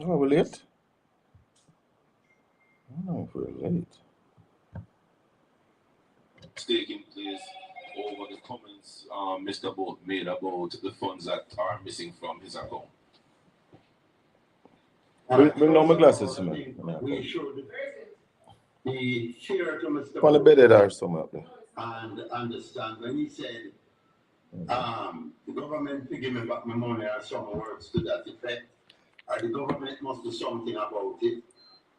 Oh, we're late? Oh, we're late. Taking place over the comments Mr. Bolt made about the funds that are missing from his account. Bring down my glasses to me. We should be fair to Mr. On the bed there somewhere up there. And understand when he said the government to give me back my money or some words to that effect, or the government must do something about it.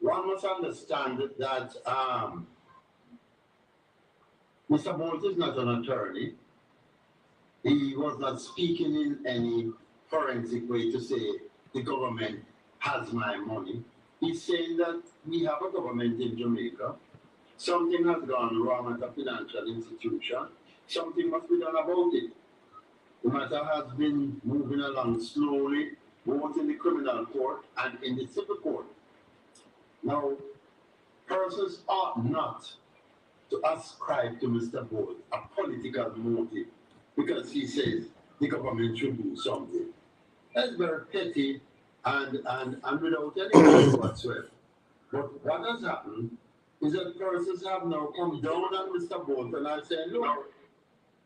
One must understand that Mr. Bolt is not an attorney. He was not speaking in any forensic way to say the government has my money. He's saying that we have a government in Jamaica. Something has gone wrong at a financial institution. Something must be done about it. The matter has been moving along slowly, both in the criminal court and in the civil court. Now, persons ought not to ascribe to Mr. Bolt a political motive because he says the government should do something. That's very petty and without any reason whatsoever. But what has happened is that persons have now come down on Mr. Bolt and are saying, look,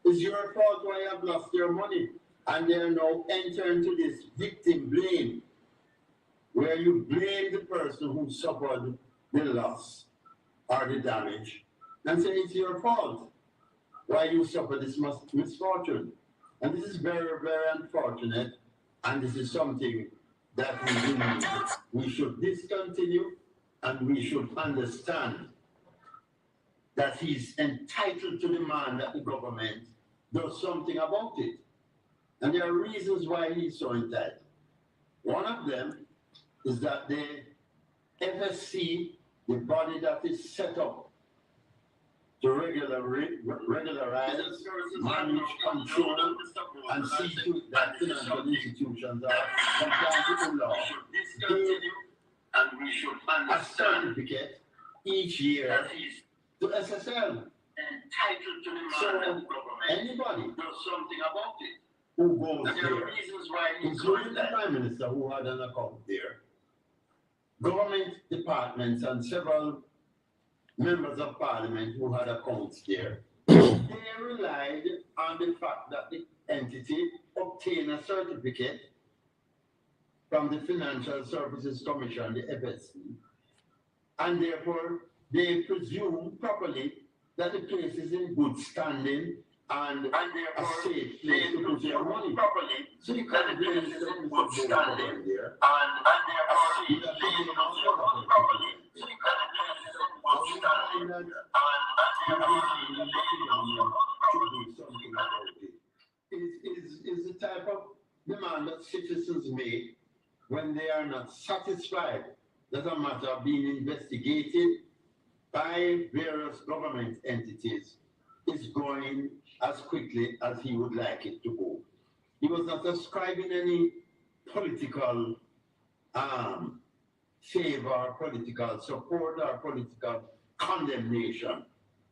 it's your fault why you have lost your money. And they are now entering into this victim blame, where you blame the person who suffered the loss or the damage and say it's your fault why you suffered this misfortune. And this is very, very unfortunate. And this is something that we should discontinue, and we should understand that he's entitled to demand that the government does something about it. And there are reasons why he's so entitled. One of them is that the FSC, the body that is set up to regularize, manage, control, and see to it that financial institutions are compliant with the law, and we should a certificate each year to SSL. Entitled to demand that the government anybody does something about it who goes there, including the Prime Minister who had an account there, government departments and several members of parliament who had accounts there. They relied on the fact that the entity obtained a certificate from the Financial Services Commission, the FSC, and therefore they presume properly that the place is in good standing and a safe place to put your money. Properly, so you can't blame the good standing there. And therefore, properly, so you can't blame the good standing and should do something about it. Is the type of demand that citizens make when they are not satisfied that a matter being investigated by various government entities is going as quickly as he would like it to go. He was not ascribing any political favor, political support, or political condemnation.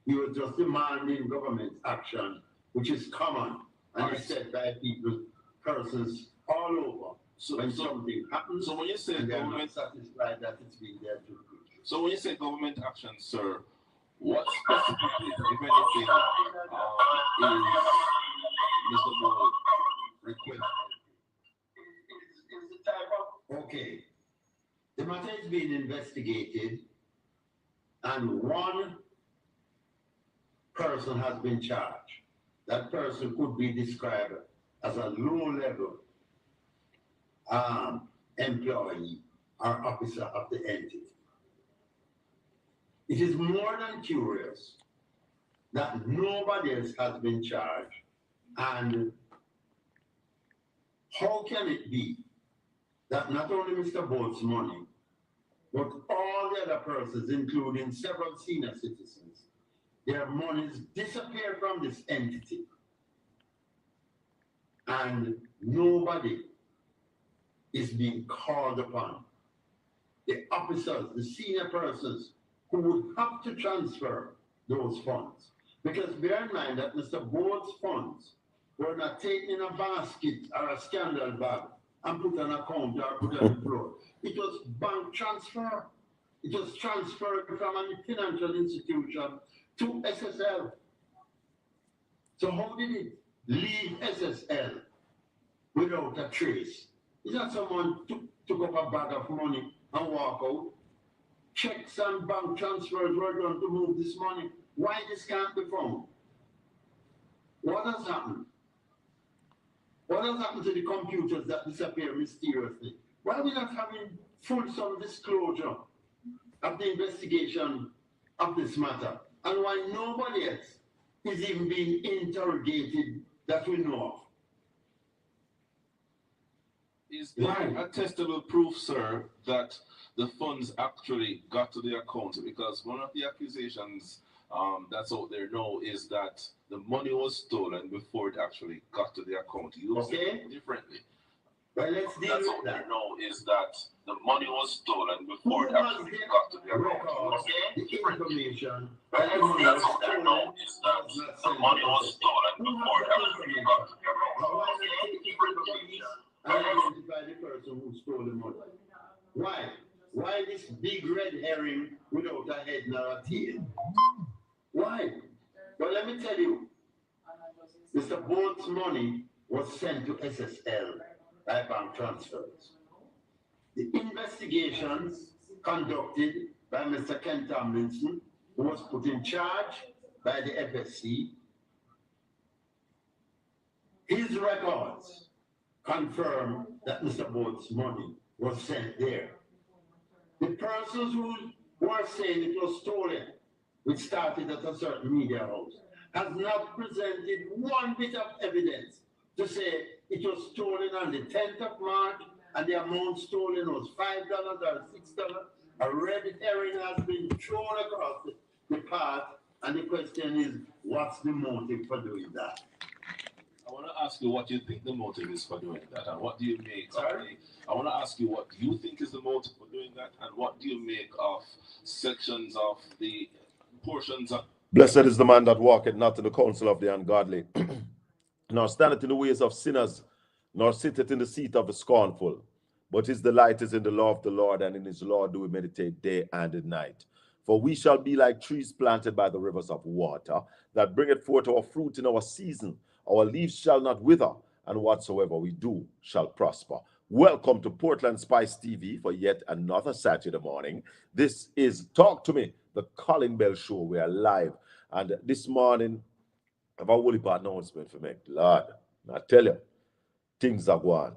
He was just demanding government action, which is common and is said by people, persons all over. So when something happens, so when you say they're government not satisfied that it's been there too quickly. So when you say government action, sir, what specifically, if anything, is Mr. Bolt requesting? Is the type of okay. The matter is being investigated, and one person has been charged. That person could be described as a low-level employee or officer of the entity. It is more than curious that nobody else has been charged, and how can it be that not only Mr. Bolt's money, but all the other persons, including several senior citizens, their monies disappear from this entity, and nobody is being called upon. The officers, the senior persons who would have to transfer those funds. Because bear in mind that Mr. Bolt's funds were not taken in a basket or a scandal bag and put on a account or put on the floor. it was bank transfer. It was transferred from a financial institution to SSL. So how did it leave SSL without a trace? Is that someone took up a bag of money and walk out? Checks and bank transfers were done to move this money. Why this can't be found? What has happened? What has happened to the computers that disappear mysteriously? Why are we not having fulsome disclosure of the investigation of this matter? And why nobody else is even being interrogated that we know of? Is there attestable proof, sir, that the funds actually got to the account? Because one of the accusations that's out there now is that the money was stolen before it actually got to the account. You say it differently. Well, let's deal That's with out that. there now is that the money was stolen before it actually got to the account. The information. Well, that's out there now is that the money was stolen before it actually got to the account. Why not take it to the police and identify the person who stole the money? Why? Why this big red herring without a head nor a tail? Why? Well, let me tell you, Mr. Bolt's money was sent to SSL by bank transfers. The investigations conducted by Mr. Ken Tomlinson, who was put in charge by the FSC, his records confirm that Mr. Bolt's money was sent there. The persons who were saying it was stolen, which started at a certain media house, has not presented one bit of evidence to say it was stolen on the 10th of March and the amount stolen was $5 or $6. A red herring has been thrown across the path, and the question is, what's the motive for doing that? I want to ask you what you think the motive is for doing that, and what do you make of the, I want to ask you what you think is the motive for doing that, and what do you make of sections of the portions of... Blessed is the man that walketh not in the counsel of the ungodly, nor standeth in the ways of sinners, nor sitteth in the seat of the scornful. But his delight is in the law of the Lord, and in his law do we meditate day and night. For we shall be like trees planted by the rivers of water, that bringeth forth our fruit in our season. Our leaves shall not wither, and whatsoever we do shall prosper. Welcome to Portland Spice TV for yet another Saturday morning. This is Talk to Me, the Colin Bell Show. We are live. And this morning, I have a whole heap of announcement for me. Lord, I tell you, things are going.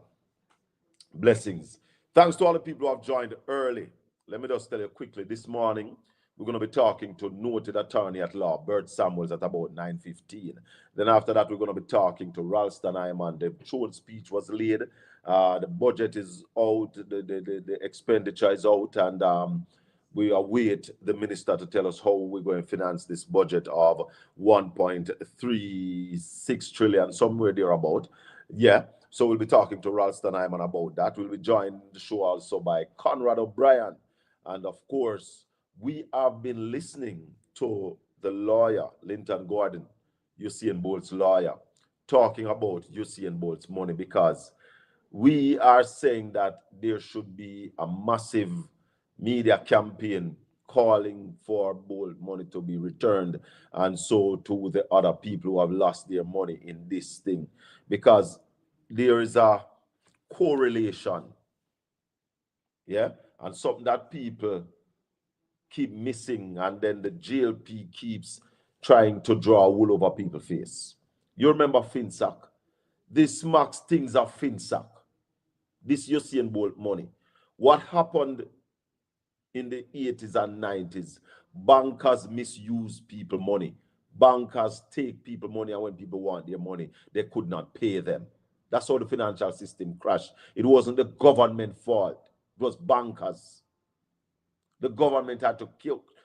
Blessings. Thanks to all the people who have joined early. Let me just tell you quickly, this morning, we're going to be talking to noted attorney at law, Bert Samuels, at about 9:15. Then after that, we're going to be talking to Ralston Hyman. The short speech was laid. The budget is out. The expenditure is out. And we await the minister to tell us how we're going to finance this budget of 1.36 trillion, somewhere thereabout. Yeah. So we'll be talking to Ralston Hyman about that. We'll be joined the show also by Conrad O'Brien. And of course, we have been listening to the lawyer, Linton Gordon, Usain Bolt's lawyer, talking about Usain Bolt's money, because we are saying that there should be a massive media campaign calling for Bolt money to be returned, and so to the other people who have lost their money in this thing, because there is a correlation, yeah, and something that people keep missing, and then the GLP keeps trying to draw wool over people's face. You remember FinSac? This marks things of FinSac. This Usain Bolt money. What happened in the 80s and 90s? Bankers misuse people money. Bankers take people money, and when people want their money, they could not pay them. That's how the financial system crashed. It wasn't the government fault. It was bankers. The government had to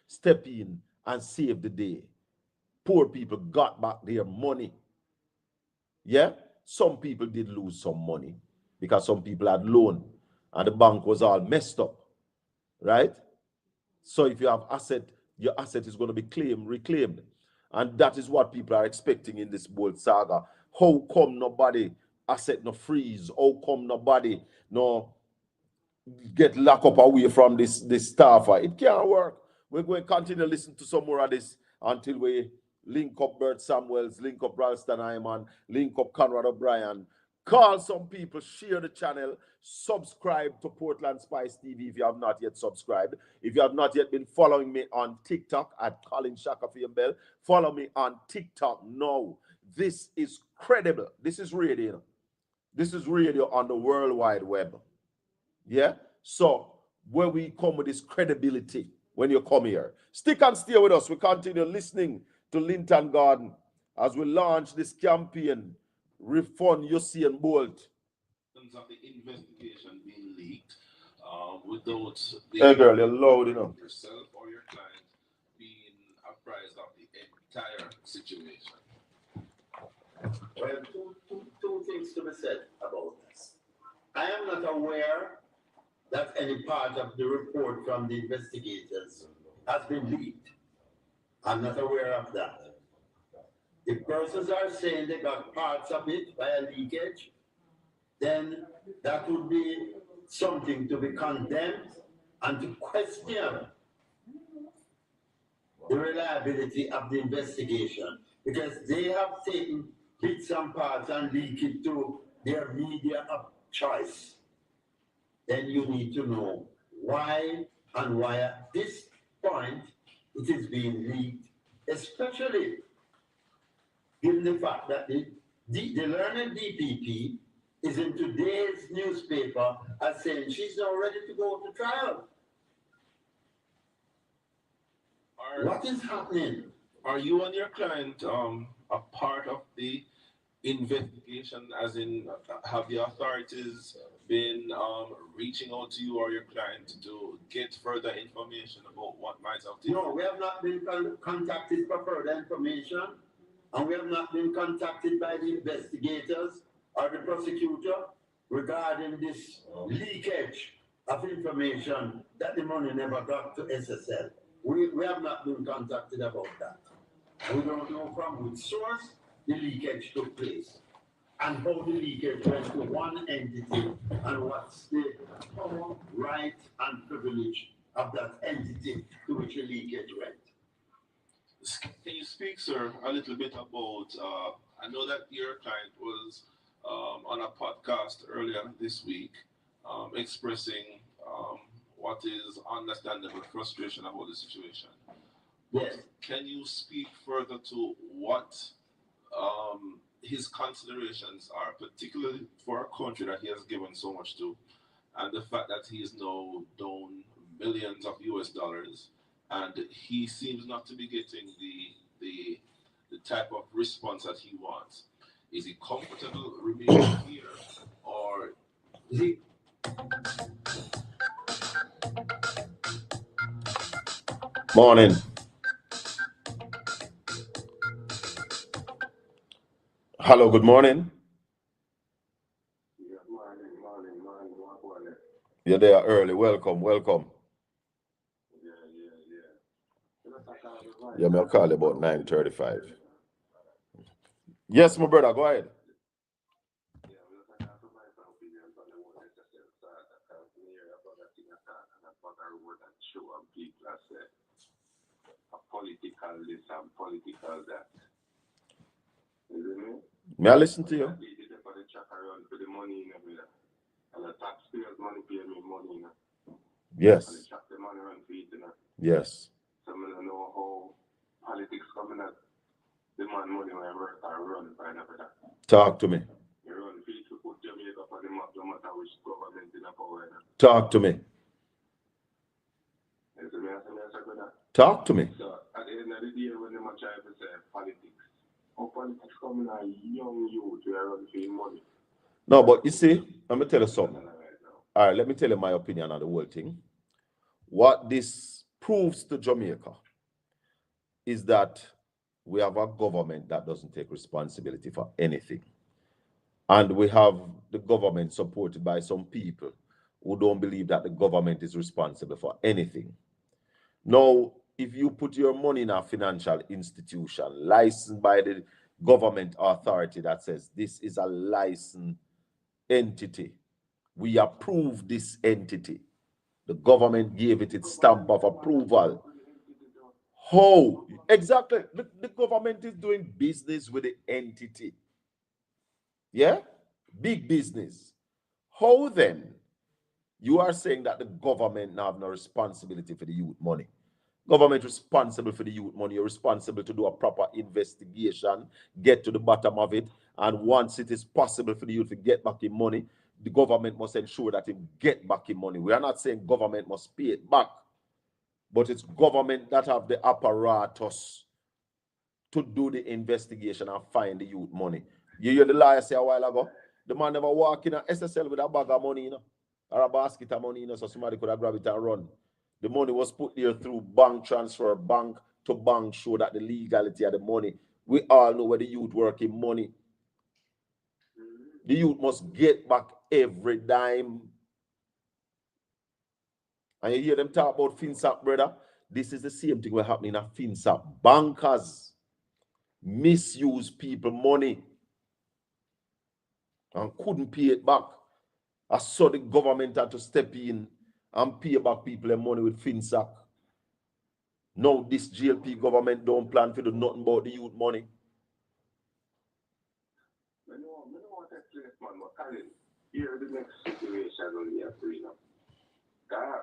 step in and save the day. Poor people got back their money. Yeah? Some people did lose some money because some people had loan and the bank was all messed up. Right? So if you have asset, your asset is going to be reclaimed. And that is what people are expecting in this Bolt saga. How come nobody asset no freeze? How come nobody no get locked up away from this staffer. It can't work. We're going to continue to listen to some more of this until we link up Bert Samuels, link up Ralston Hyman, link up Conrad O'Brien. Call some people, share the channel, subscribe to Portland Spice TV if you have not yet subscribed. If you have not yet been following me on TikTok at Colin Shackerfield, follow me on TikTok now. This is credible. This is radio. This is radio on the World Wide Web. Yeah? So, where we come with this credibility when you come here. Stick and stay with us. We continue listening to Linton Garden as we launch this campaign, Refund Usain Bolt. Of the investigation being leaked without Hey girl, you're loud, you know. yourself or your client being apprised of the entire situation. Well, two things to be said about this. I am not aware that any part of the report from the investigators has been leaked. I'm not aware of that. If persons are saying they got parts of it by a leakage, then that would be something to be condemned and to question the reliability of the investigation, because they have taken bits and parts and leaked it to their media of choice. Then you need to know why and why at this point it is being leaked, especially given the fact that the learned DPP is in today's newspaper as saying she's now ready to go to trial. What is happening? Are you and your client a part of the investigation, as in have the authorities been reaching out to you or your client to get further information about what might have taken? No, we have not been contacted for further information, and we have not been contacted by the investigators or the prosecutor regarding this leakage of information that the money never got to SSL. We have not been contacted about that. We don't know from which source the leakage took place and how the leakage went to one entity and what's the right and privilege of that entity to which the leakage went. Can you speak, sir, a little bit about, I know that your client was on a podcast earlier this week expressing what is understandable frustration about the situation. Yes. Can you speak further to what his considerations are, particularly for a country that he has given so much to, and the fact that he is now down millions of US dollars, and he seems not to be getting the type of response that he wants? Is he comfortable remaining here, or is he? Morning. Hello, good morning. Yeah, morning. You're there early. Welcome. Yeah, I'll call you about 9:35. Yes, my brother, go ahead. Political this and political that. Isn't it? May I listen to you? For the check around for the money, and the taxpayers' money pay me money. Yes. And the check the money run for it. Yes. So I don't know how politics coming at the man money when I work or run for that. Talk to me. You run for it to put Jamaica on the map, no matter which government in the power. Talk to me. Talk to me. So at the end of the day, when they try to say politics, how politics coming at young youth who are running for money? No, but you see, let me tell you something. All right, let me tell you my opinion on the whole thing. What this proves to Jamaica is that we have a government that doesn't take responsibility for anything. And we have the government supported by some people who don't believe that the government is responsible for anything. Now, if you put your money in a financial institution licensed by the government authority that says this is a licensed entity, We approve this entity. The government gave it its stamp of approval. How? Exactly. The government is doing business with the entity. Yeah? Big business. How then? You are saying that the government now have no responsibility for the youth money. Government responsible for the youth money. You're responsible to do a proper investigation, get to the bottom of it, and once it is possible for the youth to get back in money, the government must ensure that it get back in money. We are not saying government must pay it back, but it's government that have the apparatus to do the investigation and find the youth money. You hear the lawyer say a while ago, the man never walk in a SSL with a bag of money, you know, or a basket of money, you know, so somebody could have grabbed it and run. The money was put there through bank transfer, bank to bank, show that the legality of the money. We all know where the youth working money. The youth must get back every dime. And you hear them talk about FinSap, brother. This is the same thing we're happening at FinSap. Bankers misuse people money and couldn't pay it back. I saw the government had to step in and pay back people their money with FinSap. Now this GLP government don't plan to do nothing about the youth money. I know what I place, man, but Colin, here the next situation on the arena.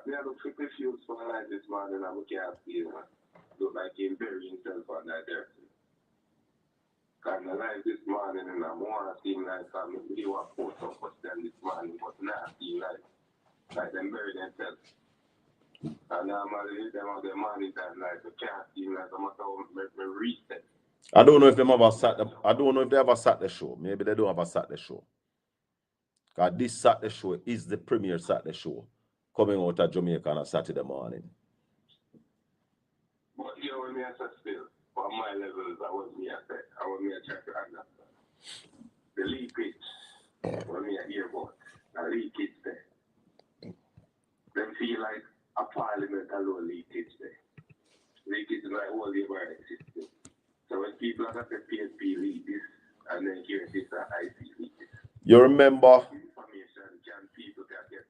We have a refused to analyze this man and I'm can't see him. Look like him burying himself on that there. Can analyze this man and I'm more seeing like he was put up question this man, but not seeing like them bury themselves. And normally them have the money that like they can't see like I'm going reset. I don't know if them ever sat them. I don't know if they ever sat the show. Maybe they don't ever sat the show. Because this Saturday show is the premier Saturday show coming out of Jamaica on a Saturday morning. But you know, when I say still, for my levels, I was me at that. I was me at trying to understand. The leakage, when me at airport, the leakage there. Them feel like a parliament alone leakage there. Leakage is like all the environment system. So when people are at the PSP leak this, and then here this IC leak this. You remember? Information can people can get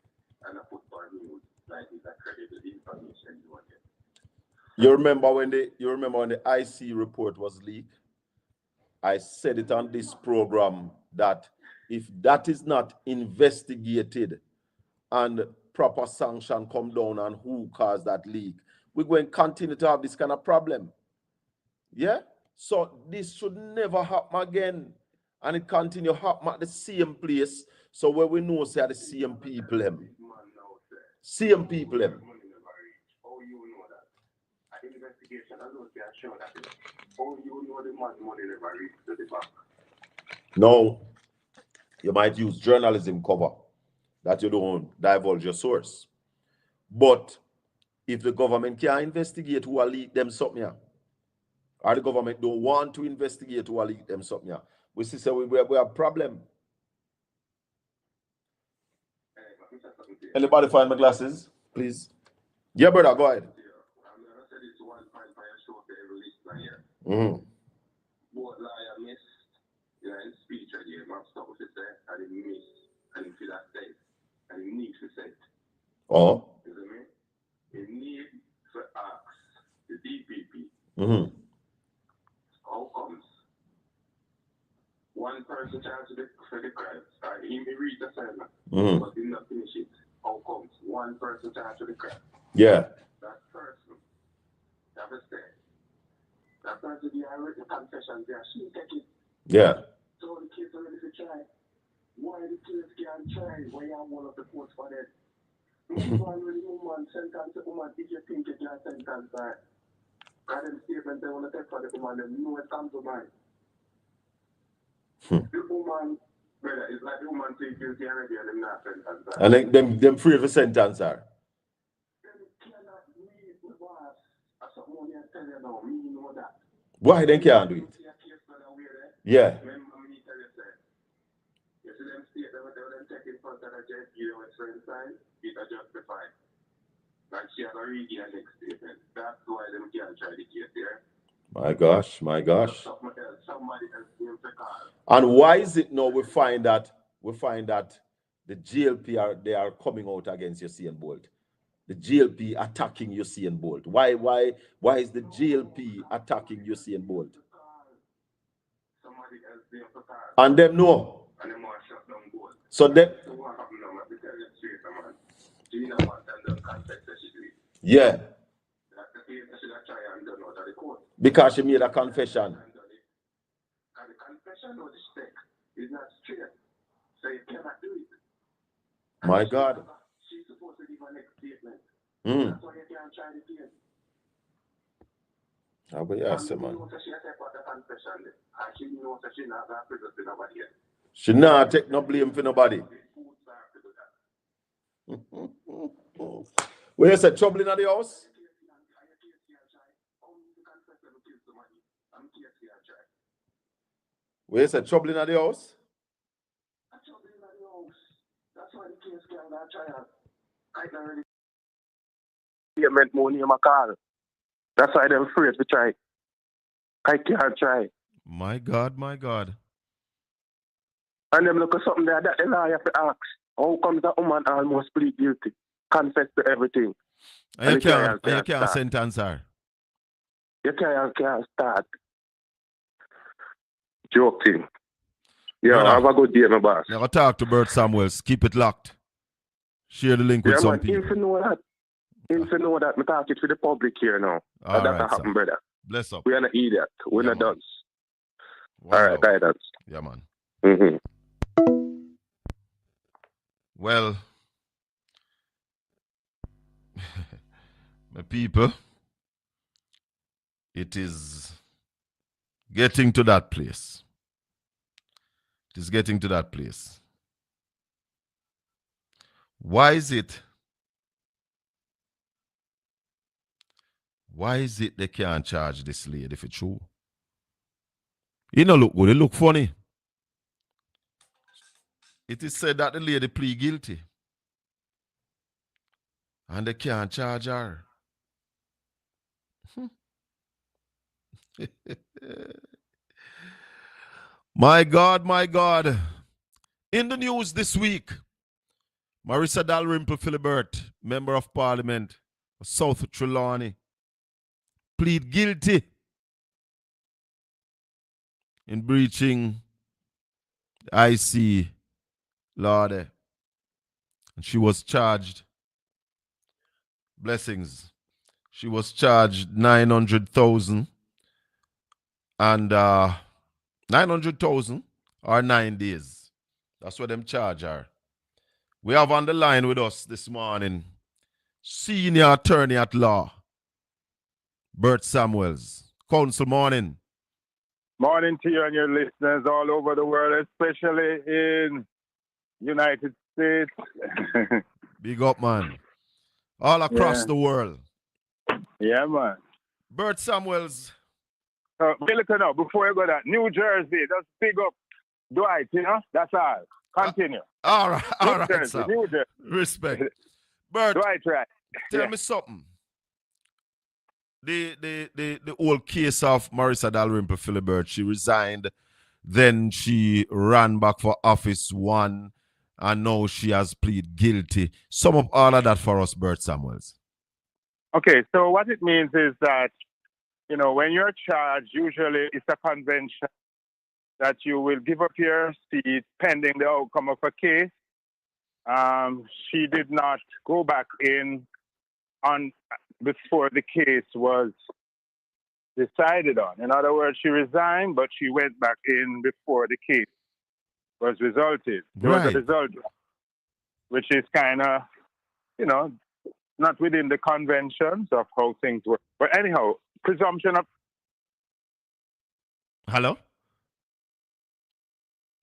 and I put on news like it's a credible information you want to get. You remember when the IC report was leaked? I said it on this program that if that is not investigated and proper sanction come down on who caused that leak, we're going to continue to have this kind of problem. Yeah? So this should never happen again. And it continue happen at the same place. So where we know say the same people them. Same people them. Oh, you know that. An investigation, I know they are sure that. Oh, you know the money never reached to the bank. No. You might use journalism cover that you don't divulge your source. But if the government can't investigate who leaked them something here, or the government don't want to investigate who leaked them something here, we see say we have a problem. Anybody find my glasses, please? Yeah, brother, go ahead. Mm-hmm. But liar miss, you know, in speech again, my stuff to say, and he miss, and he feel that say, and he needs to say. Oh. You know what I mean? He needs to ask the DPP. Mm-hmm. How comes one person charged for the crime, and he may read the assignment, but he not finish it. How comes one person charged for the crime? Yeah. That person, that was there. That person, they are written confession there. She take it. Yeah. So the kids are ready to try. Why the kids can't try? Why you have one of the posts for that? One with the woman, sentence the woman, if you think you can sentence her. And then statement they want to take for the woman, then know it comes to mind. The woman, brother, it's like the woman saying guilty already and them not sentence her. And then them free of a sentence her. Why they can't do it? Yeah. That's why them can't try to get there. My gosh, my gosh. And why is it now we find that the GLP are coming out against Usain Bolt. The GLP attacking Usain Bolt. Why is the GLP attacking Usain Bolt? Somebody else there for car. And them know. And them want shut down board. So them. So what happened now? I tell you straight, man. Do you know what them confess that she did? Yeah. That the case should have tried and done out of the court. Because she made a confession. And the confession or the stake is not straight. So you cannot do it. My God. She's supposed to give a next statement. Mm. That's why you can't try the case. Ah, but yes, man. She not take no blame for nobody. Where you say trouble in the house? Where you say trouble in the house? That's why the case can't try. I don't really payment money in my car. That's why they're afraid to try. I can't try. My God, my God. And them look at something there that the lawyer have to ask. How comes that woman almost plead guilty? Confess to everything. And you can't sentence her. You can't start. Joking. Yeah, Brother, have a good day, my boss. Now talk to Bert Samuels. Keep it locked. Share the link with some people. If you know that, I'm talking to the public here now. All that right, happen, brother. Bless up. We are not idiot. We're not done. One All right, love. guidance. Yeah, man. Mm-hmm. Well, my people, it is getting to that place. It is getting to that place. Why is it? Why is it they can't charge this lady if it's true? It don't look good. It look funny. It is said that the lady plead guilty. And they can't charge her. My God, my God. In the news this week, Marissa Dalrymple Philibert, Member of Parliament of South Trelawney, plead guilty in breaching the IC law there. And she was charged, blessings, she was charged 900,000 and 900,000 or 9 days. That's what them charge her. We have on the line with us this morning Senior Attorney at Law, Bert Samuels. Counsel, morning. Morning to you and your listeners all over the world, especially in United States. Big up, man. All across the world. Yeah, man. Bert Samuels. Now, before you go that, New Jersey, just big up Dwight, you know? That's all. Continue. All right, Jersey, sir. New Jersey. Respect. Bert, Dwight, right. tell me something. The old case of Marissa Dalrymple Philibert, she resigned, then she ran back for office one, and now she has pleaded guilty. Sum up all of that for us, Bert Samuels. Okay, so what it means is that, you know, when you're charged, usually it's a convention that you will give up your seat pending the outcome of a case. She did not go back in on before the case was decided on. In other words, she resigned, but she went back in before the case was resulted. There was a result, which is kind of, you know, not within the conventions of how things work. But anyhow, presumption of... Hello?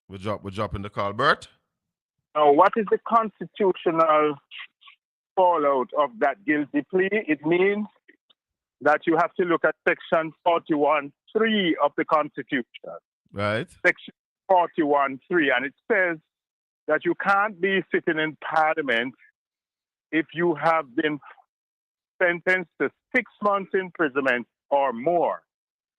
We're dropping the call. Bert? Now, what is the constitutional fallout of that guilty plea? It means that you have to look at Section 41.3 of the Constitution. Right. Section 41.3, and it says that you can't be sitting in Parliament if you have been sentenced to 6 months imprisonment or more.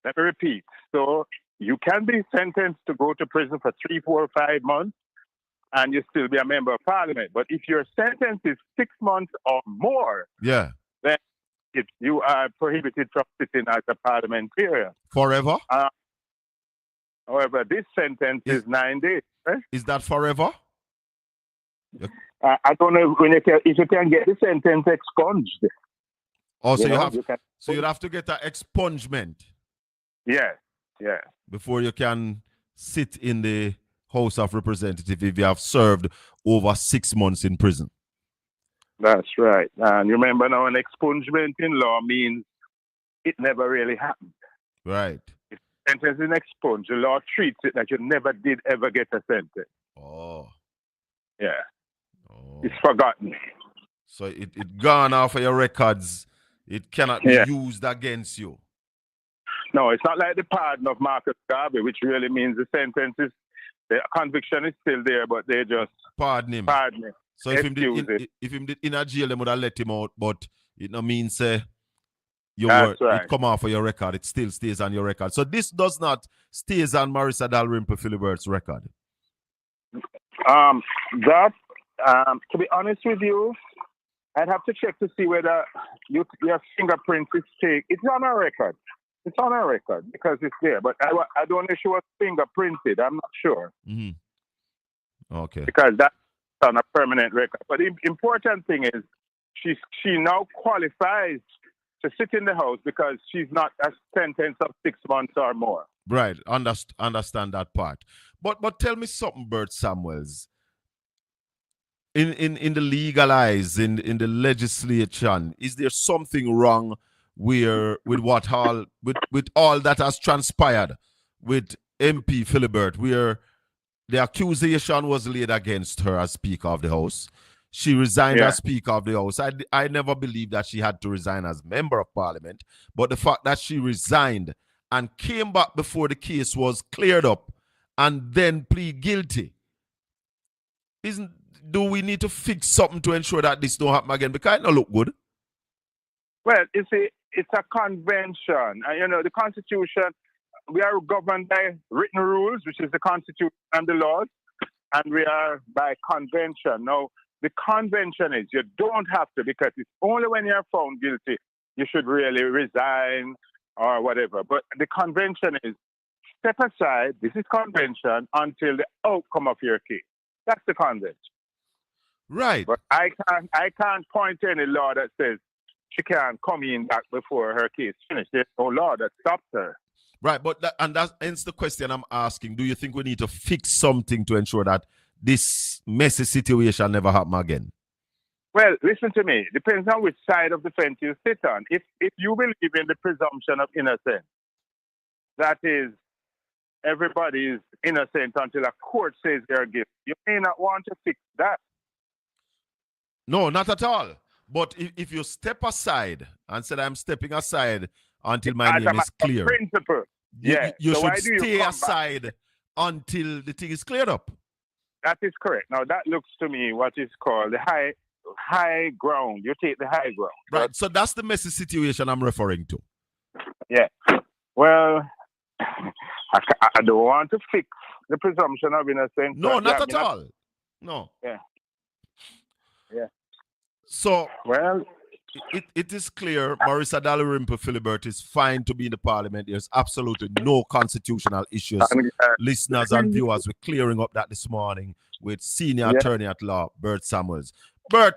Let me repeat. So you can be sentenced to go to prison for 3, 4, 5 months, and you still be a member of parliament. But if your sentence is 6 months or more, Yeah. then you are prohibited from sitting as a parliamentarian. Forever? However, this sentence is 9 days. Is that forever? I don't know if you can get the sentence expunged. Oh, so you'd have to get an expungement. Yes. Before you can sit in the House of Representatives if you have served over 6 months in prison. That's right. And remember now, an expungement in law means it never really happened. Right. If the sentence is expunged, the law treats it like you never did ever get a sentence. Oh. Yeah. Oh. It's forgotten. So it gone off of your records. It cannot be used against you. No, it's not like the pardon of Marcus Garvey, which really means the sentence is, the conviction is still there, but they just pardon him. So if him did in a jail, they would have let him out, but it no means it come off of your record. It still stays on your record. So this does not stays on Marissa Dalrymple Philibert's record. To be honest with you, I'd have to check to see whether your fingerprint is taken. It's on our record. It's on our record because it's there. But I don't know if she was fingerprinted. I'm not sure. Mm-hmm. Okay. Because that's on a permanent record. But the important thing is she now qualifies to sit in the House because she's not a sentence of 6 months or more. Right. Understand that part. But tell me something, Bert Samuels. In the legal eyes, in the legislation, is there something wrong with all that has transpired with MP Philibert, where the accusation was laid against her as Speaker of the House? She resigned as Speaker of the House. I never believed that she had to resign as Member of Parliament, but the fact that she resigned and came back before the case was cleared up and then plead guilty, do we need to fix something to ensure that this don't happen again? Because it don't look good. Well, you see, it's a convention. And, the Constitution, we are governed by written rules, which is the Constitution and the laws, and we are by convention. Now, the convention is you don't have to, because it's only when you're found guilty you should really resign or whatever. But the convention is step aside, this is convention, until the outcome of your case. That's the convention. Right. But I can't point to any law that says she can't come in back before her case finished. There's no law that stops her. Right, but that's hence the question I'm asking. Do you think we need to fix something to ensure that this messy situation never happen again? Well, listen to me. Depends on which side of the fence you sit on. If you believe in the presumption of innocence, that is, everybody is innocent until a court says they're guilty, you may not want to fix that. No, not at all. But if you step aside and said, I'm stepping aside until my name is clear. Principle. You should stay aside until the thing is cleared up. That is correct. Now, that looks to me what is called the high ground. You take the high ground. Right. So that's the messy situation I'm referring to. Yeah. Well, I don't want to fix the presumption of innocence. No, not at all. No. Yeah. So, well, it is clear Marissa Dalrymple Philibert is fine to be in the parliament. There's absolutely no constitutional issues. Listeners and viewers, we're clearing up that this morning with senior attorney at law, Bert Samuels. Bert,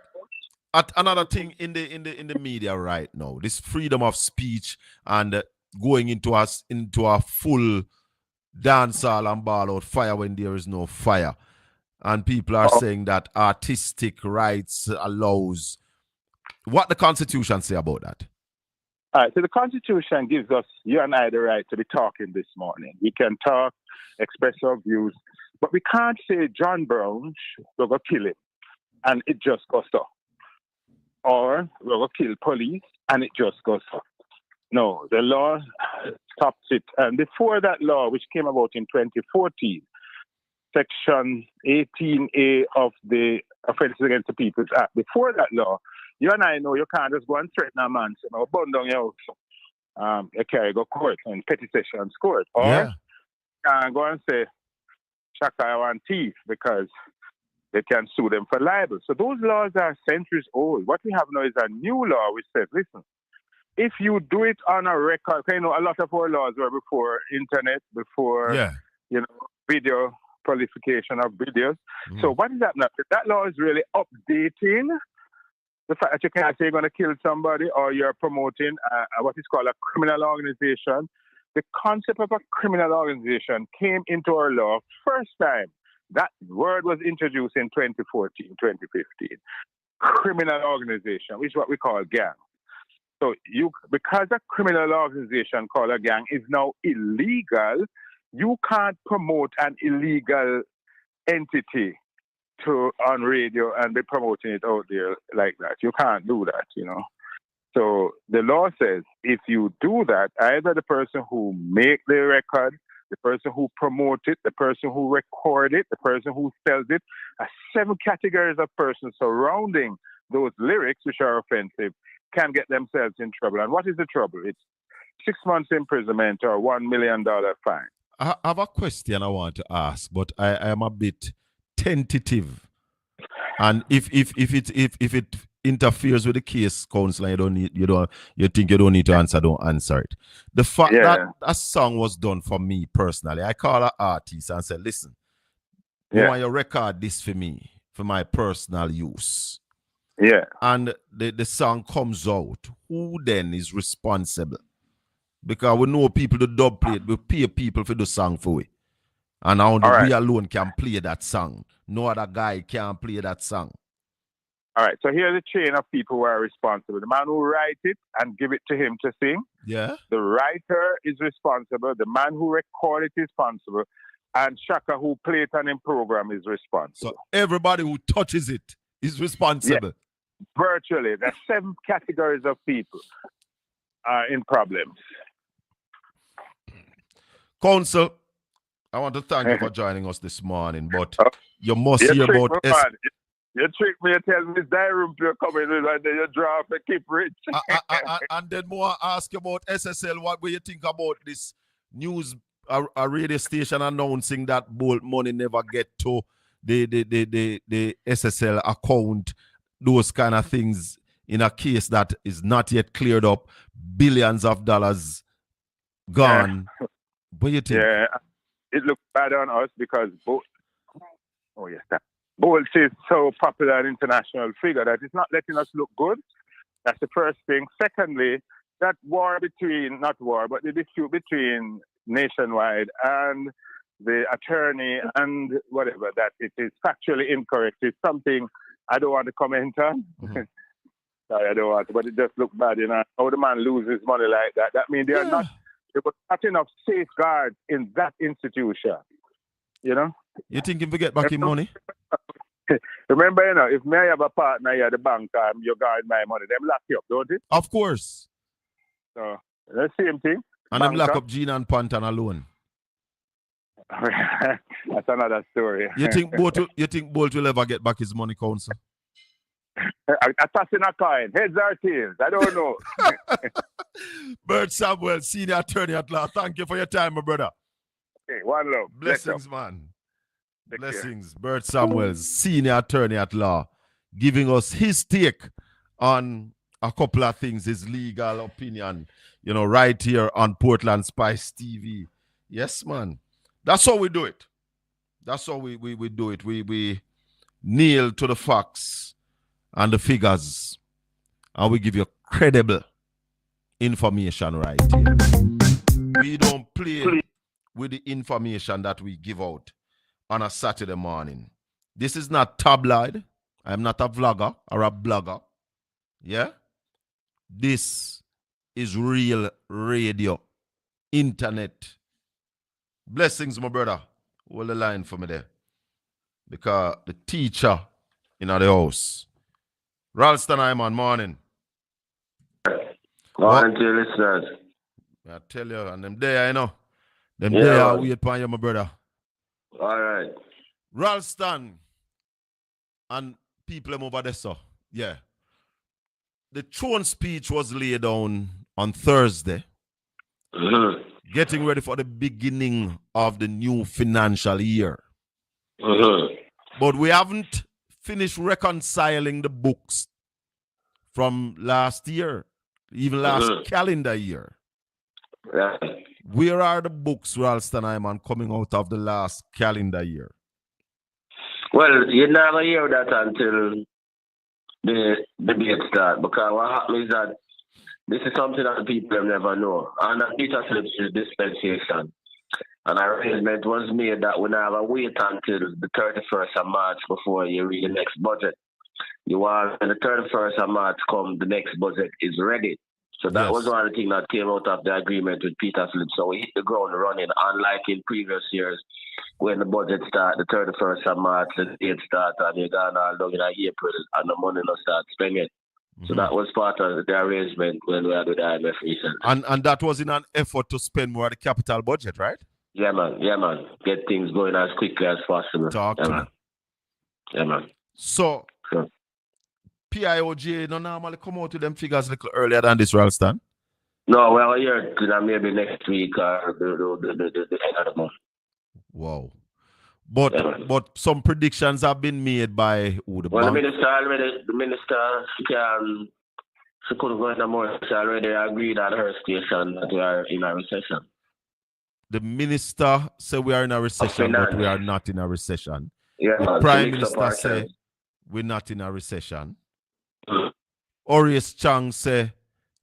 at another thing in the media right now, this freedom of speech and going into a full dance hall and ball out fire when there is no fire. And people are saying that artistic rights allows. What the Constitution say about that? All right, so the Constitution gives us, you and I, the right to be talking this morning. We can talk, express our views, but we can't say John Brown, we're going to kill him, and it just goes so. Or we're going to kill police, and it just goes so. No, the law stops it. And before that law, which came about in 2014, Section 18A of the Offences Against the People's Act. Before that law, you and I know you can't just go and threaten a man, say, "No, burn down your house." You carry go court and petty sessions court. Or you can go and say, "Shaka, I want thief," because they can sue them for libel. So those laws are centuries old. What we have now is a new law which says, listen, if you do it on a record, you know, a lot of our laws were before internet, before, you know, video, proliferation of videos. So what is that now? That law is really updating the fact that you can't say you're going to kill somebody or you're promoting what is called a criminal organization. The concept of a criminal organization came into our law first time. That word was introduced in 2014, 2015. Criminal organization, which is what we call gang. So because a criminal organization called a gang is now illegal, you can't promote an illegal entity on radio and be promoting it out there like that. You can't do that, you know. So the law says if you do that, either the person who make the record, the person who promote it, the person who record it, the person who sells it, 7 categories of persons surrounding those lyrics which are offensive can get themselves in trouble. And what is the trouble? It's 6 months imprisonment or $1 million fine. I have a question I want to ask, but I am a bit tentative. And if it interferes with the case, counsel, you think you don't need to answer, don't answer it. The fact that a song was done for me personally, I call an artist and say, listen, I want you to record this for me, for my personal use. Yeah. And the song comes out. Who then is responsible? Because we know people to dub play it, we pay people for the song for it. And only we alone can play that song. No other guy can play that song. All right, so here's a chain of people who are responsible. The man who writes it and give it to him to sing. Yeah. The writer is responsible. The man who recorded it is responsible. And Shaka who played it in program is responsible. So everybody who touches it is responsible. Yeah. Virtually. There's 7 categories of people in problems. Counsel, I want to thank you for joining us this morning, but you must hear about... You trick me and tell me this diary room you're coming in and then you draw for keep rich. And then more ask you about SSL. What do you think about this news, a radio station announcing that bolt money never get to the SSL account, those kind of things in a case that is not yet cleared up, billions of dollars gone. Yeah. What do you think? Yeah, it looks bad on us because Bolt is so popular an international figure that it's not letting us look good. That's the first thing. Secondly, that the dispute between Nationwide and the attorney and whatever, that it is factually incorrect. It's something I don't want to comment on. Mm-hmm. Sorry, I don't want to, but it just looks bad, you know. How the man loses money like that. That means there was not enough safeguards in that institution, you know. You think if we get back in money? Remember, you know, if me have a partner here at the bank, you guard my money, them lock you up, don't it? Of course. So, the same thing. And them lock up Gina and Pantan alone. That's another story. You think Bolt will ever get back his money, counsel? A toss in a coin, heads or tails, I don't know. Bert Samuel, senior attorney at law. Thank you for your time, my brother. Okay, one love. Blessings, man. Blessings. Bert Samuel, senior attorney at law, giving us his take on a couple of things, his legal opinion, you know, right here on Portland Spice TV. Yes, man. That's how we do it. That's how we do it. We kneel to the facts and the figures, and we give you credible information right here. We don't play with the information that we give out on a Saturday morning. This is not tabloid. I'm not a vlogger or a blogger. Yeah? This is real radio, internet. Blessings, my brother. Hold the line for me there. Because the teacher in the house. Ralston, I'm on morning. Morning to you, listeners. I tell you, and them there, you know. Them there, I wait for you, my brother. All right. Ralston and people over there, so yeah. The throne speech was laid down on Thursday, getting ready for the beginning of the new financial year. But we haven't finished reconciling the books from last year, even last calendar year. Yeah. Where are the books, Ralston Hyman, coming out of the last calendar year? Well, you never hear that until the debate start, because what happens is that this is something that people never know. And Peter Phillips is dispensation. An arrangement was made that we never wait until the 31st of March before you read the next budget. You want when the 31st of March come, the next budget is ready. So that was one of the things that came out of the agreement with Peter Phillips. So we hit the ground running, unlike in previous years when the budget starts the 31st of March, the date starts, and you're gone all down in April, and the money not start spending. So that was part of the arrangement when we had with the IMF recently. And that was in an effort to spend more of the capital budget, right? Yeah, man. Get things going as quickly as possible. Talk to me. Yeah, man. So, PIOJ don't normally come out with them figures a little earlier than this, Ralston? No, well, here maybe next week or the end of the month. Wow. But some predictions have been made by who? The minister, she couldn't go into more. She already agreed at her station that we are in a recession. The minister said we are in a recession, but we are not in a recession. Yeah, the Prime Minister said we're not in a recession. Orius Chang said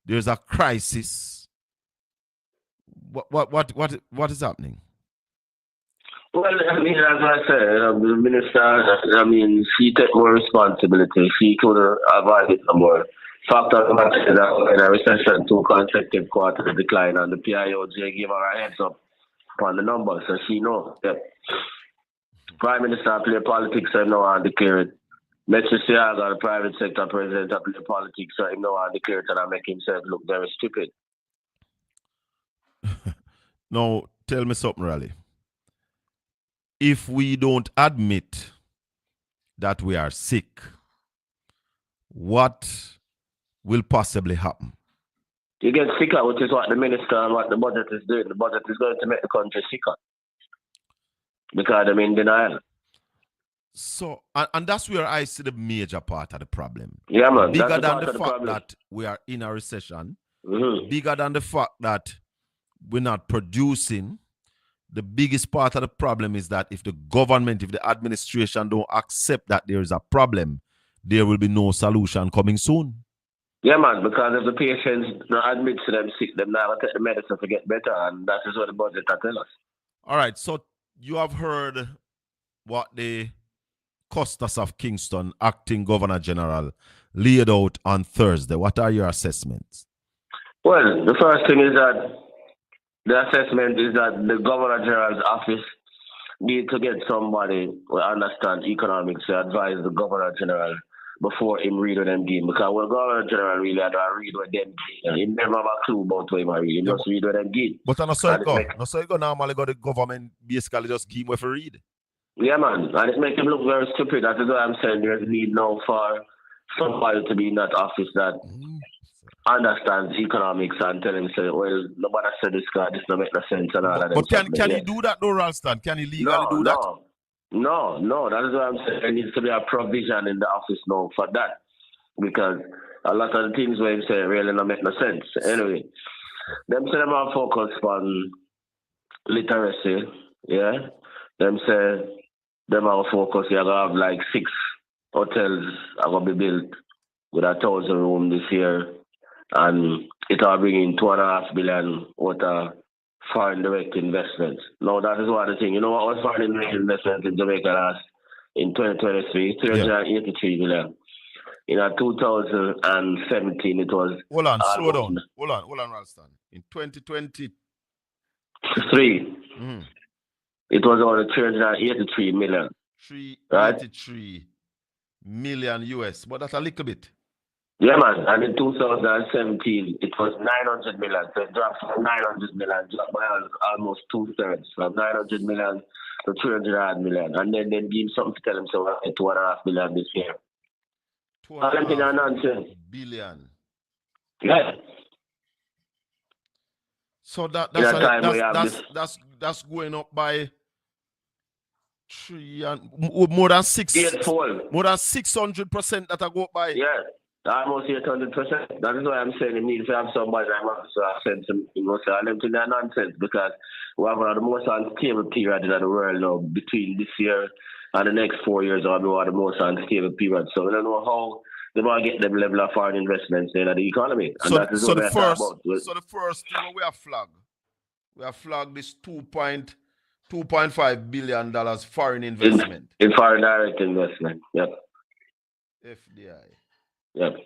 there's a crisis. What is happening? Well, I mean, as I said, the minister, she took more responsibility. She could have avoided some more. Fact of the matter is that we're in a recession, 2 consecutive quarters decline, and the PIOJ gave her a heads up on the numbers, so she knows that Prime Minister play politics and no one declare it. Mr. Siaga, the private sector president, play politics so him no one declare it and I make himself look very stupid. Now, tell me something, Raleigh. If we don't admit that we are sick, what will possibly happen? You get sicker, which is what the minister and what the budget is doing. The budget is going to make the country sicker because I'm in denial. So, and that's where I see the major part of the problem. Yeah, man. Bigger than the fact that we are in a recession, bigger than the fact that we're not producing, the biggest part of the problem is that if the government, if the administration don't accept that there is a problem, there will be no solution coming soon. Yeah, man, because if the patients don't admit to them sick, them now take the medicine to get better, and that is what the budget tell us. All right, so you have heard what the Custos of Kingston acting Governor General laid out on Thursday. What are your assessments? Well, the first thing is that the assessment is that the Governor General's office need to get somebody who understands economics to advise the Governor General before him read what them game. Because when the Governor General really had to read what them game, he never have a clue about what he read. He just read what them game. But I so it go normally go the government basically just give him what to read. Yeah, man. And it makes him look very stupid. That is what I'm saying. There's need now for somebody to be in that office that understands economics and tell him, say, well, nobody said this guy, this don't make no sense and all that. But can he do that though, Ralston? Can he legally do that? No. That is what I'm saying. There needs to be a provision in the office now for that. Because a lot of the things where he say really don't make no sense. Anyway, them say them are focused on literacy, yeah? Them say them are focused, you're going to have like 6 hotels are going to be built with 1,000 rooms this year. And it will bring in $2.5 billion worth of foreign direct investments. Now, that is one of the things. You know what was foreign direct investment in Jamaica last in 2023? $383 million. In 2017, it was... Hold on, slow down. Hold on, Ralston. In 2023, it was over 383 million. 383 million US, but that's a little bit. Yeah, man. And in 2017, it was 900 million. So it dropped from 900 million, dropped by almost 2/3, from 900 million to 300 million. And then they give something to tell them, so we're at $2.5 billion this year. $2.5 billion. Yeah. So that's going up by More than Eightfold. more than 600% that I go up by. Yeah. Almost 800%. That is why I'm saying it needs to have somebody that must send some, I them to that nonsense, because we have one of the most unstable period in the world now between this year and the next 4 years. Will be one of the most unstable periods. So we don't know how they want to get them level of foreign investments in the economy. And that is what we're talking about. So the first thing we have flagged this $2.5 billion foreign investment. In foreign direct investment. Yep. FDI. Yep.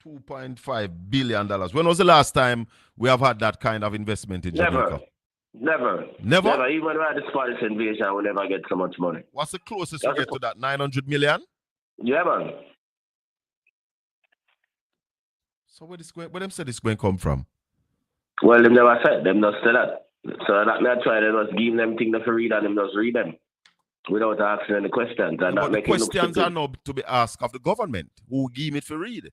$2.5 billion. When was the last time we have had that kind of investment in Jamaica? Never. Even when we had the Spanish invasion, we never get so much money. What's the closest we get to that? 900 million? Yeah, man. So where them say this going to come from? Well, them never said. Them not say that. So that may try to just give them things to read and them just read them without asking any questions. And but the questions are not to be asked of the government who give it for read.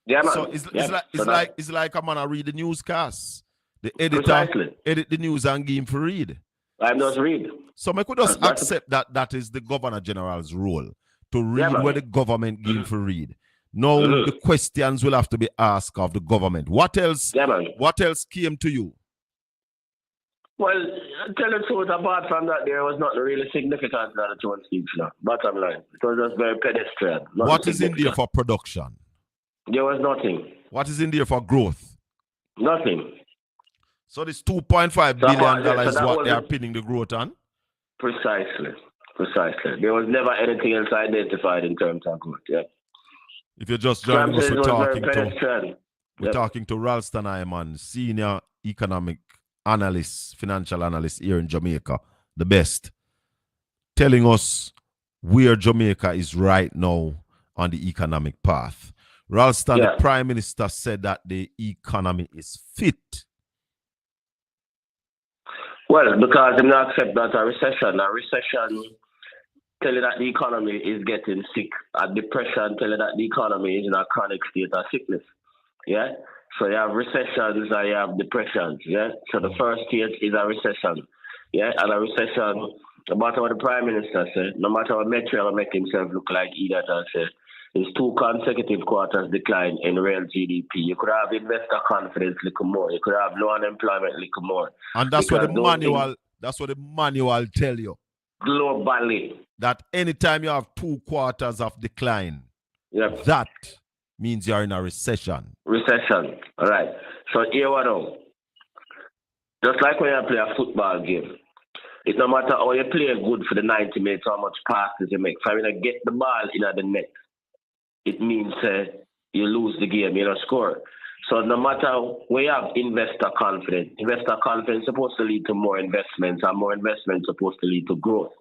Yeah, man. So it's like a man I read the newscast. The editor edit the news and give him for read. I'm just read. So I could just accept that is the Governor General's role to read what the government give him for read. Now the questions will have to be asked of the government. What else? What else came to you? Well, tell the truth, apart from that, there was nothing really significant in the Jones speech. Bottom line, it was just very pedestrian. What is in there for production? There was nothing. What is in there for growth? Nothing. So this $2.5 billion is what they are pinning the growth on? Precisely. There was never anything else identified in terms of growth. Yeah. If you're just joining us, we're talking to Ralston Iman, senior economic analyst, financial analyst here in Jamaica, the best, telling us where Jamaica is right now on the economic path. Ralston, the Prime Minister, said that the economy is fit. Well, because they don't accept that a recession tell you that the economy is getting sick. A depression tell you that the economy is in a chronic state of sickness. Yeah? So you have recessions and you have depressions. Yeah? So the first stage is a recession. Yeah? And a recession, no matter what the Prime Minister said, no matter what Metro will make himself look like idiot and say, it's 2 consecutive quarters decline in real GDP. You could have investor confidence a little more. You could have low unemployment a little more. And that's what the manual tell you. Globally. That anytime you have 2 quarters of decline, that means you're in a recession. Recession. All right. So here we know. Just like when you play a football game, it no matter how you play good for the 90 minutes, how much passes you make. If you get the ball in the net, it means you lose the game, you don't score. So no matter where you have investor confidence is supposed to lead to more investments, and more investments supposed to lead to growth.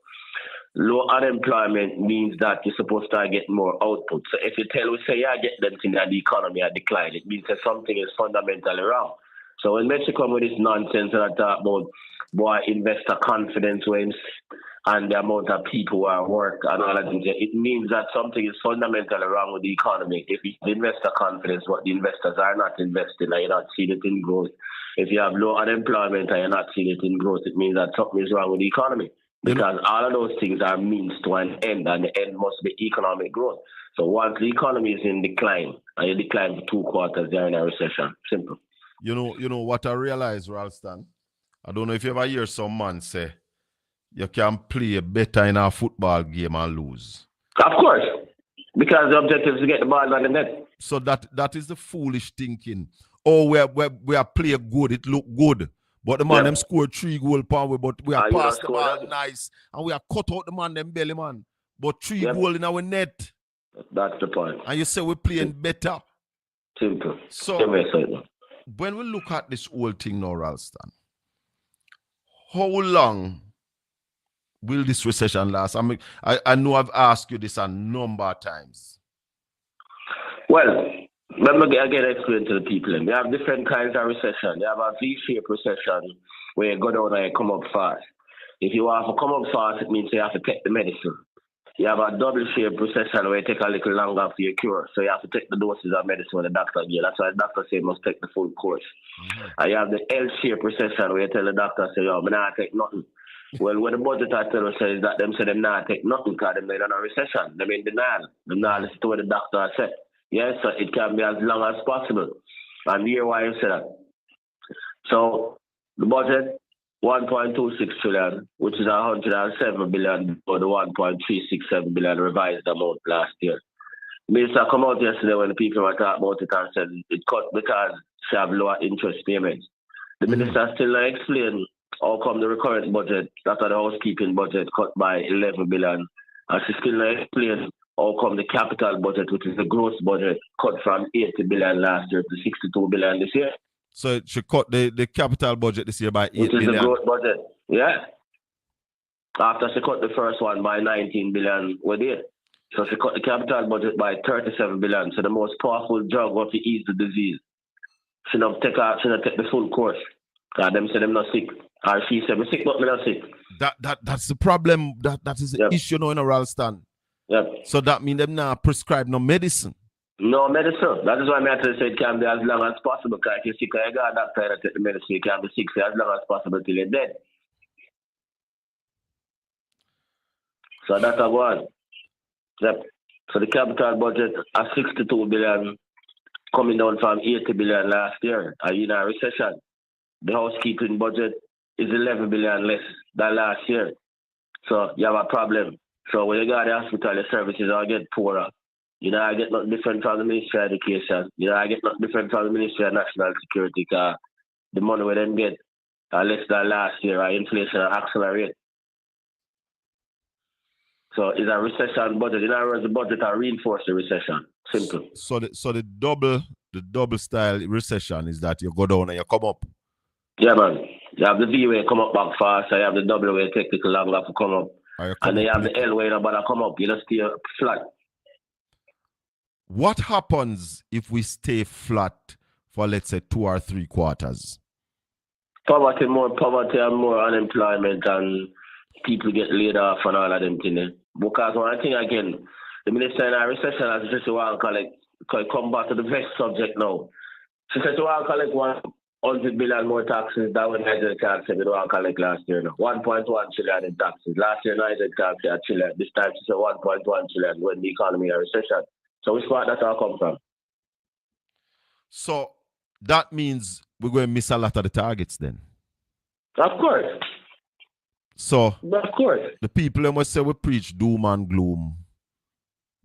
Low unemployment means that you're supposed to get more output. So if you say, get them in the economy at decline, it means that something is fundamentally wrong. So when Mexico come with this nonsense and I talk about investor confidence wins and the amount of people who are work and all that, it means that something is fundamentally wrong with the economy. If the investor confidence, what the investors are not investing and you're not seeing it in growth. If you have low unemployment and you're not seeing it in growth, it means that something is wrong with the economy. Because all of those things are means to an end, and the end must be economic growth. So once the economy is in decline, and you decline for 2 quarters, you're in a recession. Simple. You know what I realize, Ralston? I don't know if you ever hear some man say, you can play better in a football game and lose. Of course. Because the objective is to get the ball on the net. So that is the foolish thinking. Oh, we are play good, it look good. But the man them scored 3 goals per way, but we are passed the ball nice. And we are cut out the man them belly, man. But 3 goals in our net. That's the point. And you say we're playing better. Simple. So when we look at this whole thing now, Ralston, how long will this recession last? I know I've asked you this a number of times. Well, let me again explain to the people. You have different kinds of recession. You have a V-shaped recession where you go down and you come up fast. If you have to come up fast, it means you have to take the medicine. You have a double-shaped recession where you take a little longer for your cure. So you have to take the doses of medicine when the doctor gives. That's why the doctor says you must take the full course. And you have the L-shaped recession where you tell the doctor, say, yo, I'm not take nothing. Well, what the budget I tell us is that them say them not take nothing because them in a recession. Them in denial. Them not listen to what the doctor said. Yes, so it can be as long as possible. And here why you say that. So the budget 1.26 trillion, which is 107 billion for the 1.367 billion revised amount last year. Minister come out yesterday when the people were talking about it and said it cut because she have lower interest payments. The minister still not explain how come the recurrent budget, after the housekeeping budget, cut by 11 billion. And she still not explain how come the capital budget, which is the gross budget, cut from 80 billion last year to 62 billion this year. So she cut the capital budget this year by 8 which billion. Which is the gross budget, yeah. After she cut the first one by 19 billion, we did. So she cut the capital budget by 37 billion. So the most powerful drug was to ease the disease. She not take the full course. Because them say them not sick. Or she said, I'm sick, but I'm not sick. That's the problem. That is the issue now in Ralston. Yep. So that means them not prescribe no medicine. No medicine. That is why I say it can be as long as possible. Because if you're sick, you got a doctor that take the medicine. You can be sick for as long as possible till you're dead. So that's a one. Yep. So the capital budget at 62 billion, coming down from 80 billion last year. And in a recession, the housekeeping budget is 11 billion less than last year. So you have a problem. So when you go to the hospital, your services are get poorer. You know, I get nothing different from the Ministry of Education. You know, I get nothing different from the Ministry of National Security because the money we them get are less than last year. Our inflation accelerate. So it's a recession budget. In other words, the budget will reinforce the recession. Simple. So the double style recession is that you go down and you come up. Yeah, man. You have the V way come up back fast, so you have the W way take a little longer to come up. And then you have the L way about to come up. You just stay flat. What happens if we stay flat for, let's say, 2 or 3 quarters? Poverty and more unemployment, and people get laid off and all of them things. Because one thing again, the minister in a recession has just want to come back to the best subject now. She said she want to collect 100 billion more taxes than when Nigeria can't say we don't collect last year now. 1.1 trillion in taxes. Last year Nigeria can't say a trillion. This time she said 1.1 trillion when the economy in a recession. So which part that all come from? So that means we're going to miss a lot of the targets then. Of course. So of course. The people who must say we preach doom and gloom.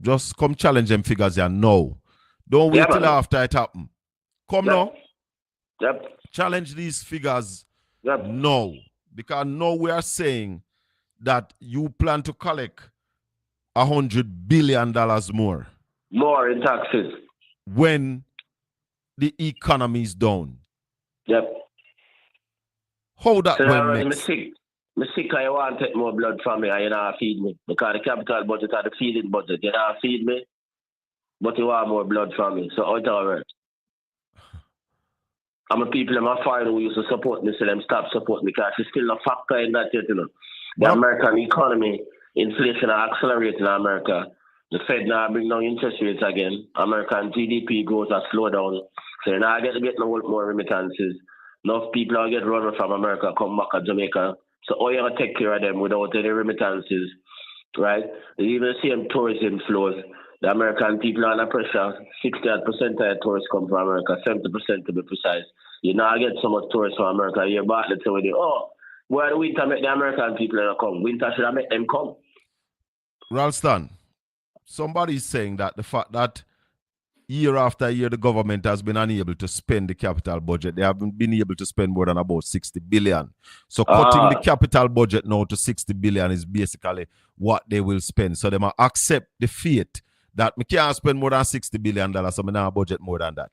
Just come challenge them figures here now. Don't wait till after it happen. Come now. Yep. Challenge these figures now. Because now we are saying that you plan to collect $100 billion more. More in taxes. When the economy is down. Yep. How that so will make sense? I'm sick I want to take more blood from me and you know feed me. Because the capital budget are the feeding budget. You know feed me, but you want more blood from me. So how it all works? I'm a people in my father who used to support me, so them stop supporting me because it's still a factor in that yet, you know. The American economy, inflation are accelerating in America. The Fed now bring down interest rates again. American GDP growth has slowed down. So now I get no more remittances. Enough people are get run from America, come back to Jamaica. So all you have to take care of them without any remittances, right? You even see them tourism flows. The American people are under pressure. 60% of tourists come from America, 70% to be precise. You now get so much tourists from America. You're back, let's say, where the winter make the American people not come? Winter should have make them come. Ralston, somebody is saying that the fact that year after year the government has been unable to spend the capital budget. They haven't been able to spend more than about 60 billion. So cutting the capital budget now to 60 billion is basically what they will spend. So they must accept the fate that we can't spend more than $60 billion, so we now budget more than that.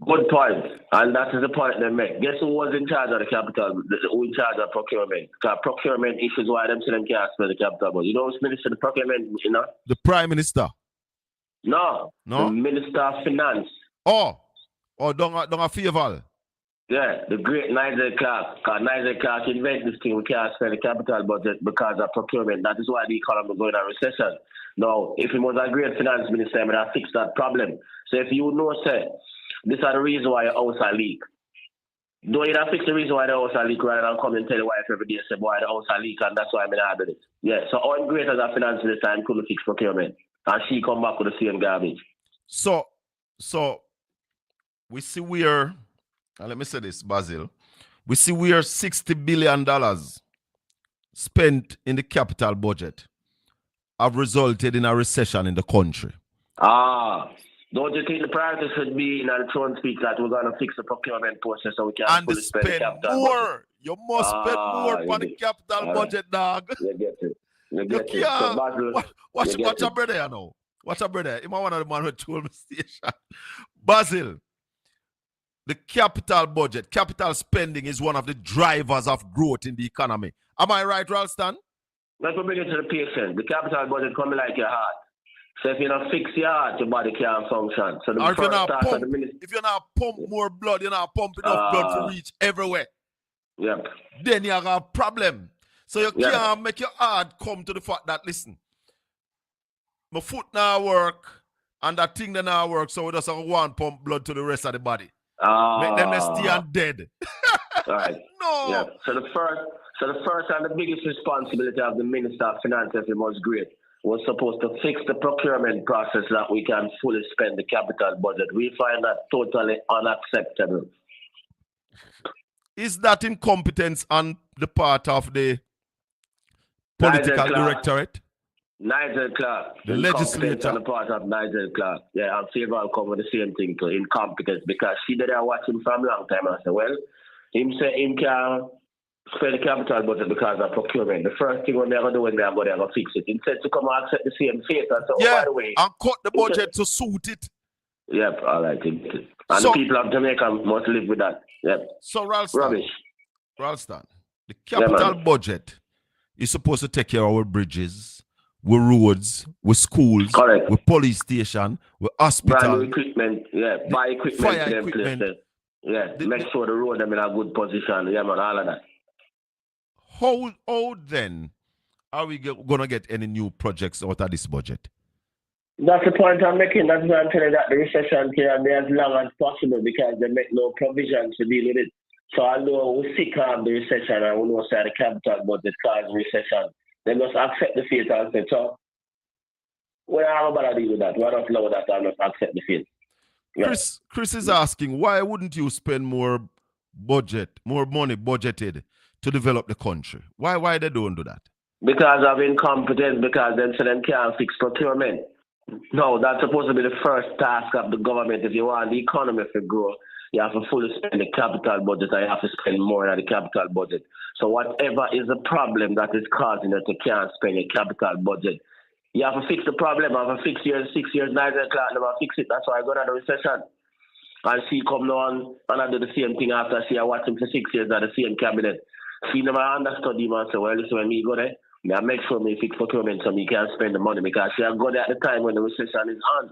Good point. And that is the point they make. Guess who was in charge of the capital, who in charge of procurement? Because procurement issues why them say them can't spend the capital budget. You know who's minister of procurement, you know? The Prime Minister. No. The Minister of Finance. Don't a favor. Yeah, the great Nigel Clark. Because Nigel Clark invented this thing, we can't spend the capital budget because of procurement. That is why the economy is going on recession. Now, if he was a great finance minister, he would have fixed that problem. So if you know, sir, these are the reasons why your house are leak. Don't you fix the reason why the house are leak rather than come and tell the wife every day, say, boy, the house are leak, and that's why I'm not doing it. Yeah, so all great as a finance this time couldn't fix procurement. And she come back with the same garbage. So we see where, let me say this, Basil. We see where $60 billion spent in the capital budget have resulted in a recession in the country. Don't you think the priority should be in the front speak that we're going to fix the procurement process so we can and fully spend the capital more. budget? You must spend more for the capital budget, dog. You get it. You can't. So Basil, watch a brother, you know. Watch a brother. Him one of the man who told me station. Basil, the capital budget, capital spending is one of the drivers of growth in the economy. Am I right, Ralston? Let's bring it to the patient. The capital budget coming like your heart. So if you don't fix your heart, your body can't function. So the or if you're not pump more blood, you're not pump enough blood to reach everywhere. Yep. Then you have a problem. So you can't make your heart come to the fact that, listen, my foot now work and that thing that now work, so we just have one pump blood to the rest of the body. Make them stay and dead. Right. No. Yeah. So the first and the biggest responsibility of the Minister of Finance, if he was great, was supposed to fix the procurement process that we can fully spend the capital budget. We find that totally unacceptable. Is that incompetence on the part of the political directorate? Nigel Clark. The legislature. On the part of Nigel Clark. Yeah, I'm favor I'll cover the same thing to incompetence because she did watch him from a long time and I said, well, him say him can spend the capital budget because of procurement. The first thing when they're going to do when they're going to fix it. Instead to come and accept the same fate. And so, by the way, and cut the budget to suit it. Yep, all right. And the people of Jamaica must live with that. Yep. So, Ralston, rubbish. Ralston, the capital budget is supposed to take care of our bridges, with roads, with schools, correct, with police station, with hospital. Brand new equipment, buy equipment fire to them equipment. places. Make sure the road them in a good position. Yeah, man, all of that. How then are we going to get any new projects out of this budget? That's the point I'm making. That's why I'm telling you that the recession can be as long as possible because they make no provision to deal with it. So although we sick of the recession and we know that the capital budget cause recession, they must accept the fate and say, so we don't about to deal with that. We don't allow that and just accept the fate. Yeah. Chris is asking, why wouldn't you spend more money budgeted to develop the country? Why they don't do that? Because of incompetence, because them say them can't fix procurement. No, that's supposed to be the first task of the government. If you want the economy to grow, you have to fully spend the capital budget and you have to spend more than the capital budget. So whatever is the problem that is causing it, you can't spend a capital budget. You have to fix the problem. I have to fix 6 years, 9 o'clock, never fix it. That's why I got out of the recession. And she come on and I do the same thing after she watched him for 6 years at the same cabinet. She never understood him and said, well, listen, when me go there, I make sure me fix procurement so me can spend the money because she had got there at the time when the recession is on.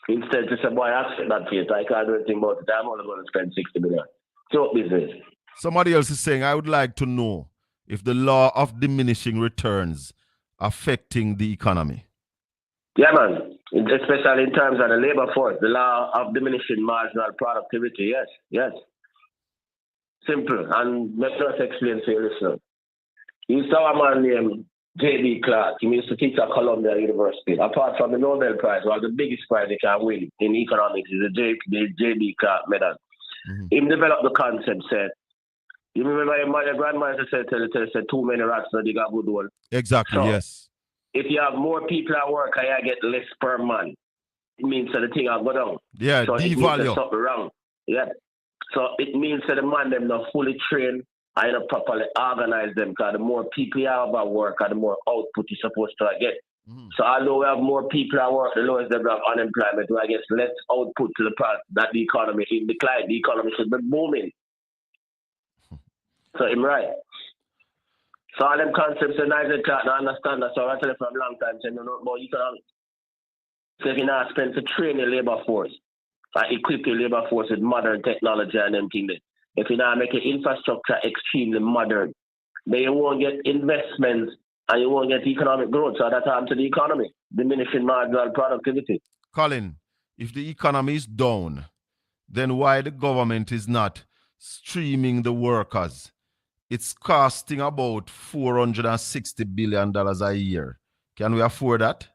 Instead, she said, boy, I accept that fate. I can't do anything about it. I'm only going to spend 60 million. Joke business. Somebody else is saying, I would like to know if the law of diminishing returns affecting the economy. Yeah, man. Especially in terms of the labor force, the law of diminishing marginal productivity. Yes. Simple. And let's just explain to you, listen. You saw a man named J.B. Clark. He used to teach at Columbia University. Apart from the Nobel Prize, the biggest prize they can win in economics is the J.B. Clark medal. Mm-hmm. He developed the concept, said, you remember your grandmother said, too many rats so they got good one. Exactly, so, yes. If you have more people at work, I get less per man. It means that the thing will go down. Yeah, so devalue. Something wrong. Yeah. So it means that the man them not fully trained and not properly organize them because the more people you have at work, the more output you're supposed to get. Mm-hmm. So although we have more people at work, the lowest level of unemployment, we get less output to the part that the economy is declining. The economy should be booming. So I'm right. So all them concepts and I can't understand that. So I tell you for a long time, saying no, but you can. So if you not spend to train your labor force, equip your labor force with modern technology and them things, if you not make your infrastructure extremely modern, then you won't get investments and you won't get economic growth. So that's harm to the economy, diminishing marginal productivity. Colin, if the economy is down, then why the government is not streaming the workers. It's costing about $460 billion a year. Can we afford that?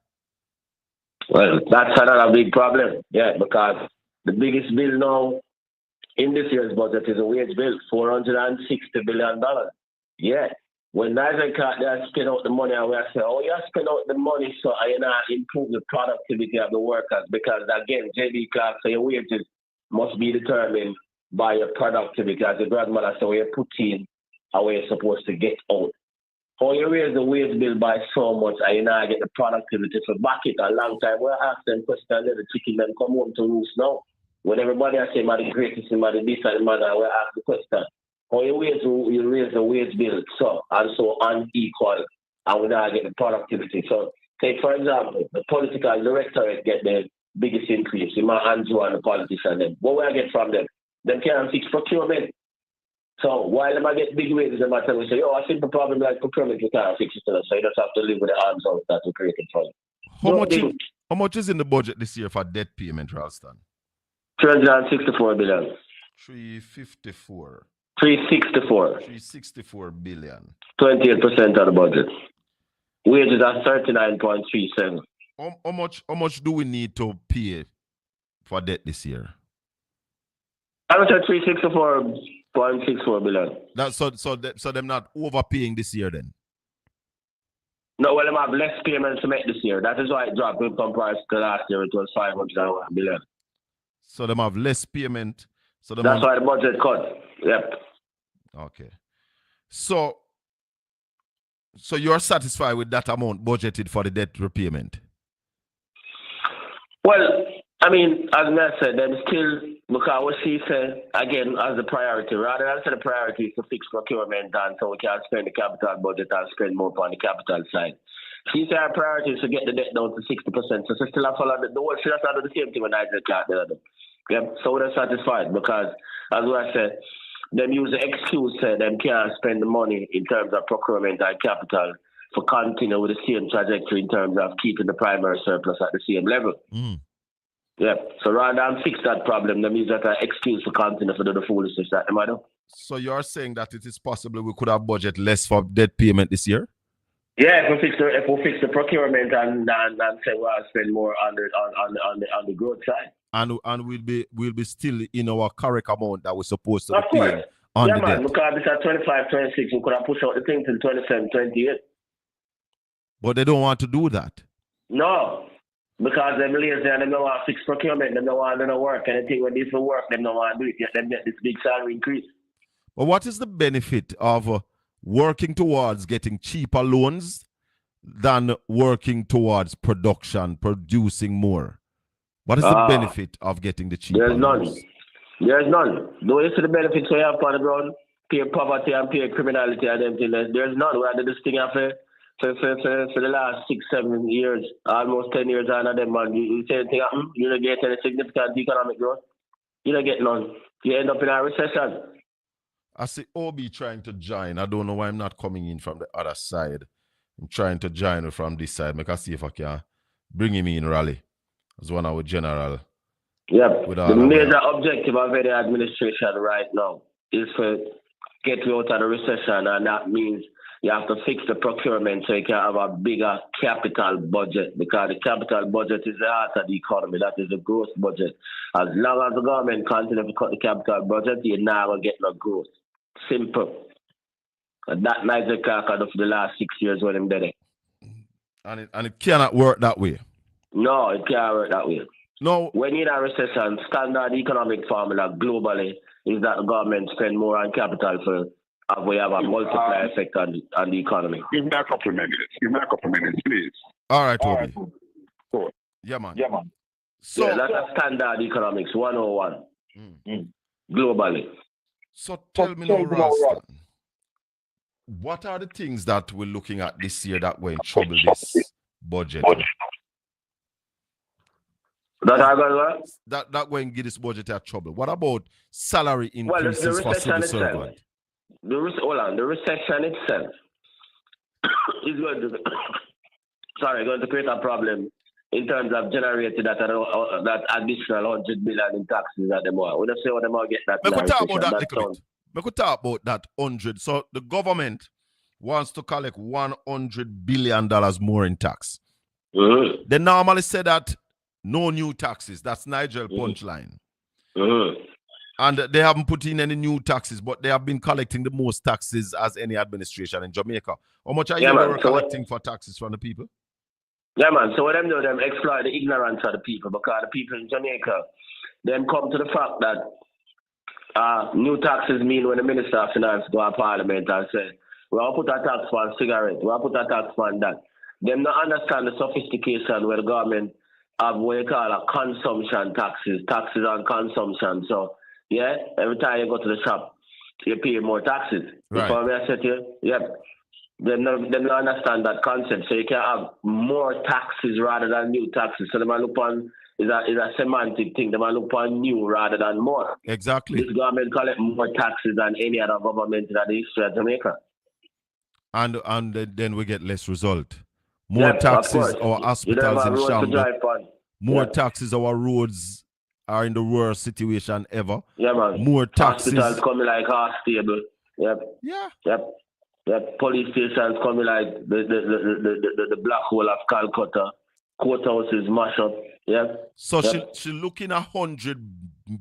Well, that's another big problem. Yeah, because the biggest bill now in this year's budget is a wage bill, $460 billion. Yeah. When Nigel Clark they spend out the money and we say, oh, you spend out the money so you know improve the productivity of the workers because again, JB Clark say your wages must be determined by your productivity. As your grandmother said, you put in how you're supposed to get out. How you raise the wage bill by so much and you now get the productivity for back it a long time. We're asking questions and the chicken them come home to roost now. When everybody has said the greatest and the this and the we ask the question. How you raise the wage bill so and so unequal and we now get the productivity. So take for example, the political directorate get the biggest increase. You might Andrew and the politician them. What will I get from them? Them can't fix procurement. So while they might get big wages, they might tell me, say, oh, I think the problem like procurement, you can't fix it. So you just have to live with the arms out that we created for you. How much is in the budget this year for debt payment, Ralston? 364 billion. 354. 364. 364 billion. 28% of the budget. Wages are 39.37. How much do we need to pay for debt this year? I would say 364.64 billion. So they're not overpaying this year then? No, well, they have less payments to make this year. That is why it dropped in comparison to last year. It was 501 billion. So they have less payment. That's why the budget cut. Yep. Okay. So you're satisfied with that amount budgeted for the debt repayment? Well, I mean, as I said, then still, because we see, again, as the priority, rather than say the priority is to fix procurement and so we can spend the capital budget and spend more on the capital side. She said our priority is to get the debt down to 60%. So she still have to follow the whole, she has to do the same thing when Nigel Clark did. Yeah, so we're satisfied because, as I said, them use the excuse them can't spend the money in terms of procurement and capital for continue with the same trajectory in terms of keeping the primary surplus at the same level. Mm. Yeah, so rather than fix that problem, them use that an excuse to continue to do the foolishness that they might do. So you're saying that it is possible we could have budget less for debt payment this year? Yeah, if we fix the procurement and say we'll spend more on the growth side. And we'll be still in our correct amount that we're supposed to be paying on the debt. Because it's at 25, 26, we could have pushed out the thing till 27, 28. But they don't want to do that. No, because them lazy and they don't want to fix procurement, they don't want to work. Anything when this will work, they don't want to do it. Yet them get this big salary increase. But what is the benefit of working towards getting cheaper loans than working towards producing more? What is the benefit of getting the cheaper loans? There's none. No, you see the benefits we have on the ground, pay poverty and pay criminality and everything. There's none. We had this thing for the last 6-7 years, almost 10 years on them, man. You say anything happen, you don't get any significant economic growth. You don't get none. You end up in a recession. I see OB trying to join. I don't know why I'm not coming in from the other side. I'm trying to join from this side. Make I see if I can bring him in rally as one of our general. Yep. The major objective of any administration right now is to get you out of the recession, and that means you have to fix the procurement so you can have a bigger capital budget, because the capital budget is the heart of the economy. That is the growth budget. As long as the government continues to cut the capital budget, you're not going to get no growth. Simple. And that Nigel Clark had for the last 6 years when him did it. And it cannot work that way. No, it can't work that way. No. When you're in a recession, standard economic formula globally is that the government spend more on capital for we have a multiplier effect on the economy. Give me a couple of minutes, please. All right, Toby. Cool. Yeah, man. So that's a standard economics 101 globally. So tell me now, Ralston, what are the things that we're looking at this year that will trouble this budget? That going to give this budget a trouble. What about salary increases for civil servants? The recession itself is going to create a problem in terms of generating that additional 100 billion in taxes that them want. We don't say what them want get that. We could talk about that a That's little bit. We could talk about that 100. So the government wants to collect $100 billion more in tax. Mm-hmm. They normally say that no new taxes. That's Nigel punchline. Mm-hmm. And they haven't put in any new taxes, but they have been collecting the most taxes as any administration in Jamaica. How much are you collecting for taxes from the people? Yeah, man. So what them do, them exploit the ignorance of the people, because the people in Jamaica, them come to the fact that new taxes mean when the Minister of Finance go to Parliament and say, we want to put a tax on cigarettes, we want to put a tax on that. Them not understand the sophistication where the government have what you call a consumption taxes on consumption. So, yeah, every time you go to the shop, you pay more taxes. Right. You follow me? I said to you? Yep. They don't understand that concept. So you can have more taxes rather than new taxes. So they might look on is a semantic thing. They might look on new rather than more. Exactly. This government collect more taxes than any other government in the history of Jamaica. And then we get less result. More taxes, our hospitals in shambles. More taxes, our roads are in the worst situation ever. Yeah, man. More taxes. Hospitals coming like half stable. Yep. Yeah. Yep. Police stations coming like the black hole of Calcutta. Courthouses mash up. Yep. So she looking at $100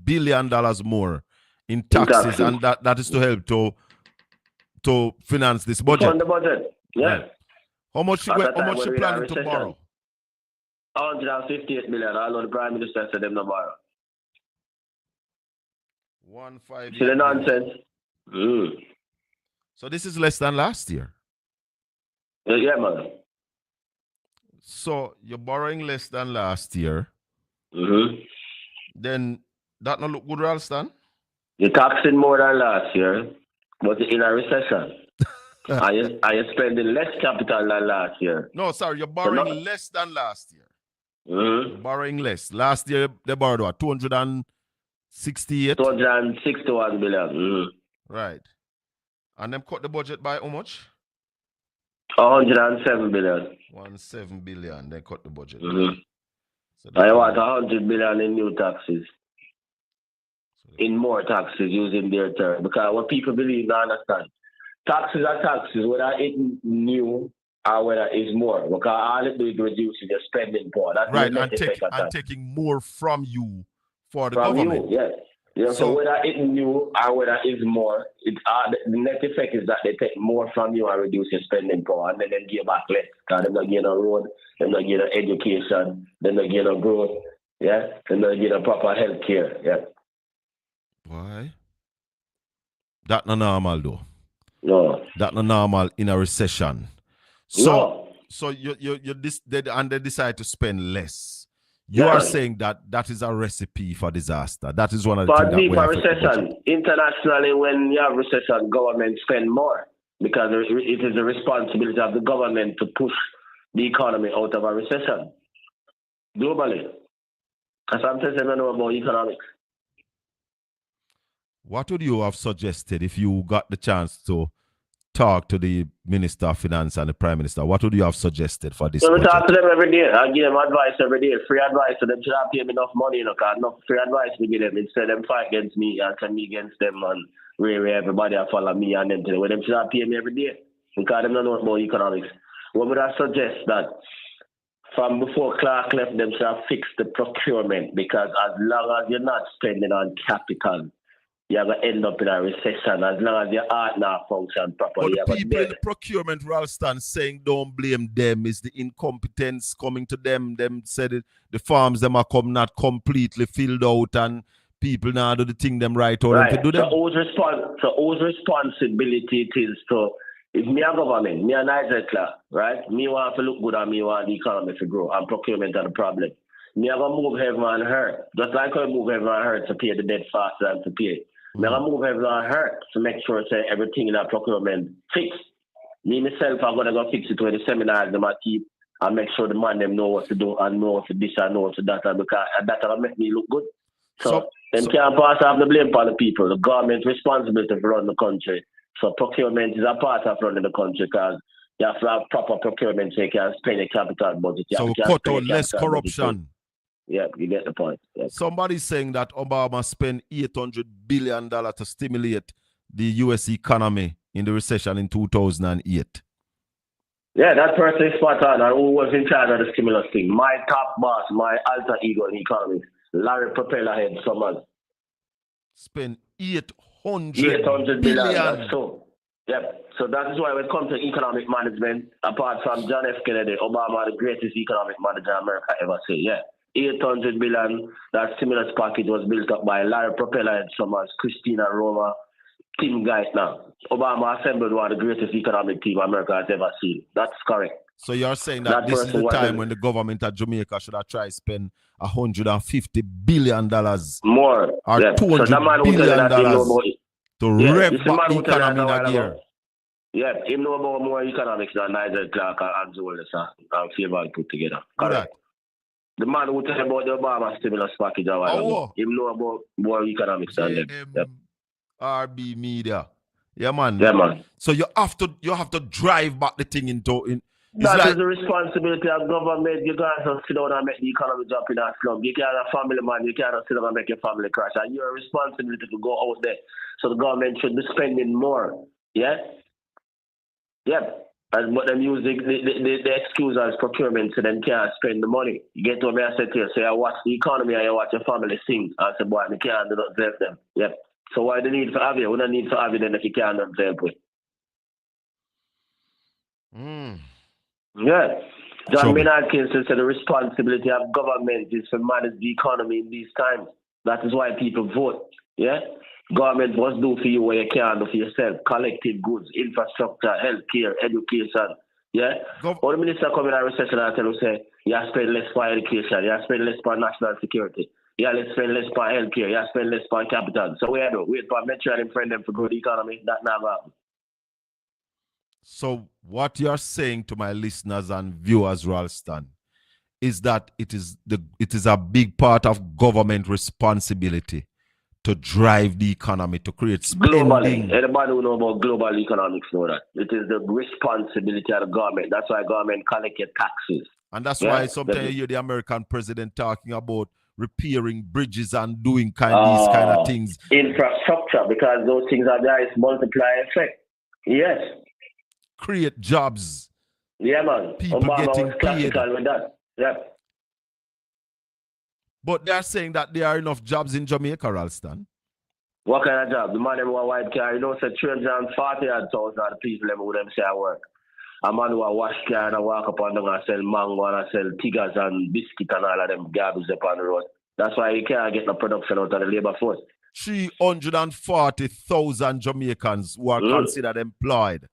billion more in taxes, and that is to help to finance this budget. Fund the budget. Yeah. Right. How much she planning to borrow? 158 million. I know the Prime Minister said them no borrow. 158. See the nonsense? So this is less than last year. Yeah, man. So you're borrowing less than last year. Then that not look good, Ralston? You're taxing more than last year, but in a recession. Are you spending less capital than last year? No, sorry, you're borrowing less than last year. You're borrowing less. Last year they borrowed what? 268? 261 billion. Right. And them cut the budget by how much? 107 billion. 107 billion. They cut the budget. So I want 100 billion in new taxes. In more taxes using their term. Because what people believe, they understand. Taxes are taxes, whether it's new or whether it's more. Because all it do is reduce your spending power. That's right, and taking more from you for the government. You, yes. Yeah, so whether it's new or whether it's more, the net effect is that they take more from you and reduce your spending power, and then they give back less. Because they're not getting a road, they're not getting education, they're not getting a growth, yeah, they're not getting a proper health care, yeah. Why? That's not normal though. No. That's not normal in a recession. So they decide to spend less. You are saying that is a recipe for disaster. That is one of the things that for recession. Internationally, when you have recession, government spend more because it is the responsibility of the government to push the economy out of a recession. Globally. As I'm saying, I know about economics. What would you have suggested if you got the chance to talk to the Minister of Finance and the Prime Minister? What would you have suggested for this? So we talk to them every day. I give them advice every day, free advice. So them should not pay me enough money, because enough free advice we give them. Instead them fight against me and send me against them, and where everybody follow me and them today. Well, them should not pay me every day because them don't know about economics. What would I suggest that from before Clark left, them should have fixed the procurement, because as long as you're not spending on capital, you're going to end up in a recession as long as your heart not function properly. But the people in the procurement, Ralston, saying don't blame them, is the incompetence coming to them. Them said it, the farms them are not completely filled out, and people now do the thing them right. Or right. Them to do them. So whose responsibility it is to, if me a government, me a Niger Clark, right? Me want to look good and me want the economy to grow, and procurement are the problem. Me a go move heaven and earth, just like I move heaven and earth to pay the debt faster than to pay. I'm going to move heaven and earth to make sure that everything in our procurement fixed. Me myself, I'm going to go fix it with the seminars them I keep and make sure the man them know what to do and know what to this and know what to that, because that will make me look good. So can't pass off the blame upon the people. The government's responsibility to run the country. So procurement is a part of running the country, because You have to have proper procurement so you can spend your capital budget. So we cut out less corruption. Yeah, you get the point. Yep. Somebody's saying that Obama spent $800 billion to stimulate the U.S. economy in the recession in 2008. Yeah, that person is spot on. And who was in charge of the stimulus thing? My top boss, my alter ego in economics, Larry Propellerhead Summers. Spent $800 billion. That's so. Yep. So that is why when it comes to economic management, apart from John F. Kennedy, Obama the greatest economic manager America ever say. Yeah. $800 billion, that stimulus package was built up by Larry Propellerhead Summers, Christina Roma, Tim Geithner. Obama assembled one of the greatest economic team America has ever seen. That's correct. So you're saying that this is the time when the government of Jamaica should have tried to spend $150 billion more or $200 billion to rev back the economy in a gear. Yeah, he know about more economics than Nigel Clark and Zola and Favor put together. Correct. The man who tell about the Obama stimulus package a while ago, he know about more economics than them. Yep. RB Media. Yeah, man. Yeah, man. So you have to drive back the thing into. That is the responsibility of government. You can't just sit down and make the economy jump in a slump. You can't have family, man. You can't sit down and make your family crash. And your responsibility to go out there. So the government should be spending more. Yeah? Yep. But them use the excuse as procurement so them can't spend the money. You get to me, I said to you, so you watch the economy and you watch your family sing. I said, boy, you can't do not help them. Yep. So why the need for have you? We don't need for have you then if you can't help with. Yeah. John Maynard Keynes said the responsibility of government is to manage the economy in these times. That is why people vote. Yeah? Government must do for you what you can do for yourself. Collective goods, infrastructure, healthcare, education. Yeah? All the minister come in a recession and tell you, say, you have to spend less for education, you have to spend less for national security, you have to spend less for healthcare, you have to spend less for capital. So we have to wait for Metro and friend them to grow the economy. That never happen. So what you're saying to my listeners and viewers, Ralston, is that it is a big part of government responsibility to drive the economy, to create spending. Globally, anybody who know about global economics know that. It is the responsibility of the government. That's why government collect your taxes. And that's why sometimes you hear the American president talking about repairing bridges and doing these kind of things. Infrastructure, because those things are there, it's multiplier effect. Yes. Create jobs. Yeah, man. People Obama getting was classical with that. Yeah. But they're saying that there are enough jobs in Jamaica, Ralston. What kind of job? The man who a white car, you know, said 340,000 of the people who them say I work. A man who a wash car and walk up and down and sell mango and sell tigers and biscuit and all of them garbage up on the road. That's why you can't get the production out of the labor force. 340,000 Jamaicans who are considered employed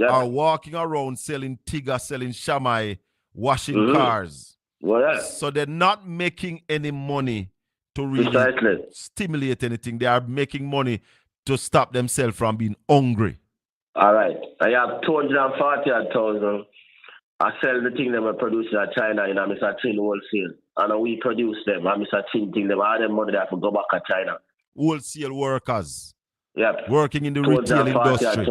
are walking around selling tigers, selling shamai, washing cars. Well, so they're not making any money to really stimulate anything. They are making money to stop themselves from being hungry. All right. I have 240,000. I sell the thing that we're producing at China in Mr. Chin wholesale. And we produce them. And Mr. Chin thing them. All them money they have to go back to China. Wholesale workers. Yep. Working in the retail industry.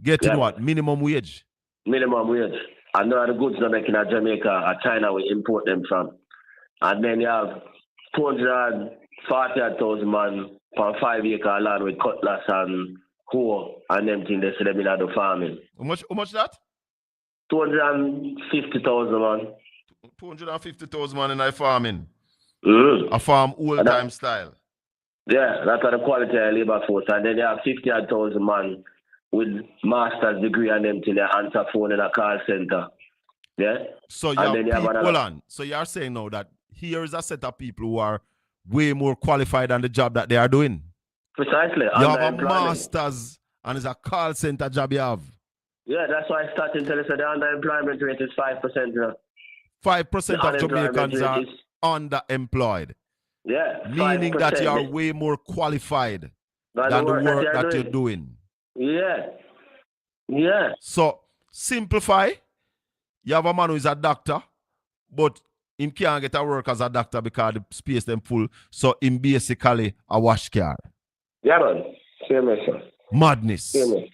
Getting what? Minimum wage? Minimum wage. And none of the goods they're making at Jamaica or China we import them from. And then you have 240,000 man from 5 acre land with cutlass and hoe and them things they see them in the farming. How much that? 250,000 man. 250,000 man in the farming. A farm old time style. Yeah, that's the quality of labor force. And then you have 50,000 man with master's degree and them thing they answer phone in a call center. Yeah. So you have people, hold on. So you are saying now that here is a set of people who are way more qualified than the job that they are doing. Precisely. You have a master's and it's a call center job you have. Yeah, that's why I started telling you the underemployment rate is 5% now. 5% of Jamaicans are underemployed. Yeah. Meaning 5%. That you are way more qualified than the work that you're doing. Yeah. Yeah. So simplify. You have a man who is a doctor, but him can't get a work as a doctor because the space them full. So him basically a wash car. Yeah, man. Same, sir. Madness. Same.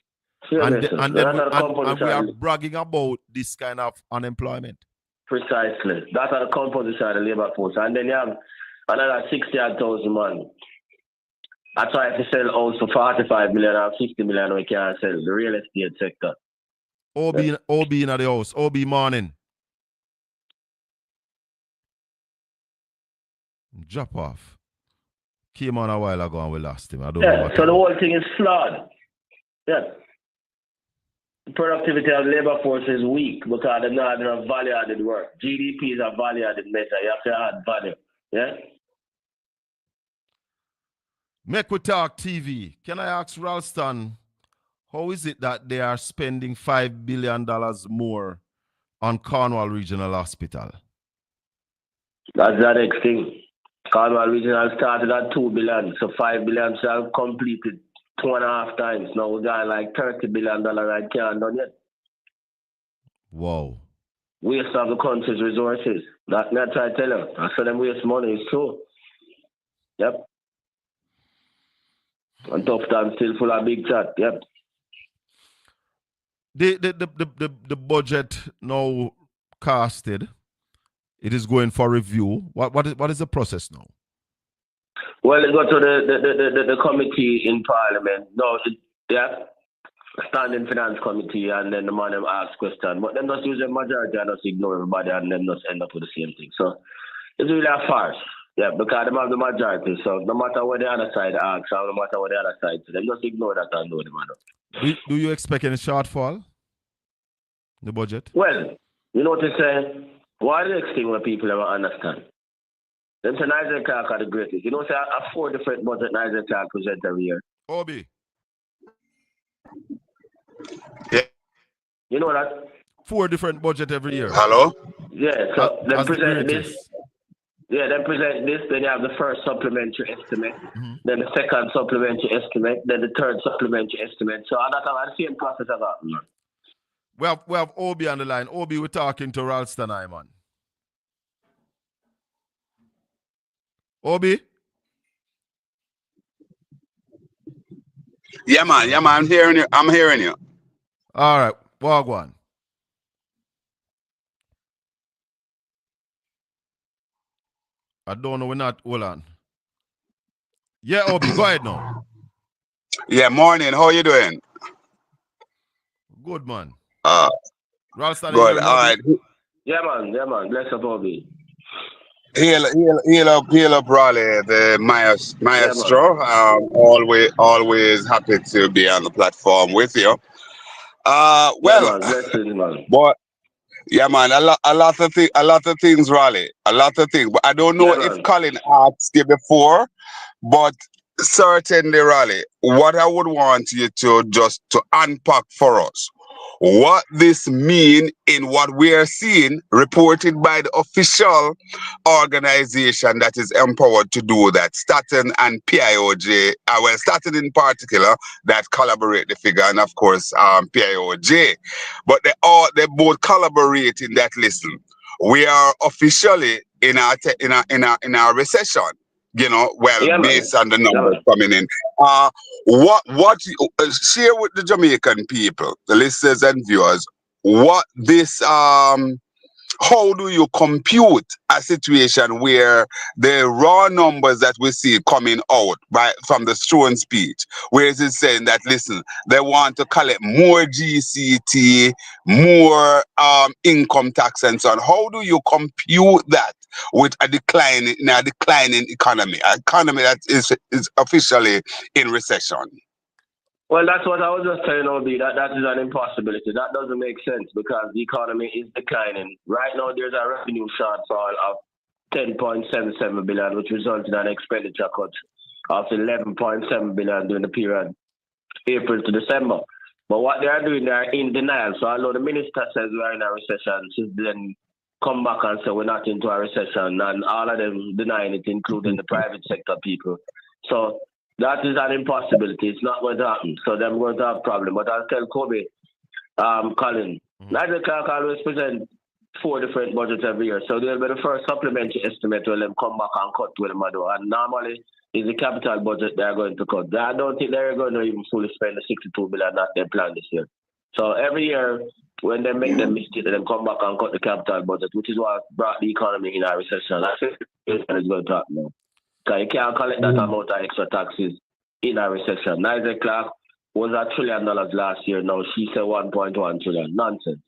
And we are bragging about this kind of unemployment. Precisely. That's the composition of the labor force. And then you have another 60,000 man. That's why if you sell house for 45 million or 50 million, we can't sell the real estate sector. OB in the house. OB morning. Drop off. Came on a while ago and we lost him. I don't know what so the whole thing is flawed. Yeah. The productivity of the labor force is weak because they're not enough value added work. GDP is a value added measure. You have to add value. Yeah. Make we talk TV. Can I ask Ralston, how is it that they are spending $5 billion more on Cornwall Regional Hospital? That's the next thing. Cornwall Regional started at $2 billion, so $5 billion have completed 2.5 times. Now we got like $30 billion I can't done yet. Wow. Waste of the country's resources. That's not try to tell you. I saw them waste money, it's true. Yep. And tough time still full of big chat. Yep. The budget now casted. It is going for review. What is the process now? Well, it got to the committee in Parliament. No, standing finance committee, and then the man them ask question. But them just use the majority and just ignore everybody, and then just end up with the same thing. So it's really a farce. Yeah, because they have the majority. So no matter what the other side asks, or no matter what the other side says, they just ignore that and do the matter. Do you expect any shortfall in the budget? Well, you know what they say? What the next thing where people ever understand? Them say Nigel Clark are the greatest. You know, say I 4 different budget Nigel Clark present every year. Obi. Yeah. You know that? 4 different budget every year. Hello? Yeah, so they present the this. Yeah, they present this, then you have the first supplementary estimate, then the second supplementary estimate, then the third supplementary estimate. So that's how the same process has happened. We have Obi on the line. Obi, we're talking to Ralston Iman. Obi? Yeah, man, I'm hearing you. All right, Wagwan. I don't know, we're not, hold on. Yeah, Obi, go ahead now. Yeah, morning, how you doing? Good, man. Ralston, good, all right. Yeah, man, bless up, Obi. Heal up, Raleigh, the maestro. Always happy to be on the platform with you. Well, yeah, man, blessings, man. But yeah, man, a lot of things, Raleigh, a lot of things. But I don't know if Colin asked you before, but certainly, Raleigh, what I would want you to just to unpack for us, what this mean in what we are seeing reported by the official organization that is empowered to do that, Staten and PIOJ, well, Staten in particular, that collaborate the figure, and of course PIOJ, but they both collaborate in that. Listen, we are officially in our recession. You know, well, based on the numbers coming in. What share with the Jamaican people, the listeners and viewers, what this how do you compute a situation where the raw numbers that we see coming out from the Strone speech, where is it saying that, listen, they want to collect more GCT, more income tax and so on. How do you compute that with a declining economy, an economy that is officially in recession? Well, that's what I was just saying, Obi. That is an impossibility. That doesn't make sense because the economy is declining. Right now, there's a revenue shortfall of 10.77 billion, which resulted in an expenditure cut of 11.7 billion during the period April to December. But what they are doing, they are in denial. So although the minister says we are in a recession, since then come back and say we're not into a recession, and all of them denying it, including the private sector people. So that is an impossibility. It's not going to happen. So they're going to have a problem. But I'll tell Kobe, Colin, Nigel Clark always present 4 different budgets every year. So they'll be the first supplementary estimate where them come back and cut with them. And normally is the capital budget they are going to cut. I don't think they're going to even fully spend the 62 billion that they planned this year. So every year, when they make them mistake, they come back and cut the capital budget, which is what brought the economy in a recession. That's what is going to happen now. Because you can't collect that amount of extra taxes in a recession. Nigel Clark was $1 trillion last year. Now she said 1.1 trillion. Nonsense.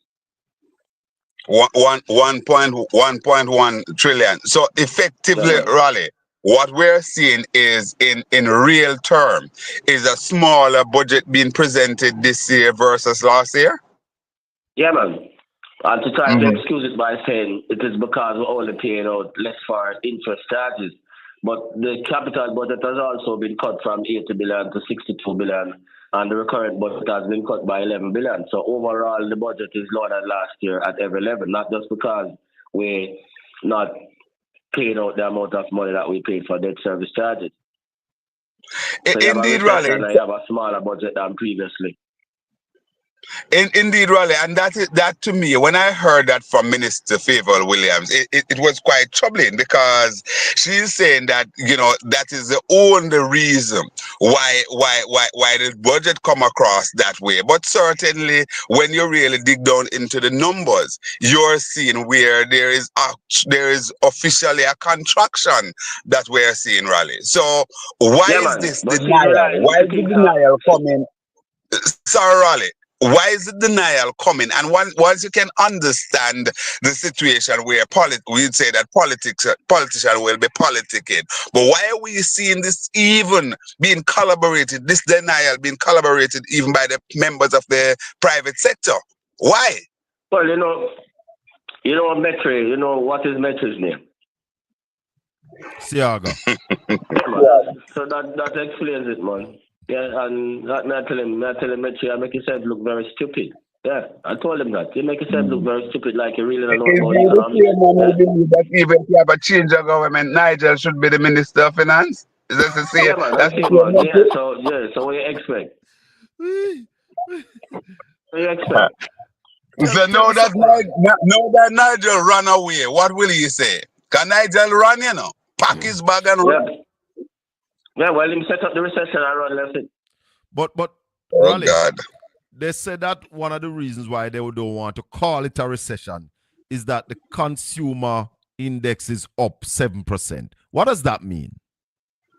1.1 trillion. So effectively, Raleigh, what we're seeing is in real term is a smaller budget being presented this year versus last year. Yeah, man. And to try to excuse it by saying it is because we're only paying out less for interest charges. But the capital budget has also been cut from 80 billion to 62 billion, and the recurrent budget has been cut by 11 billion. So overall, the budget is lower than last year at every level, not just because we're not paying out the amount of money that we paid for debt service charges. So Indeed, Raleigh. And I have a smaller budget than previously. Indeed, Raleigh, and that to me, when I heard that from Minister Favour Williams, it was quite troubling, because she's saying that, you know, that is the only reason why the budget come across that way. But certainly, when you really dig down into the numbers, you're seeing where there is officially a contraction that we're seeing, Raleigh. So why is this denial? Why is the denial coming? Sorry, Raleigh. Why is the denial coming? And once you can understand the situation where we'd say that politicians will be politicking, but why are we seeing this even being collaborated, this denial being collaborated even by the members of the private sector? Why? Well, you know Metro, you know what is Metro's name? Siaga. So that explains it, man. Yeah, and I tell him, Metro, I make yourself look very stupid. Yeah, I told him that. You make yourself look very stupid, like you really don't know about economics. That even if you have a change of government, Nigel should be the Minister of Finance? Is that the same? Yeah, man, that's it, man. So what do you expect? What do you expect? So now that Nigel run away, what will you say? Can Nigel run, you know? Pack his bag and run? Yeah, well, him set up the recession and run left it. But Raleigh, they said that one of the reasons why they don't want to call it a recession is that the consumer index is up 7%. What does that mean?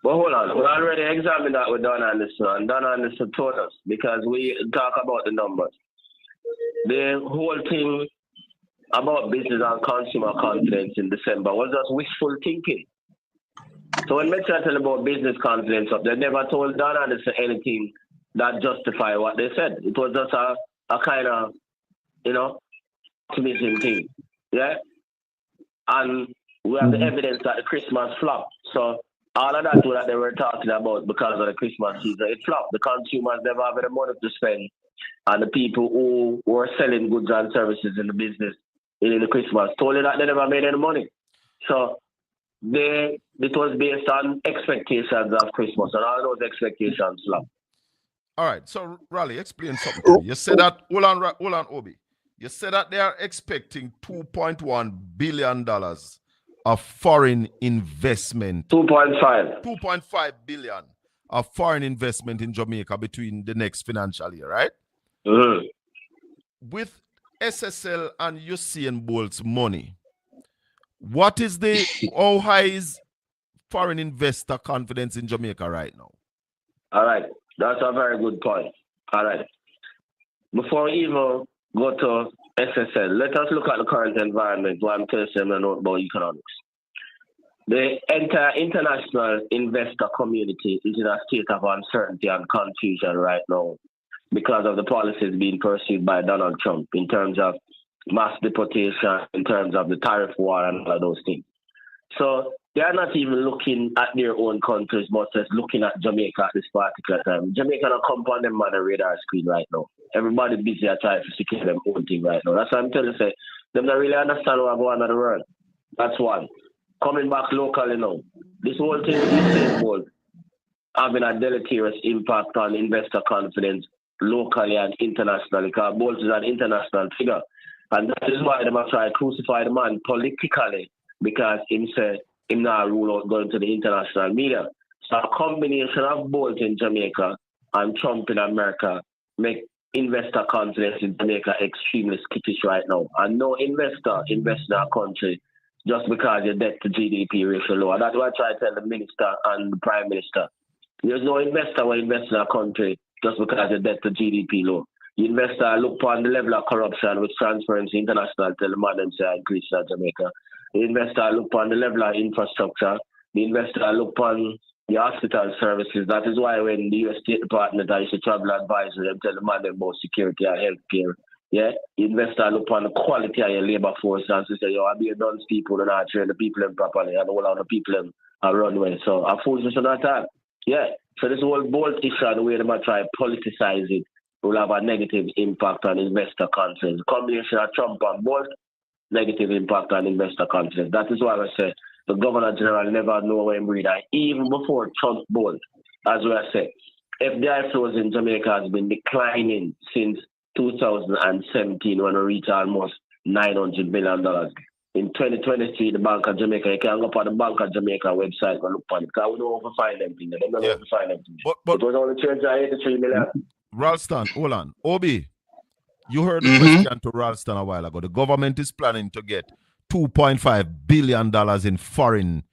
Well, hold on. We already examined that with Don Anderson, and Don Anderson told us, because we talk about the numbers. The whole thing about business and consumer confidence in December was just wishful thinking. So when Metro tell about business confidence up, they never told Don Anderson anything that justify what they said. It was just a kind of, optimism thing. Yeah? And we have the evidence that the Christmas flopped. So all of that they were talking about because of the Christmas season, it flopped. The consumers never have any money to spend. And the people who were selling goods and services in the business in the Christmas told you that they never made any money. So it was based on expectations of Christmas, and all those expectations flopped. All right, so Raleigh, explain something to me. You said that, hold on, Obi. You said that they are expecting $2.1 billion of foreign investment. 2.5 billion of foreign investment in Jamaica between the next financial year, right? Mm-hmm. With SSL and Usain Bolt's money, what is how high is foreign investor confidence in Jamaica right now? All right. That's a very good point. All right. Before we even go to SSL, let us look at the current environment while I'm telling you about economics. The entire international investor community is in a state of uncertainty and confusion right now because of the policies being pursued by Donald Trump in terms of mass deportation, in terms of the tariff war and all of those things. So they are not even looking at their own countries, but just looking at Jamaica at this particular time. Jamaica don't come on them on the radar screen right now. Everybody busy at trying to secure them own thing right now. That's what I'm telling you. They don't really understand what's going on in the world. That's one. Coming back locally now. This whole thing with Usain Bolt having a deleterious impact on investor confidence locally and internationally, because Bolt is an international figure. And that is why they must try to crucify the man politically, because him say him not rule out going to the international media. So a combination of both in Jamaica and Trump in America make investor confidence in Jamaica extremely skittish right now. And no investor invests in our country just because your debt to GDP ratio low. And that's what I try to tell the minister and the prime minister. There's no investor who invests in our country just because your debt to GDP low. The investor look upon the level of corruption with Transparency International tell the man them say increase in Jamaica. The investor look upon the level of infrastructure. The investor look upon the hospital services. That is why when the US State Department I used to travel advisor, them tell the man them about security and healthcare. Yeah, the investor look upon the quality of your labor force and say, yo, I be a done people and I train the people in properly and all of the people in a runway. So I force on that time. Yeah. So this whole bolt issue and the way they might try to politicize it will have a negative impact on investor confidence. The combination of Trump and Bolt, negative impact on investor confidence. That is why I say the Governor General never know when we die, even before Trump Bolt, as we say. FDI flows in Jamaica has been declining since 2017 when we reached almost $900 million. In 2023, the Bank of Jamaica, you can go up on the Bank of Jamaica website and look on it because we don't have to find them things. They don't know how to find them things. But it was only $83 million. Ralston, hold on. Obi, you heard the question to Ralston a while ago. The government is planning to get $2.5 billion in foreign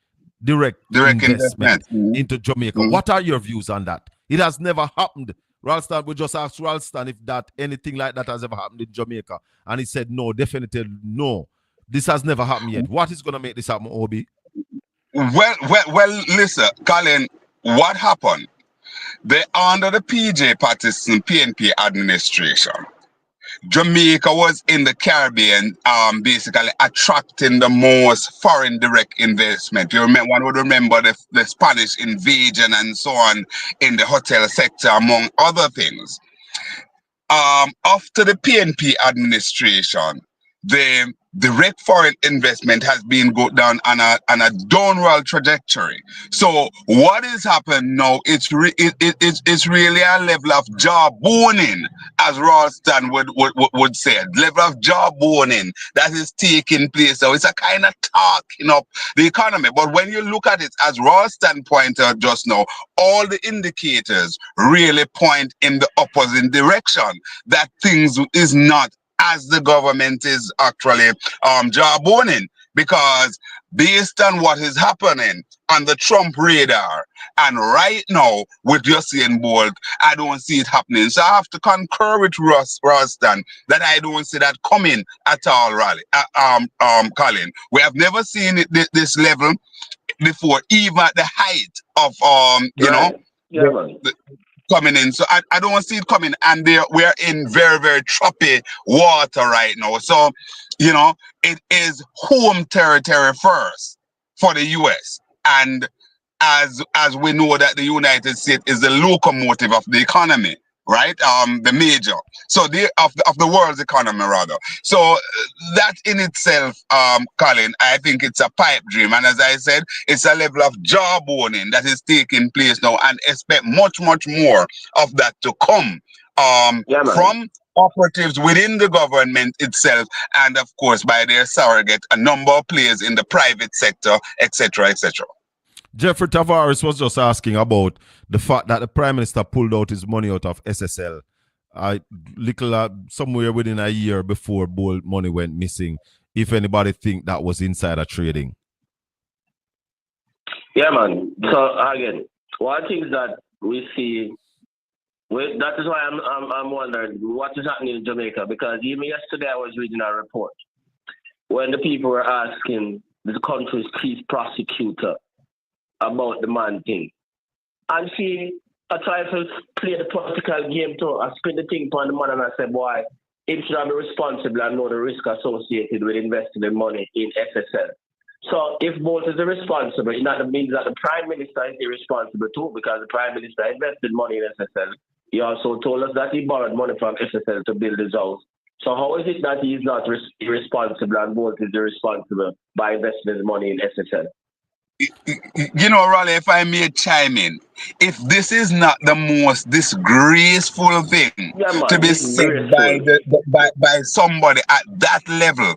direct investment into Jamaica. What are your views on that? It has never happened. Ralston, we just asked Ralston if that anything like that has ever happened in Jamaica. And he said no, definitely no. This has never happened yet. What is going to make this happen, Obi? Well, listen, Colin, what happened? They under the PJ Patterson PNP administration, Jamaica was in the Caribbean, basically attracting the most foreign direct investment. You remember, one would remember the Spanish invasion and so on in the hotel sector, among other things. After the PNP administration, the direct foreign investment has been go down on a downward trajectory. So what is happening now? It's really a level of jawboning, as Ralston would say, level of jawboning that is taking place. So it's a kind of talking up the economy. But when you look at it, as Ralston pointed out just now, all the indicators really point in the opposite direction, that things is not as the government is actually jawboning, because based on what is happening on the Trump radar and right now with Usain Bolt, I don't see it happening. So I have to concur with Ralston that I don't see that coming at all, Colin. We have never seen it this level before, even at the height of coming in. So I don't see it coming, and we're in very, very choppy water right now. So, it is home territory first for the US. And as we know that the United States is the locomotive of the economy, right? The major. So of the world's economy rather. So that in itself, Colin, I think it's a pipe dream. And as I said, it's a level of jawboning that is taking place now, and expect much, much more of that to come from operatives within the government itself, and of course by their surrogate, a number of players in the private sector, etc., etc. Jeffrey Tavares was just asking about the fact that the Prime Minister pulled out his money out of SSL somewhere within a year before Bolt money went missing. If anybody think that was insider trading. Yeah, man. So again, one thing that we see, that is why I'm wondering what is happening in Jamaica, because even yesterday I was reading a report when the people were asking the country's chief prosecutor about the man thing. And I tried to play the political game too. I spin the thing upon the man and I said, boy, he should be responsible and know the risk associated with investing in money in SSL. So if Bolt is irresponsible, that means that the Prime Minister is irresponsible too, because the Prime Minister invested money in SSL. He also told us that he borrowed money from SSL to build his house. So how is it that he is not irresponsible and Bolt is irresponsible by investing his money in SSL? you know, Raleigh, if I may chime in, if this is not the most disgraceful thing Yeah, to man, be said by disgraceful. by somebody at that level,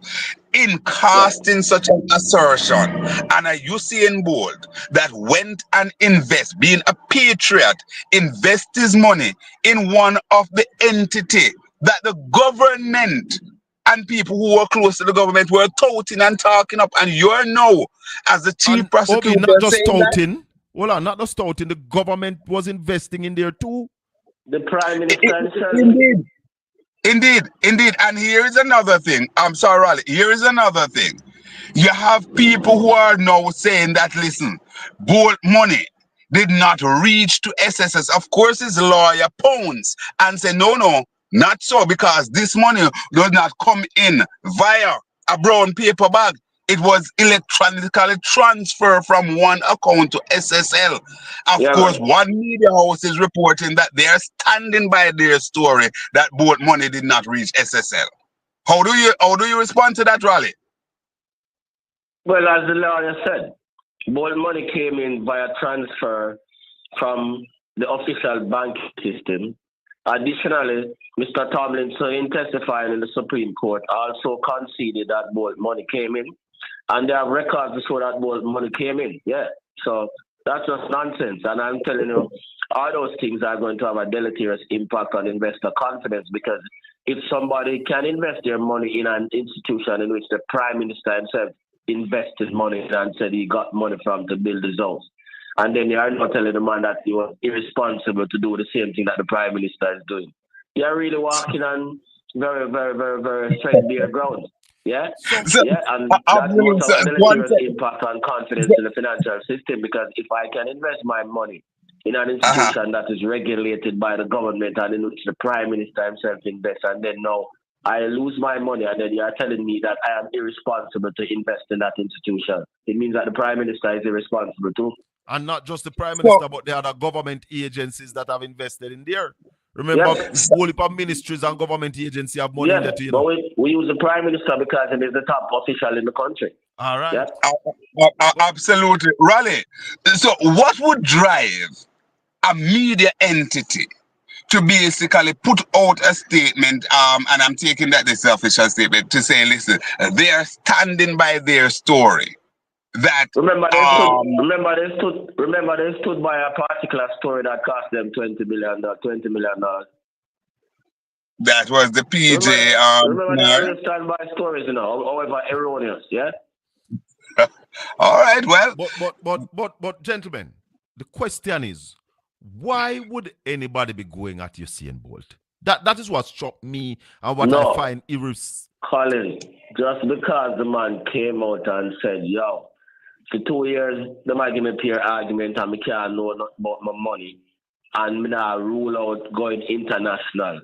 in Yeah, casting such an assertion, and a Usain Bolt that went and invest, being a patriot, invest his money in one of the entity that the government and people who were close to the government were touting and talking up, and you're now, as the chief And Obi, prosecutor, not just saying that touting. Hold on, not just touting. The government was investing in there too. the Prime Minister himself. indeed, indeed. And here is another thing. I'm sorry, Raleigh. Here is another thing. You have people who are now saying that, listen, Bolt money did not reach to SSS. Of course, his lawyer pounds and say, no, not so, because this money does not come in via a brown paper bag. It was electronically transferred from one account to SSL. Of Yeah, course, man. one media house is reporting that they are standing by their story that Bolt money did not reach SSL. How do you respond to that, Raleigh? Well, as the lawyer said, bold money came in via transfer from the official bank system. Additionally, Mr. Tomlinson, in testifying in the Supreme Court, also conceded that bold money came in, and they have records to show that bold money came in. Yeah, so that's just nonsense. And I'm telling you, all those things are going to have a deleterious impact on investor confidence, because if somebody can invest their money in an institution in which the Prime Minister himself invested money and said he got money from to build his house, and then you are not telling the man that he was irresponsible to do the same thing that the Prime Minister is doing, you're really walking on very, very, very, very straight bare ground. Yeah? So, Yeah, and I'm that's willing going to have a to, one deleterious second. impact on confidence in the financial system, because if I can invest my money in an institution that is regulated by the government and in which the Prime Minister himself invests, and then now I lose my money, and then you are telling me that I am irresponsible to invest in that institution, it means that the Prime Minister is irresponsible too. And not just the Prime So, Minister, but the other government agencies that have invested in there. Remember, Yeah, whole heap of ministries and government agencies have money in there yeah, too, you but know. we use the Prime Minister because he is the top official in the country. All right. Yeah. absolutely, Raleigh. So, what would drive a media entity to basically put out a statement, and I'm taking that this official statement, to say, listen, they are standing by their story. That Remember they stood by a particular story that cost them $20 million. that was the PJ. Remember they always stand by stories, you know, however erroneous, yeah? All right, well, But gentlemen, the question is, why would anybody be going at Usain Bolt? That is what struck me and what I find Colin, just because the man came out and said, yo, for 2 years, they might give me a peer argument and me can't know nothing about my money, and me now rule out going international.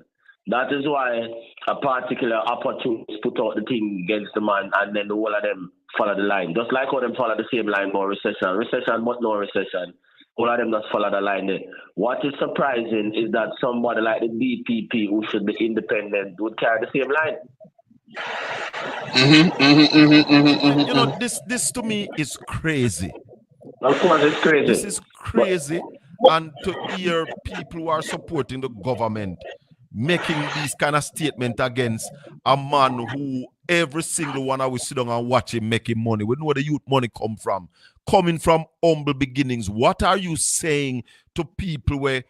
That is why a particular opportunist put out the thing against the man, and then the whole of them follow the line. Just like how them follow the same line about recession. Recession, but no recession. All of them just follow the line there. What is surprising is that somebody like the DPP, who should be independent, would carry the same line. You know, this to me is crazy. Of course, it's crazy. This is crazy. And to hear people who are supporting the government making these kind of statements against a man who every single one of we sit down and watch him making money. We know where the youth money come from. Coming from humble beginnings. What are you saying to people where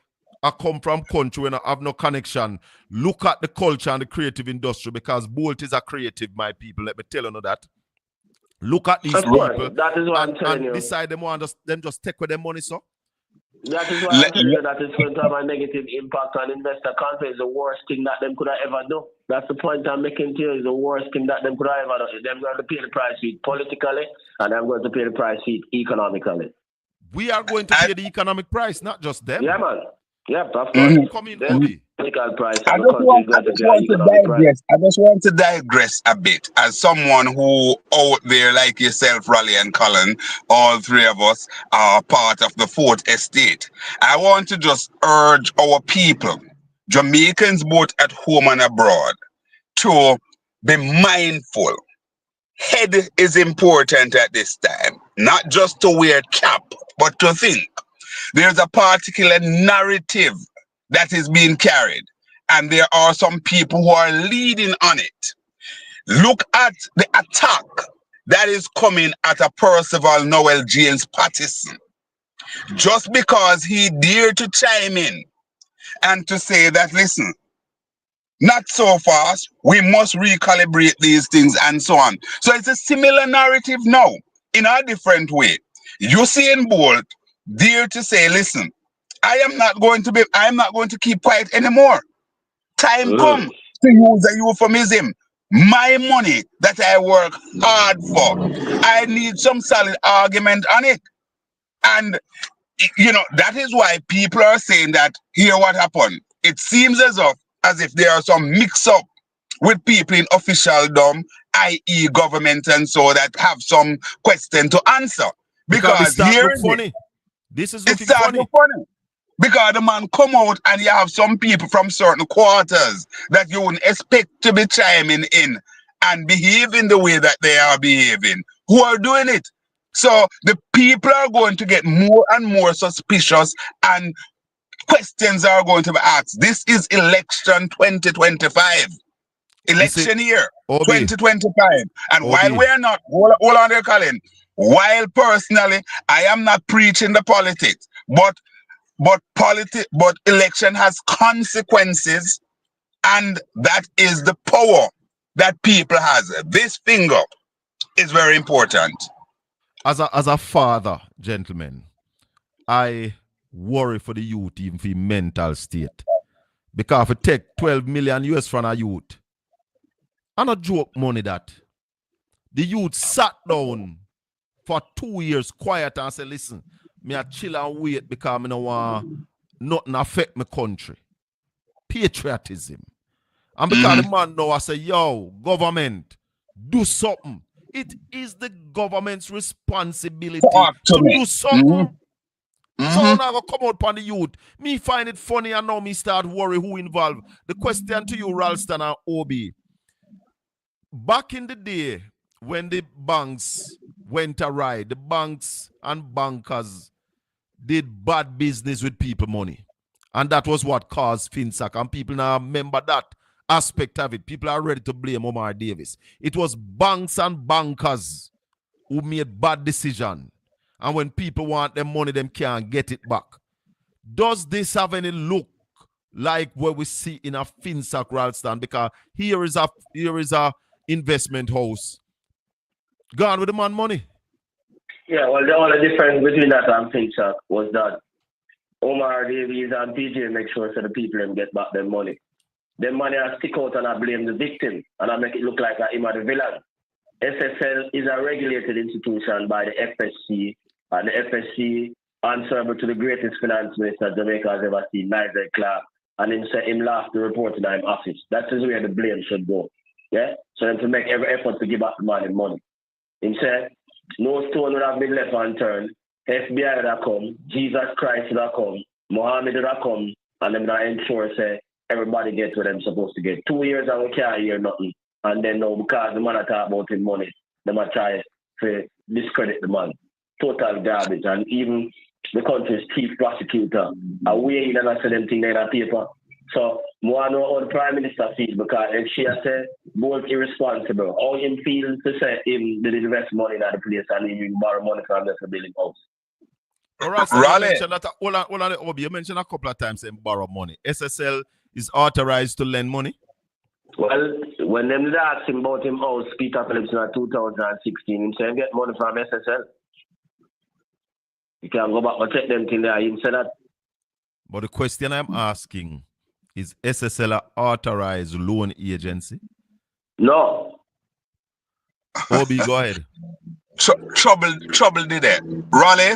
I come from country when I have no connection? Look at the culture and the creative industry, because Bolt is a creative, my people. Let me tell you that. Look at these people that is what I'm telling you. Decide them just take with their money, so. That is why I'm telling you that it's going to have a negative impact on investor confidence. The worst thing that them could have ever do. That's the point I'm making to you. Is the worst thing that them could have ever do. They're going to pay the price for it politically, and I'm going to pay the price for it economically. We are going to pay the economic price, not just them. Yeah, man. Yeah, of course. Come in, Obi. I just want to digress a bit. As someone who out there, like yourself, Raleigh and Colin, all three of us are part of the fourth estate. I want to just urge our people, Jamaicans both at home and abroad, to be mindful. Head is important at this time. not just to wear cap, but to think. There's a particular narrative that is being carried, and there are some people who are leading on it. Look at the attack that is coming at a Percival Noel James Pattison, just because he dared to chime in and to say that, listen, not so fast, we must recalibrate these things and so on. So it's a similar narrative now, in a different way. Usain Bolt dare to say, listen, I am not going to keep quiet anymore. Time come to use a euphemism. My money that I work hard for, I need some solid argument on it. And that is why people are saying that here what happened. It seems as if there are some mix up with people in officialdom, i.e. government and so, that have some question to answer. Because here look funny. This is looking it starts funny. funny. Because the man come out and you have some people from certain quarters that you wouldn't expect to be chiming in and behaving the way that they are behaving, who are doing it. So the people are going to get more and more suspicious, and questions are going to be asked. This is election 2025. Election year 2025. And while we are not, hold on there, Colin. While personally, I am not preaching the politics, but election has consequences, and that is the power that people has. This finger is very important. As a father, gentlemen, I worry for the youth, even for mental state. Because if you take 12 million US from a youth, and a joke money that. The youth sat down for 2 years quiet and said, listen, me a chill and wait because I don't want nothing affect my country. Patriotism. And because the man now I say, yo, government, do something. It is the government's responsibility to do something. So now I come out upon the youth. Me find it funny and now me start worry who involved. The question to you, Ralston and Obi. Back in the day, when the banks went awry, the banks and bankers did bad business with people money. And that was what caused FinSac. And people now remember that aspect of it. People are ready to blame Omar Davis. It was banks and bankers who made bad decisions. And when people want their money, them can't get it back. Does this have any look like what we see in a FinSac, Ralston? Because here is a investment house gone with the man money. Yeah, well, the only difference between that and FinSac was that Omar Davies and PJ make sure so the people them get back their money. Their money I stick out and I blame the victim and I make it look like I'm the villain. SSL is a regulated institution by the FSC, and the FSC answerable to the greatest finance minister Jamaica has ever seen, Nigel Clark, and him say him last to report in his office. That is where the blame should go. Yeah? So then to make every effort to give back the man money. Him say, no stone would have been left unturned. FBI would have come, Jesus Christ would have come, Muhammad would have come, and them that ensure say everybody gets what they're supposed to get. 2 years and we can't hear nothing. And then now because the man talk about his money, they might try to discredit the man. Total garbage. And even the country's chief prosecutor are way in and I say them thing in a paper. So I want to know how the Prime Minister feels, because if she has said both irresponsible, how him feel to say him did invest money in the place and him borrow money from the building house. All right, so you mentioned that you mentioned a couple of times him borrow money. SSL is authorized to lend money? Well, when them asked him about him house, Peter Phillips in 2016, him said get money from SSL. You can go back and check them thing there. Him said that. But the question I'm asking, is SSL an authorized loan agency? No. Obi, go ahead. Trouble did it. Raleigh,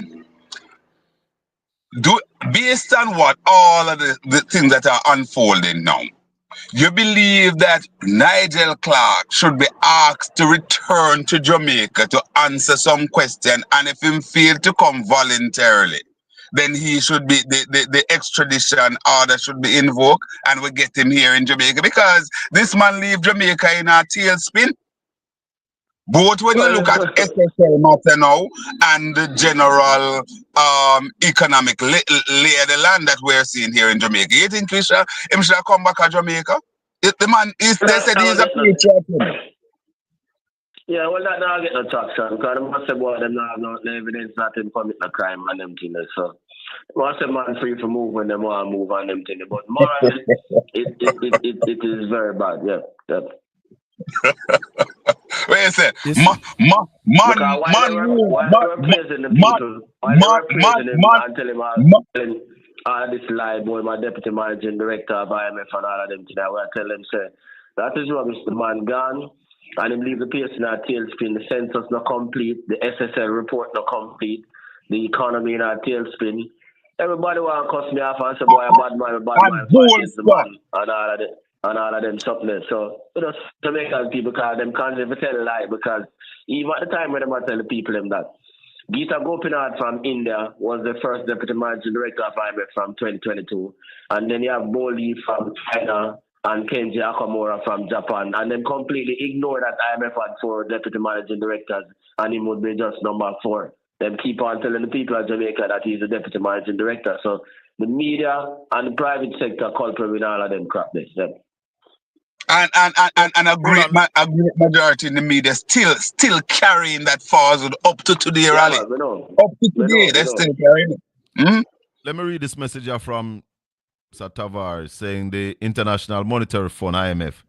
based on what all of the things that are unfolding now, you believe that Nigel Clark should be asked to return to Jamaica to answer some question, and if him fail to come voluntarily, then he should be the extradition order should be invoked and we get him here in Jamaica, because this man leave Jamaica in a tailspin. Both when you look at SSL matter now and the general economic lay of the land that we're seeing here in Jamaica. You think him should come back to Jamaica? The man is they said he's a patriot. Yeah, well, that now get no traction because the must say boy them now have no evidence that him commit a crime and them things. So must say man free for move when them want to move on them things. But morally, it is very bad. Yeah. What you say? Because why they were praising the people, why they were praising him and telling him this lie boy, my deputy managing director of IMF and all of them today, where I tell them say that is rubbish, the man gone. And him leave the place in our tailspin. The census not complete. The SSL report not complete. The economy in our tailspin. Everybody want to cuss me off and say, boy, a bad man, against the man. And all of them something. So, Jamaican people call them can't ever tell a lie because even at the time when they tell the people them that Geeta Gopinath from India was the first deputy managing director of IMF from 2022. And then you have Boli from China and Kenji Akamura from Japan, and then completely ignore that IMF had 4 deputy managing directors, and he would be just number 4. Then keep on telling the people of Jamaica that he's a deputy managing director. So the media and the private sector culprit with all of them crap this. Yeah. And a great majority in the media still carrying that falsehood up to today, rally. Man, up to today, they're still carrying it. Mm-hmm. Let me read this message here from Satavar saying the International Monetary Fund IMF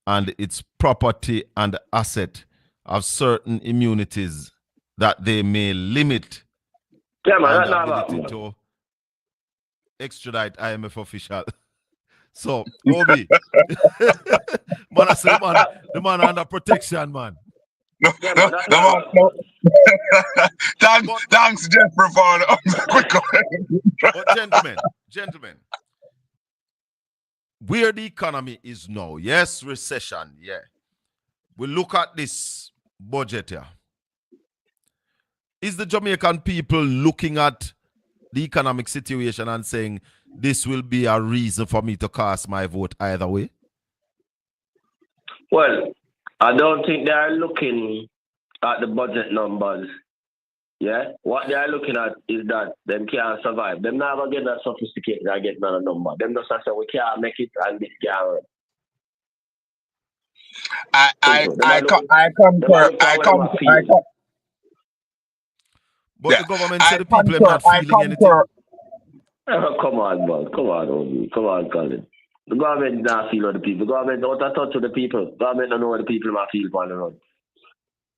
and its property and asset have certain immunities that they may limit the ability to extradite IMF official. So Obi, man, I said the man under protection, man. No. Thanks, Jeffrey, for the quick. But gentlemen, where the economy is now, yes, recession, yeah. We look at this budget here. Is the Jamaican people looking at the economic situation and saying this will be a reason for me to cast my vote either way? Well, I don't think they are looking at the budget numbers. Yeah, what they are looking at is that them can't survive. Them never get that sophisticated and get another number. Them just say we can't make it and this can't work. I concur. But the government said the people are not feeling anything. Come on, man. Come on, Obi. Come on, Colin. The government not feel what the people. The government don't touch with the people. The government don't know what the people might feel on the road.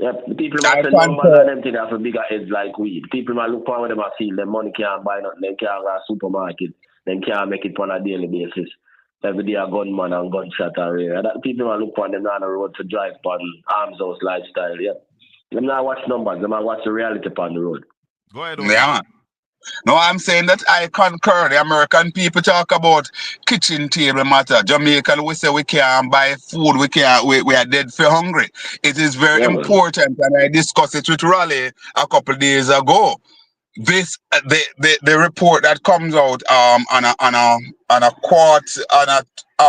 Yep, the people might say numbers and them things have a bigger heads like weed. People might look for what they might feel. Their money can't buy nothing. They can't go to supermarket. They can't make it on a daily basis. Every day a gunman and gunshot are here. People might look for them on the road to drive on arms house lifestyle. Yep. Them not watch numbers. They might watch the reality on the road. Go ahead. Yeah. No, I'm saying that I concur. The American people talk about kitchen table matter. Jamaican, we say we can't buy food. We are dead for hungry. It is very important, and I discussed it with Raleigh a couple of days ago. This the report that comes out on a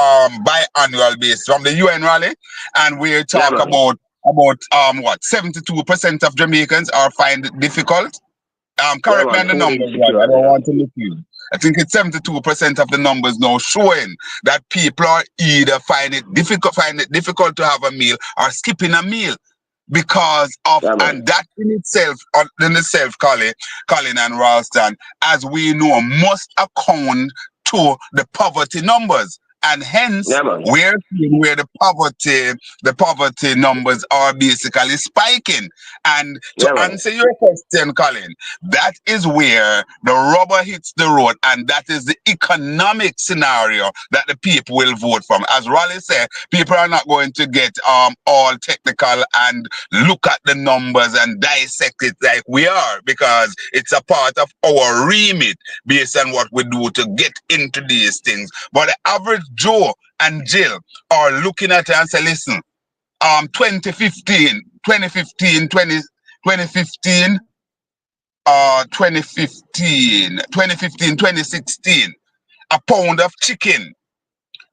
biannual basis from the UN Raleigh, and we talk about what 72% of Jamaicans are find it difficult. Correct me on the numbers, right? I don't want to look you. I think it's 72% of the numbers now showing that people are either find it difficult to have a meal or skipping a meal because of and that in itself, Colin and Ralston, as we know, must account to the poverty numbers. And hence, we're seeing where the poverty numbers are basically spiking. And to answer your question, Colin, that is where the rubber hits the road, and that is the economic scenario that the people will vote from. As Raleigh said, people are not going to get all technical and look at the numbers and dissect it like we are, because it's a part of our remit based on what we do to get into these things. But the average Joe and Jill are looking at it and say, listen, 2015, 2016, a pound of chicken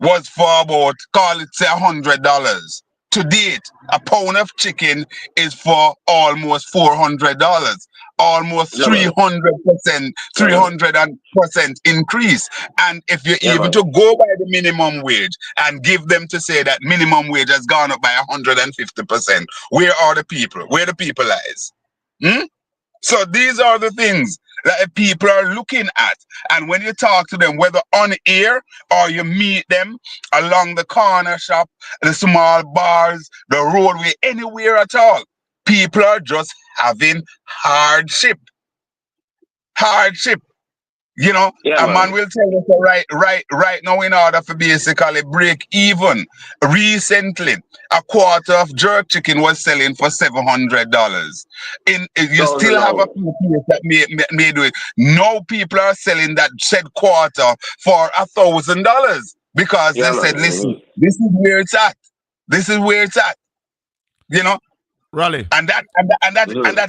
was for about, call it say $100. To date, a pound of chicken is for almost $400, almost Yeah, man. 300%, Yeah, man. 300% increase. And if you're Yeah, even man. to go by the minimum wage and give them to say that minimum wage has gone up by 150%, where are the people? Where the people lies? Hmm? So these are the things that people are looking at. And when you talk to them, whether on air or you meet them along the corner shop, the small bars, the roadway, anywhere at all, people are just having hardship. Hardship. You know, Yeah, a man man. will tell you, so right now, in order for basically break even, recently, a quarter of jerk chicken was selling for $700. You Thousand still have a dollars. few people that may do it. No people are selling that said quarter for $1,000 because Yeah, they man. said, listen, Mhm. this is where it's at. This is where it's at. You know, Raleigh. and that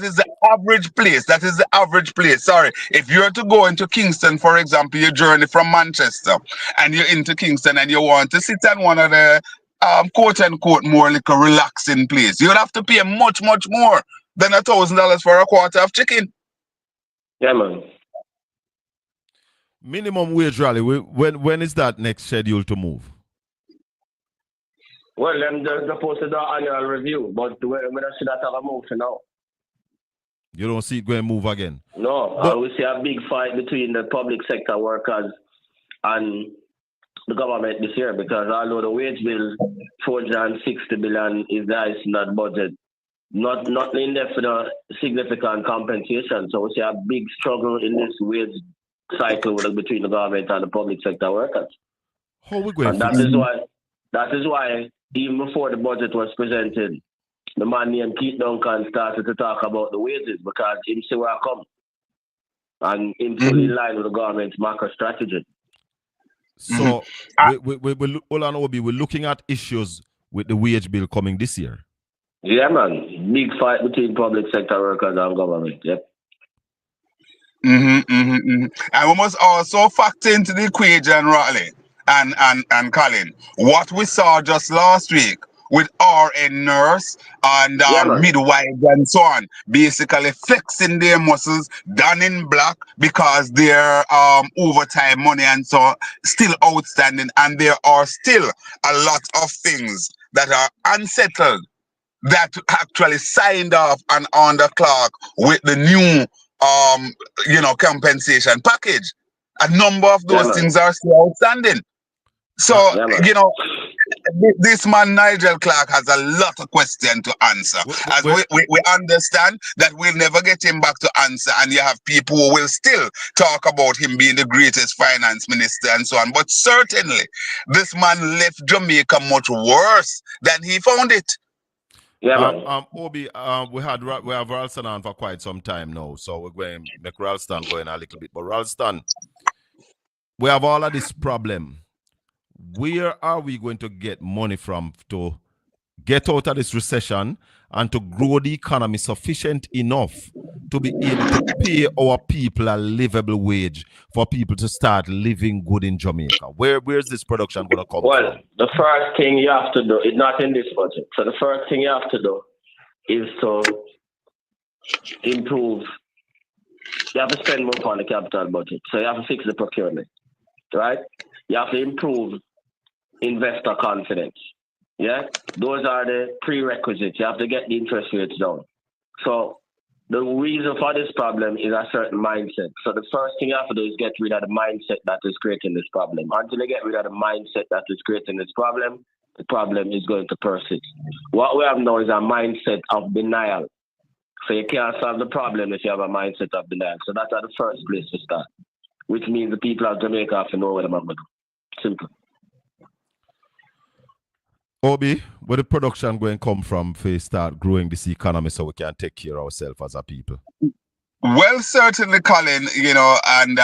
is the average place. That is the average place. Sorry, if you're to go into Kingston, for example, your journey from Manchester, and you're into Kingston, and you want to sit on one of the quote unquote more like a relaxing place, you'd have to pay much more than $1,000 for a quarter of chicken. Yeah, man. Minimum wage rally. When is that next scheduled to move? Well, them just posted the annual review, but we don't see that have a move for now. You don't see it going to move again. No, But we see a big fight between the public sector workers and the government this year because although the wage bill, 460 billion, is there in that budget, not in there for the significant compensation. So we see a big struggle in this wage cycle between the government and the public sector workers. how we going And to fix it? that is why even before the budget was presented, the man named Keith Duncan started to talk about the wages because him see where I come. And in fully in line with the government's macro strategy. So hold on, Obi, we're looking at issues with the wage bill coming this year. Yeah, man. Big fight between public sector workers and government. Yep. And we must also factor into the equation, Raleigh and Colin, what we saw just last week with RN nurse and Yeah, man. midwives and so on, basically flexing their muscles, done in black because their overtime money and so on still outstanding, and there are still a lot of things that are unsettled that actually signed off and on the clock with the new compensation package. A number of Yeah, those man. things are still outstanding. So, Yeah, man. this man Nigel Clark has a lot of questions to answer. As we understand that we'll never get him back to answer, and you have people who will still talk about him being the greatest finance minister and so on. But certainly, this man left Jamaica much worse than he found it. Yeah, man. Obi, we have Ralston on for quite some time now, so we're going to make Ralston go in a little bit. But Ralston, we have all of this problem. Where are we going to get money from to get out of this recession and to grow the economy sufficient enough to be able to pay our people a livable wage for people to start living good in Jamaica? Where's this production going to come from? Well, the first thing you have to do is not in this budget. So the first thing you have to do is to improve. You have to spend more on the capital budget. So you have to fix the procurement, right? You have to improve investor confidence. Yeah, those are the prerequisites. You have to get the interest rates down. So the reason for this problem is a certain mindset. So the first thing you have to do is get rid of the mindset that is creating this problem. Until you get rid of the mindset that is creating this problem, the problem is going to persist. What we have now is a mindset of denial. So you can't solve the problem if you have a mindset of denial. So that's the first place to start, which means the people of Jamaica have to know what they're going to do. Simple. Obi, where the production going to come from to start growing this economy so we can take care of ourselves as a people? Well, certainly, Colin, and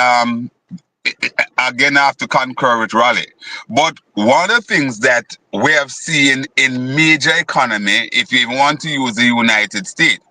again, I have to concur with Raleigh. But one of the things that we have seen in major economy, if you even want to use the United States,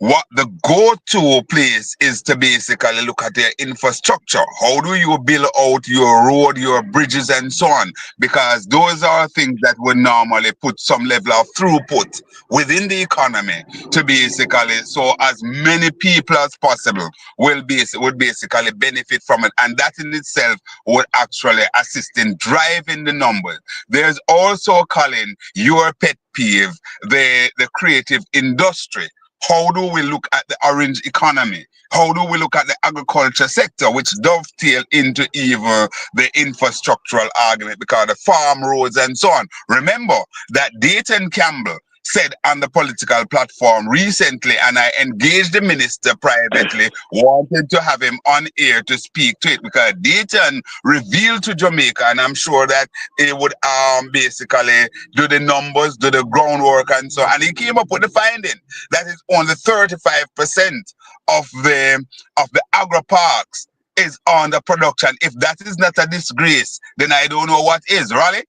what the go-to place is to basically look at their infrastructure. How do you build out your road, your bridges, and so on? Because those are things that would normally put some level of throughput within the economy to basically, so as many people as possible would basically benefit from it. And that in itself would actually assist in driving the numbers. There's also, Colin, your pet peeve, the creative industry. How do we look at the orange economy? How do we look at the agriculture sector, which dovetail into even the infrastructural argument because the farm roads and so on? Remember that Dayton Campbell said on the political platform recently, and I engaged the minister privately, wanted to have him on air to speak to it because Dayton revealed to Jamaica, and I'm sure that he would basically do the numbers, do the groundwork and so on. And he came up with the finding that is only 35% of the agro parks is under production. If that is not a disgrace, then I don't know what is, Raleigh?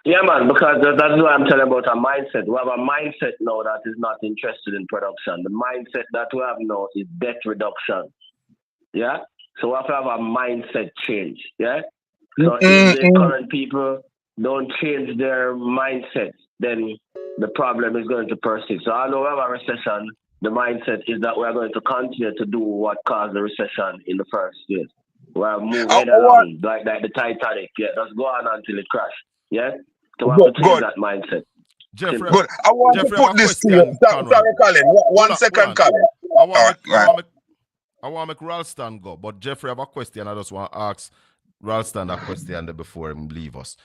Yeah, man, because that's what I'm telling about a mindset. We have a mindset now that is not interested in production. The mindset that we have now is debt reduction. Yeah? So we have to have a mindset change. Yeah? So if the current people don't change their mindset, then the problem is going to persist. So although we have a recession, the mindset is that we are going to continue to do what caused the recession in the first place. We are moving along like the Titanic. Yeah, just go on until it crashes. Yeah? So we have to change that mindset. Jeffrey, good. I want to put this to you. Sorry, Colin. One second, Colin. I want to make Ralston go, but Jeffrey have a question. I just want to ask Ralston a question before him leave us.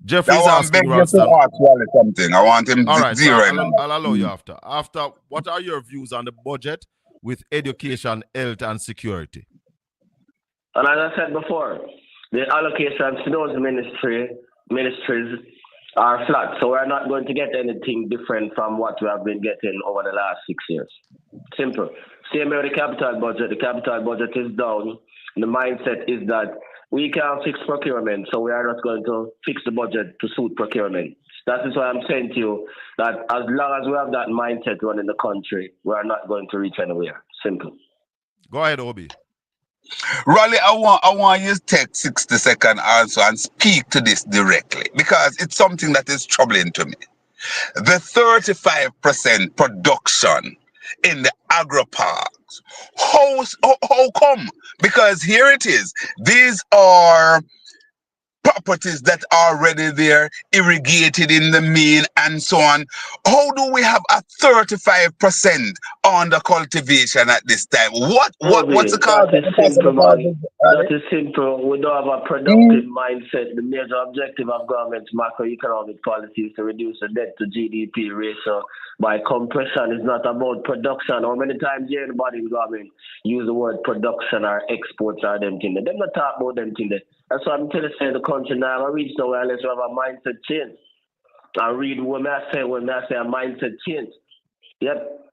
Jeffrey's asking Ralston. Something. I want him all right, zero. So I'll allow you after. After, what are your views on the budget with education, health, and security? And as I said before, the allocations to those ministries are flat. So we're not going to get anything different from what we have been getting over the last 6 years. Simple. Same with the capital budget. The capital budget is down. The mindset is that we can't fix procurement, so we are not going to fix the budget to suit procurement. That is why I'm saying to you that as long as we have that mindset running the country, we are not going to reach anywhere. Simple. Go ahead, Obi. Raleigh, I want you to take 60 seconds also and speak to this directly because it's something that is troubling to me. The 35% production in the agro parks. How come? Because here it is. These are properties that are already there, irrigated in the main and so on. How do we have a 35% under cultivation at this time? What's the cause? That is simple. We don't have a productive mindset. The major objective of government's macroeconomic policy is to reduce the debt to GDP ratio by compression. It's not about production. How many times you hear anybody in government use the word production or exports or them things? They don't talk about them things. That's why I'm telling you, the country now I reach nowhere unless we have a mindset change. I read when I say a mindset change. Yep.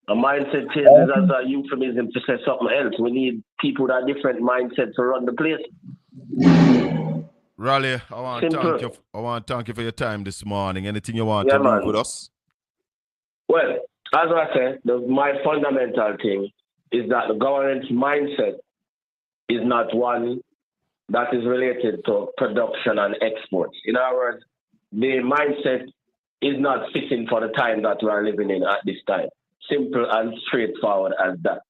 A mindset change is as a euphemism to say something else. We need people that have different mindsets to run the place. Raleigh, I want to thank you for your time this morning. Anything you want to leave with us? Well, as I said, my fundamental thing is that the government's mindset is not one that is related to production and exports. In other words, the mindset is not fitting for the time that we are living in at this time. Simple and straightforward as that.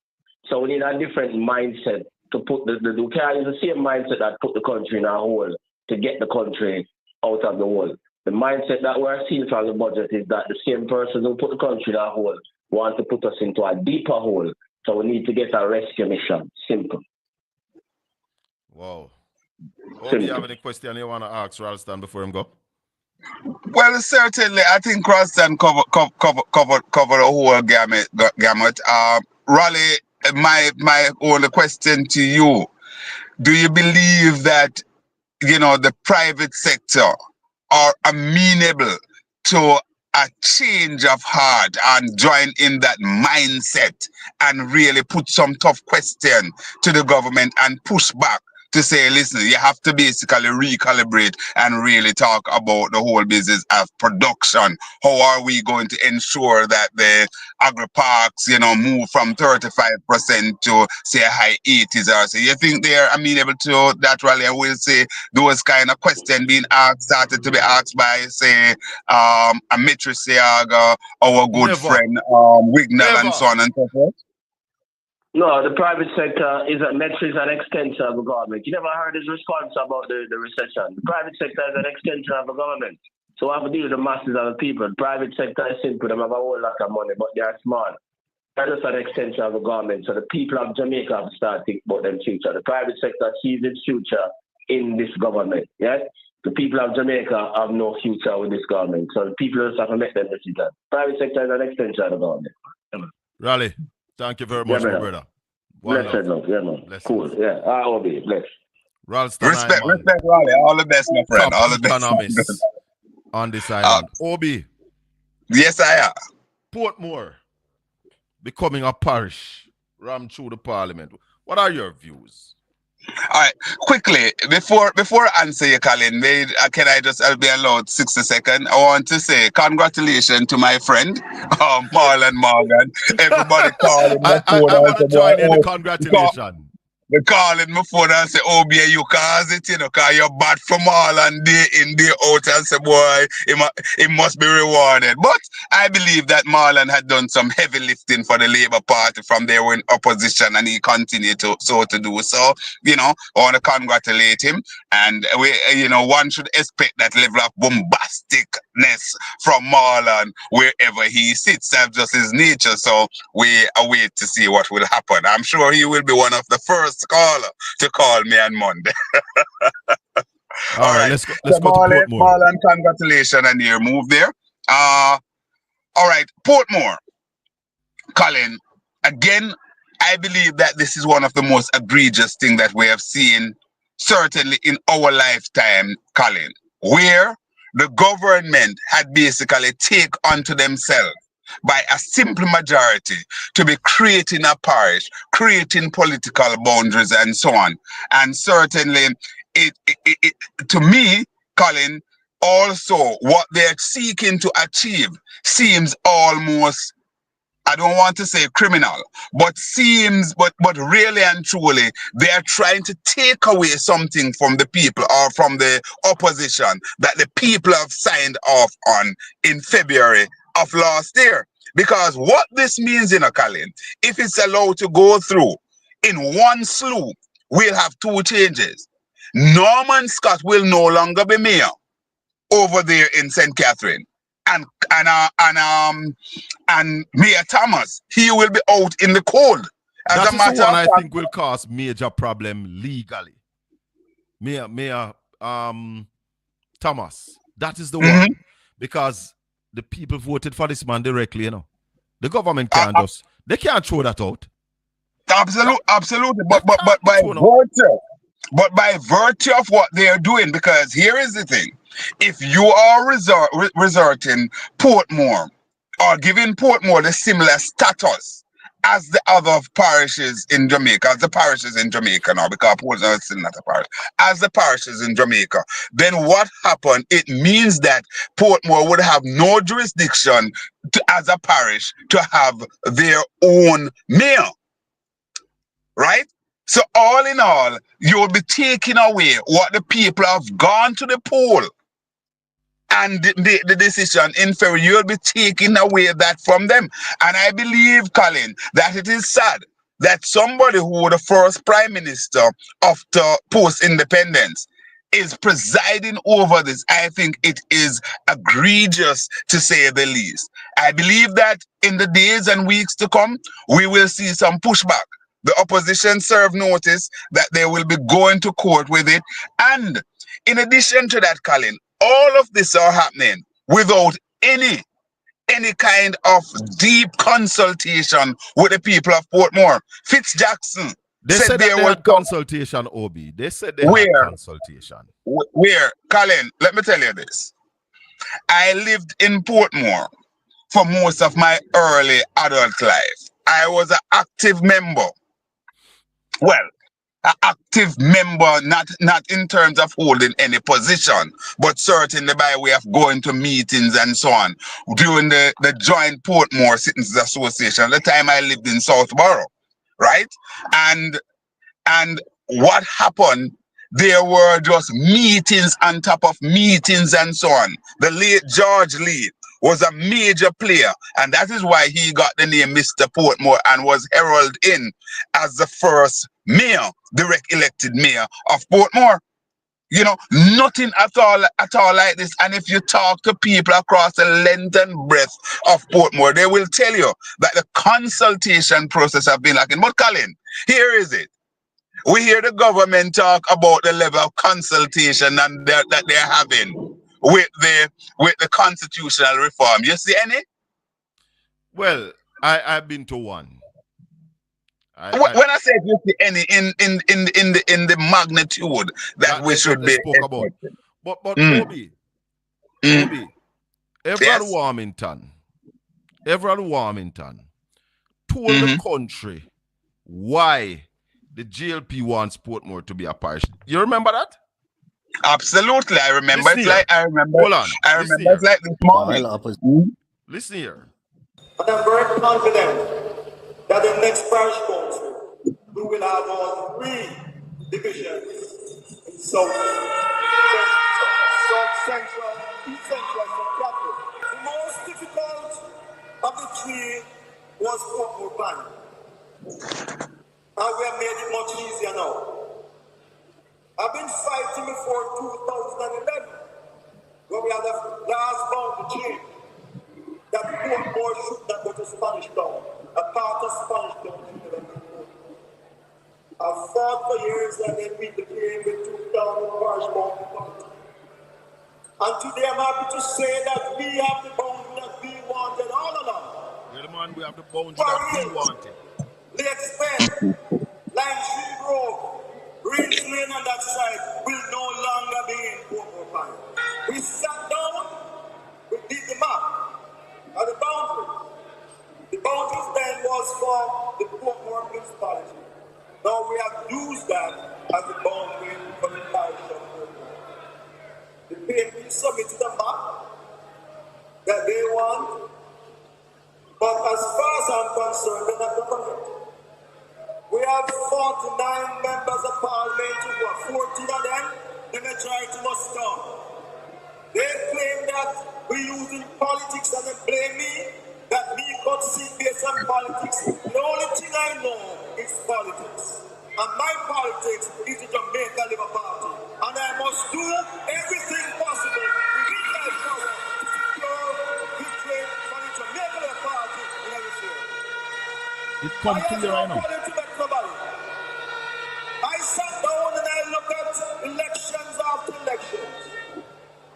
So we need a different mindset to put we can't use the same mindset that put the country in a hole to get the country out of the hole. The mindset that we're seeing from the budget is that the same person who put the country in a hole wants to put us into a deeper hole. So we need to get a rescue mission. Simple. Wow. Do you have any question you want to ask Ralston before him go? Well, certainly, I think Ralston covered the whole gamut. Raleigh, my only question to you: do you believe that the private sector are amenable to a change of heart and join in that mindset and really put some tough question to the government and push back to say, listen, you have to basically recalibrate and really talk about the whole business of production. How are we going to ensure that the agri parks, move from 35% to say high 80s or so? You think they're amenable to that, Rally? I will say those kind of questions being asked started to be asked by, say, Amitri Siaga, our good Never. friend Wignell, and so on and so forth. No, the private sector is an extension of the government. You never heard his response about the recession. The private sector is an extension of the government. So I have to deal with the masses of the people. The private sector is simple. They have a whole lot of money, but they are small. That's just an extension of the government. So the people of Jamaica have to start thinking about their future. The private sector sees its future in this government. Yeah? The people of Jamaica have no future with this government. So the people just have to make them decision. Private sector is an extension of the government. Raleigh, thank you very much, my brother. Blessed love. Yeah, man. Blessed. Cool. Yeah, I will be blessed. Ralston, Respect, Raleigh. All the best, my friend. Top All the best. economist on this island. Obi. Yes, I am. Portmore becoming a parish, ram through the parliament. What are your views? All right, quickly, before I answer you, Colin, I'll be allowed 60 seconds. I want to say congratulations to my friend, Marlon Morgan. Everybody calling my phone. I'm going to join in the congratulations. They calling my phone and say, oh, boy, you cause it, because you're bad for Marlon day in, day out, and say, boy, he must be rewarded. But I believe that Marlon had done some heavy lifting for the Labour Party from their in opposition, and he continued to do so. I want to congratulate him. And one should expect that level of bombasticness from Marlon wherever he sits. That's just his nature. So we await to see what will happen. I'm sure he will be one of the first caller to call me on Monday. All right, let's go to Marlon, Portmore. Marlon, congratulations on your move there. All right, Portmore. Colin, again, I believe that this is one of the most egregious things that we have seen, certainly in our lifetime, Colin, where the government had basically take onto themselves by a simple majority to be creating a parish, creating political boundaries and so on. And certainly, it to me, Colin, also what they're seeking to achieve seems almost, I don't want to say criminal, but really and truly, they are trying to take away something from the people or from the opposition that the people have signed off on in February of last year. Because what this means, Colin, if it's allowed to go through in one swoop, we'll have two changes. Norman Scott will no longer be mayor over there in St. Catherine. And Mayor Thomas, he will be out in the cold. That is the one I think will cause major problem legally. Mayor Thomas, that is the one, because the people voted for this man directly. The government can't they can't throw that out. Absolutely, but by virtue of what they are doing, because here is the thing. If you are resorting Portmore or giving Portmore the similar status as the other parishes in Jamaica, as the parishes in Jamaica now, because Portmore is still not a parish, as the parishes in Jamaica, then what happened? It means that Portmore would have no jurisdiction as a parish to have their own mayor, right? So all in all, you'll be taking away what the people have gone to the poll and the decision in February. You'll be taking away that from them. And I believe, Colin, that it is sad that somebody who was the first prime minister after post-independence is presiding over this. I think it is egregious, to say the least. I believe that in the days and weeks to come, we will see some pushback. The opposition served notice that they will be going to court with it. And in addition to that, Colin, all of this are happening without any kind of deep consultation with the people of Portmore. Fitzjackson said they had consultation, Obi. They said they had consultation. Where? Colin, let me tell you this. I lived in Portmore for most of my early adult life. I was an active member. Well, an active member, not in terms of holding any position, but certainly by way of going to meetings and so on. During the joint Portmore Citizens Association, the time I lived in Southborough, right? And what happened? There were just meetings on top of meetings and so on. The late George Lee was a major player, and that is why he got the name Mr. Portmore and was heralded in as the first mayor, direct elected mayor of Portmore. You know, nothing at all like this. And if you talk to people across the length and breadth of Portmore, they will tell you that the consultation process have been lacking. But Colin, here is it. We hear the government talk about the level of consultation and that they're having with the constitutional reform. You see any? Well, I've been to one. When I say you see any in the magnitude that we should be spoke about. But Obi, Everard Warmington told the country why the GLP wants Portmore to be a parish. You remember that? Absolutely, I remember. Hold on. I remember it's like this morning. Listen here. And I'm very confident that the next parish council, we will have all 3 divisions: South, Central, East Central, and Capital. The most difficult of the 3 was Portmore Bank. And we have made it much easier now. I've been fighting before 2011, when we had the last boundary change, that Portmore should not go to Spanish Town. A part of Spanish Town should never be Portmore. I've fought for years and then we became the 2000 parish boundary party. And today I'm happy to say that we have the boundary that we wanted all along. Yeah, man, we have the boundary that we wanted. Let's spend Line Tree Grove, Greens Lane on that side will no longer be in Portmore Bank. We sat down, we did the map and the boundaries. The boundaries then was for the Portmore municipality. Now we have used that as the boundary for the parish of Portmore. The PNP submitted a map that they want, but as far as I'm concerned, they're not going to. We have 49 members of parliament, 14 of them, the majority must come. They claim that we're using politics and they blame me, that me got seat based on politics. The only thing I know is politics. And my politics is the Jamaica Labour Party. And I must do everything possible within my power to secure victory for the Jamaica Labour Party in every field. It comes to you right now. I sat down and I looked at elections after elections.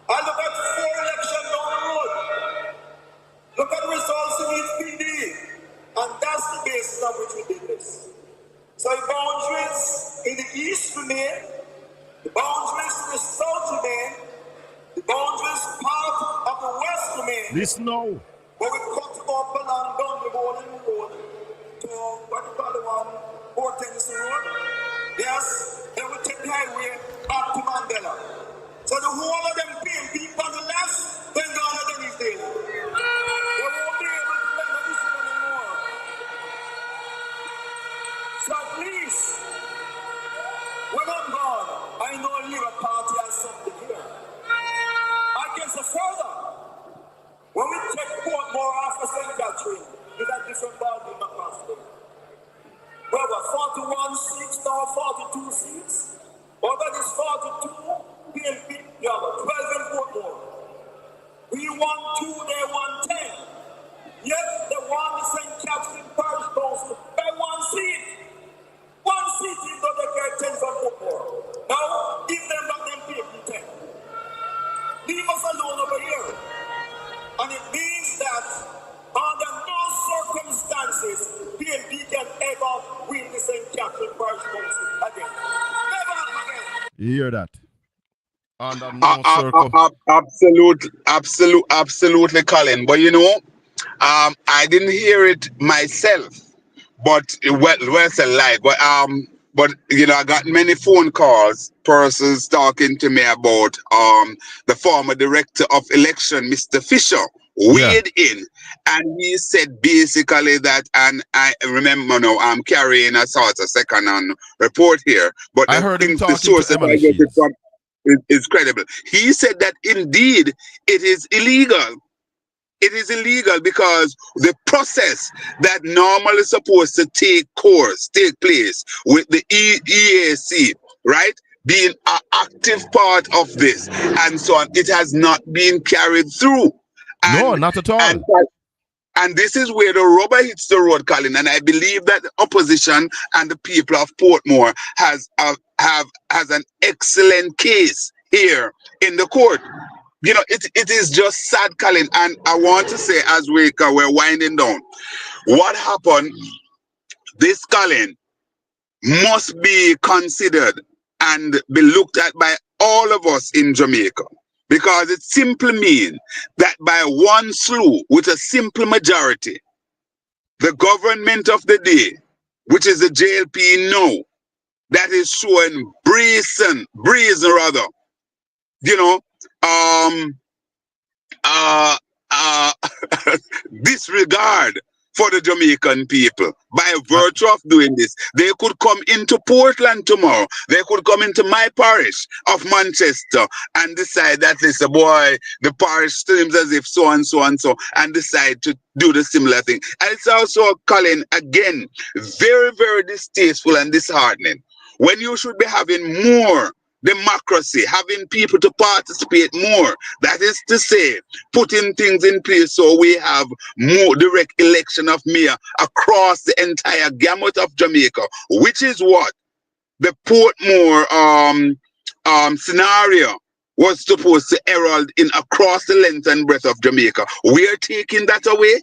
I look at 4 elections down the road. Look at results in each PD. And that's the basis on which we did this. So the boundaries in the east remain, the boundaries in the south remain, the boundaries part of the west remain. Listen now. But we cut up along down the road to what you call the one, Port Tennessee Road. Yes, then we take the highway back to Mandela. So the whole of them people on the left, then gone at anything. They won't be able to make this anymore. So please, when I'm gone, I know Labour Party has something here. I can say further. When we take Portmore after St. Catherine, we got different ballgame across there. Well, we're 41 seats, now 42 seats. Out of this 42, PNP, you have 12 in Portmore. We won 2, they won 10. Yet, they won the St. Catherine Parish Council by 1 seat. 1 seat is not the great 10 from Portmore. Now, give them back them PNP 10. Leave us alone over here. And it means that under no circumstances PNP can ever win the St. Catherine Parish Council again. Never again. You hear that? Under no absolutely, Colin. But you know, I didn't hear it myself. But well said, like, but But I got many phone calls, persons talking to me about the former director of election, Mr. Fisher, Yeah. weighed in, and he said basically that, and I remember now I'm carrying a sort of second-hand report here, but I heard him the talking source to that I Emily get it Shields. from is credible. He said that indeed it is illegal. It is illegal because the process that normally supposed to take place with the EAC, right, being an active part of this and so on, it has not been carried through. No, And not at and all. and this is where the rubber hits the road, Colin. And I believe that the opposition and the people of Portmore has an excellent case here in the court. It is just sad, Colin. And I want to say, as we're winding down, what happened, this, Colin, must be considered and be looked at by all of us in Jamaica. Because it simply means that by one slew, with a simple majority, the government of the day, which is the JLP now, that is showing brazen rather, um, uh, uh, disregard for the Jamaican people. By virtue of doing this, they could come into Portland tomorrow. They could come into my parish of Manchester and decide that this boy, the parish seems as if so and so and so, and decide to do the similar thing. And it's also, Colin, again, very, very distasteful and disheartening when you should be having more democracy, having people to participate more. That is to say, putting things in place so we have more direct election of mayor across the entire gamut of Jamaica, which is what the Portmore scenario was supposed to herald in across the length and breadth of Jamaica. We are taking that away.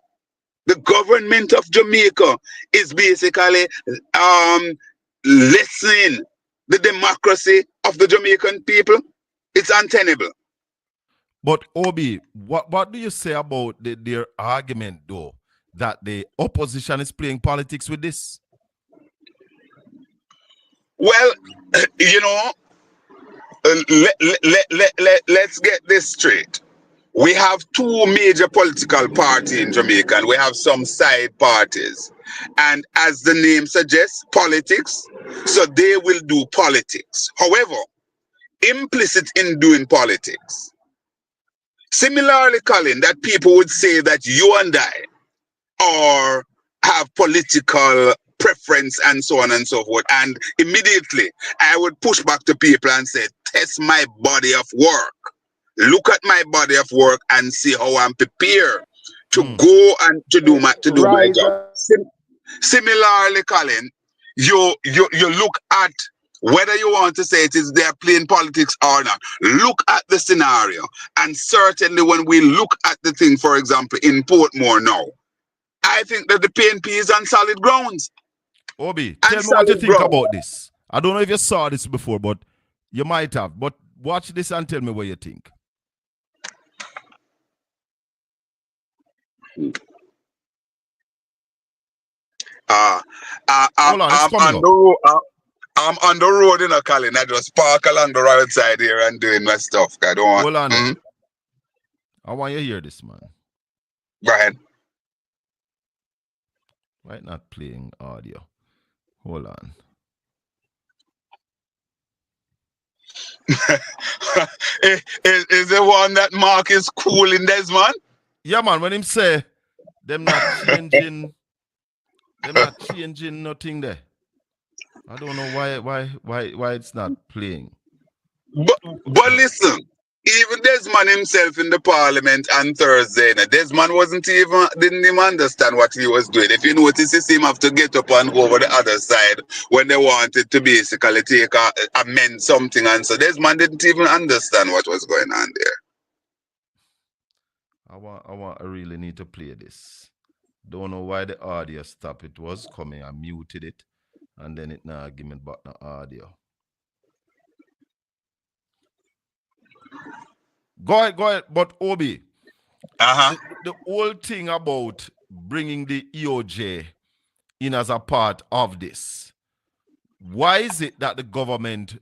The government of Jamaica is basically lessening the democracy of the Jamaican people. It's untenable. But Obi, what do you say about their argument, though, that the opposition is playing politics with this? Well, let's get this straight. We have two major political parties in Jamaica, and we have some side parties. And as the name suggests, politics, so they will do politics. However, implicit in doing politics, similarly, Colin, that people would say that you and I are have political preference and so on and so forth. And immediately I would push back to people and say, test my body of work. Look at my body of work and see how I'm prepared to go and to do my job. Similarly, Colin, you look at whether you want to say it is they're playing politics or not. Look at the scenario. And certainly when we look at the thing, for example, in Portmore now, I think that the PNP is on solid grounds. Obi, tell me what you think about this. I don't know if you saw this before, but you might have. But watch this and tell me what you think. I'm on the road, Colin. I just park along the roadside here and doing my stuff. I don't want. Hold on. I want you to hear this, man. Go ahead. Why not playing audio? Hold on. is the one that Mark is cool in Desmond? Yeah, man. When him say them not changing, nothing there. I don't know why it's not playing. But listen, even Desmond himself in the parliament on Thursday, Desmond didn't even understand what he was doing. If you notice, he seemed to have to get up and go over the other side when they wanted to basically amend something. And so Desmond didn't even understand what was going on there. I really need to play this. Don't know why the audio stopped. It was coming. I muted it. And then it now give me back the audio. Go ahead. But Obi, the whole thing about bringing the EOJ in as a part of this, Why is it that the government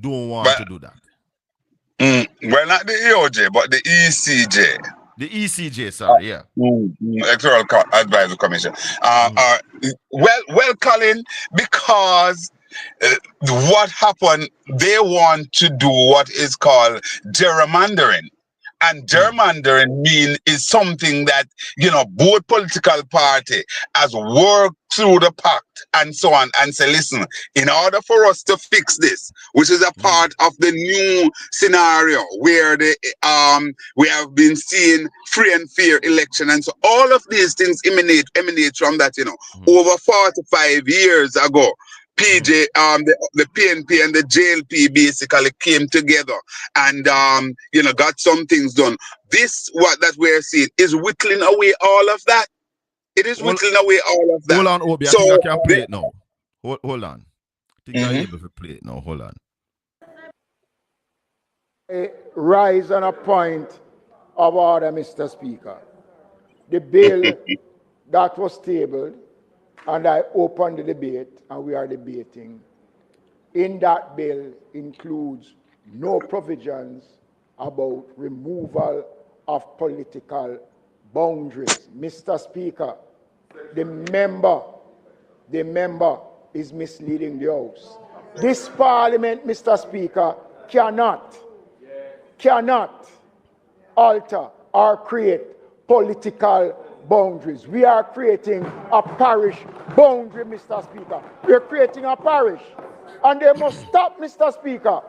don't want to do that? Well, not the EOJ, but the ECJ. The ECJ, sorry, yeah. Electoral Advisory Commission. Well, Colin, because what happened, they want to do what is called gerrymandering. And gerrymandering is something that, both political party has worked through the pact and so on and say, listen, in order for us to fix this, which is a part of the new scenario where we have been seeing free and fair election. And so all of these things emanate from that, over 45 years ago. PJ, the PNP and the JLP basically came together and, got some things done. What we're seeing is whittling away all of that. It is whittling away all of that. Hold on, Obi. I think I can play it now. Hold on. I think I'm able to play it now. Hold on. A rise on a point of order, Mr. Speaker. The bill that was tabled, and I opened the debate, and we are debating. In that bill includes no provisions about removal of political boundaries. Mr. Speaker, the member is misleading the House. This Parliament, Mr. Speaker, cannot alter or create political boundaries. We are creating a parish boundary, Mr. Speaker. We are creating a parish. And they must stop, Mr. Speaker.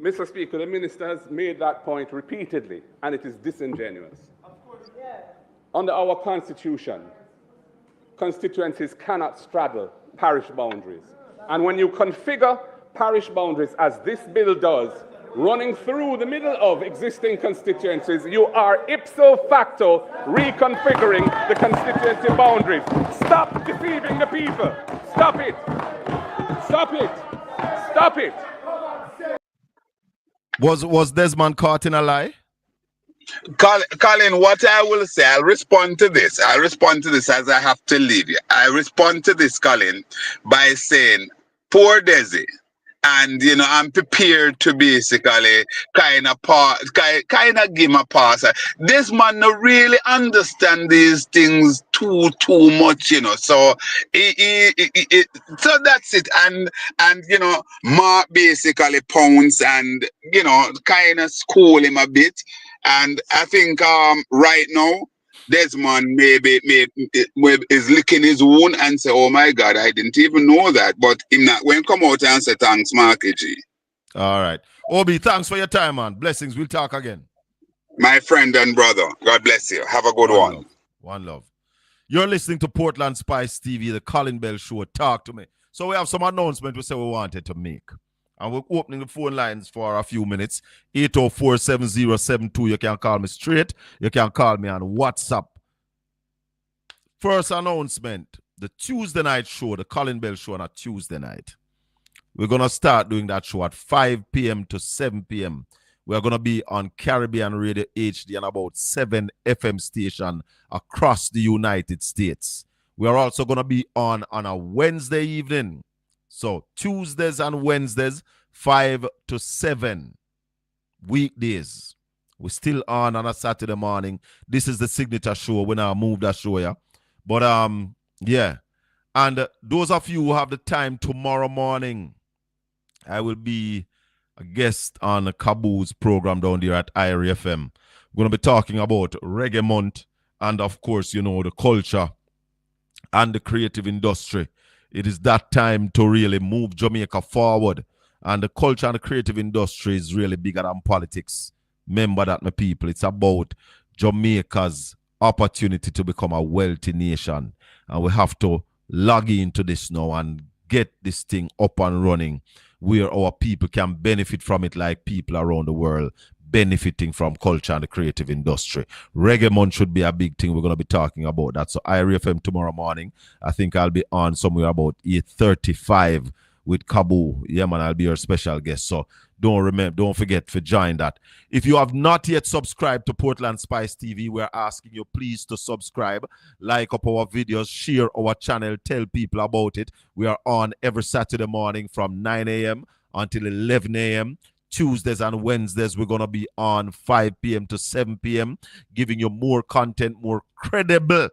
Mr. Speaker, the minister has made that point repeatedly, and it is disingenuous. Under our constitution, constituencies cannot straddle parish boundaries. And when you configure parish boundaries, as this bill does, running through the middle of existing constituencies, you are ipso facto reconfiguring the constituency boundaries. Stop deceiving the people. Stop it. Stop it. Stop it. Was Desmond caught in a lie? Colin, what I will say, I'll respond to this as I have to leave you. I respond to this, Colin, by saying, poor Desi. And, I'm prepared to basically kind of give him a pass. This man don't really understand these things too much, So, so that's it. And Mark basically pounds and, kind of school him a bit. And I think right now, Desmond maybe is licking his wound and say, oh my God, I didn't even know that. But him not when come out and say thanks, Marky G. All right. Obi, thanks for your time, man. Blessings. We'll talk again. My friend and brother. God bless you. Have a good one. Love. One love. You're listening to Portland Spice TV, the Colin Bell Show. Talk to me. So we have some announcement we said we wanted to make. And we're opening the phone lines for a few minutes. 804-7072. You can call me straight. You can call me on WhatsApp. First announcement. The Tuesday night show, the Colin Bell Show on a Tuesday night. We're going to start doing that show at 5 p.m. to 7 p.m. We're going to be on Caribbean Radio HD and about 7 FM station across the United States. We are also going to be on a Wednesday evening. So Tuesdays and Wednesdays, 5 to 7 weekdays. We're still on a Saturday morning. This is the signature show. We now move that show, yeah. But yeah. And those of you who have the time tomorrow morning, I will be a guest on a Caboose program down there at IRE FM. We're going to be talking about Reggae Month and, of course, the culture and the creative industry. It is that time to really move Jamaica forward. And the culture and the creative industry is really bigger than politics. Remember that, my people. It's about Jamaica's opportunity to become a wealthy nation. And we have to log into this now and get this thing up and running where our people can benefit from it like people around the world benefiting from culture and the creative industry. Reggae Month should be a big thing. We're going to be talking about that. So IRE FM tomorrow morning, I think I'll be on somewhere about 8:35 with Kabu. Yeah, man, I'll be your special guest. So don't forget to join that. If you have not yet subscribed to Portland Spice TV, we're asking you please to subscribe, like up our videos, share our channel, tell people about it. We are on every Saturday morning from 9 a.m. until 11 a.m. Tuesdays and Wednesdays, we're going to be on 5 p.m. to 7 p.m., giving you more content, more credible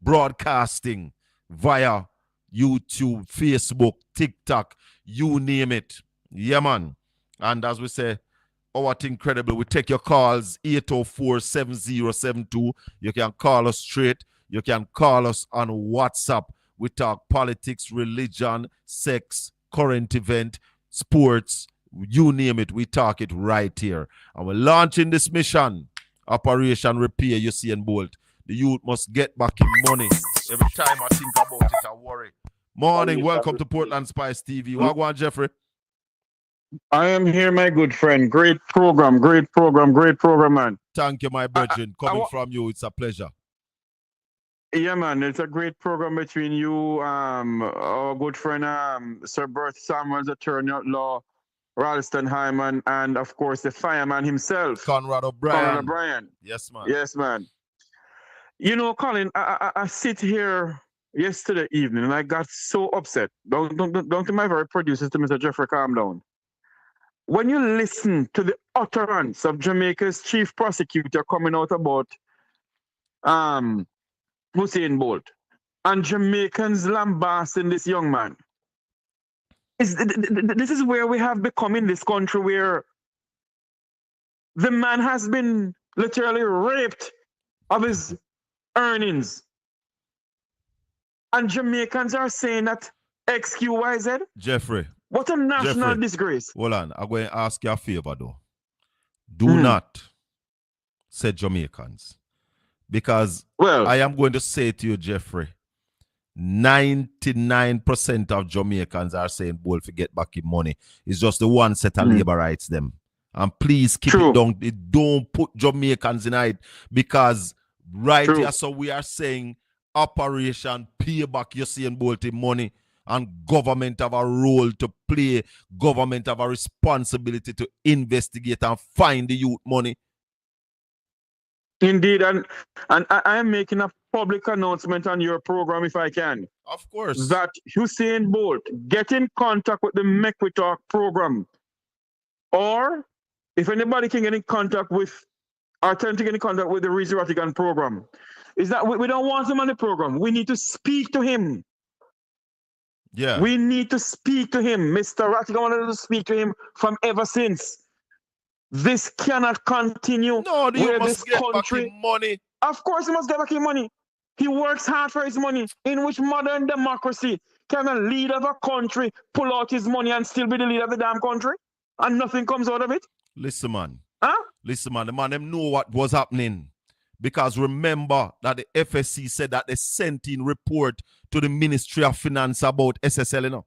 broadcasting via YouTube, Facebook, TikTok, you name it. Yeah, man. And as we say, our thing credible, we take your calls, 804-7072. You can call us straight. You can call us on WhatsApp. We talk politics, religion, sex, current event, sports, you name it, we talk it right here. And we're launching this mission, Operation Repair, you see, and Bolt. The youth must get back in money. Every time I think about it, I worry. Morning, welcome to Portland Spice TV. Wagwan, Jeffrey. I am here, my good friend. Great program, man. Thank you, my brethren. Coming from you, it's a pleasure. Yeah, man, it's a great program between you, our good friend, Sir Bert Samuels, attorney at law, Ralston Hyman, and of course the fireman himself, Conrad O'Brien. Yes, man. Yes, man. You know, Colin, I sit here yesterday evening and I got so upset. Don't to my very producers, to Mr. Jeffrey, calm down. When you listen to the utterance of Jamaica's chief prosecutor coming out about Usain Bolt and Jamaicans lambasting this young man, this is where we have become in this country, where the man has been literally raped of his earnings. And Jamaicans are saying that XQYZ. Jeffrey. What a national disgrace. Hold on. I'm going to ask you a favor, though. Do not say Jamaicans. Because I am going to say to you, Jeffrey, 99% of Jamaicans are saying Bolt to get back in money. It's just the one set of labor rights them. And please keep it down. Don't put Jamaicans in it, because here, so we are saying Operation Payback, you're saying Bolt in money, and government have a role to play. Government have a responsibility to investigate and find the youth money. Indeed, and I am making a public announcement on your program, if I can. Of course. That Usain Bolt get in contact with the Make We Talk program. Or if anybody can get in contact with, or attempt to get in contact with the Reese Rattigan program, is that we don't want him on the program. We need to speak to him. Yeah. We need to speak to him. Mr. Rattigan wanted to speak to him from ever since. This cannot continue. No, you must get back in money. Of course he must get back in money. He works hard for his money. In which modern democracy can a leader of a country pull out his money and still be the leader of the damn country? And nothing comes out of it? Listen, man. Huh? Listen, man. The man them know what was happening. Because remember that the FSC said that they sent in report to the Ministry of Finance about SSL, you know.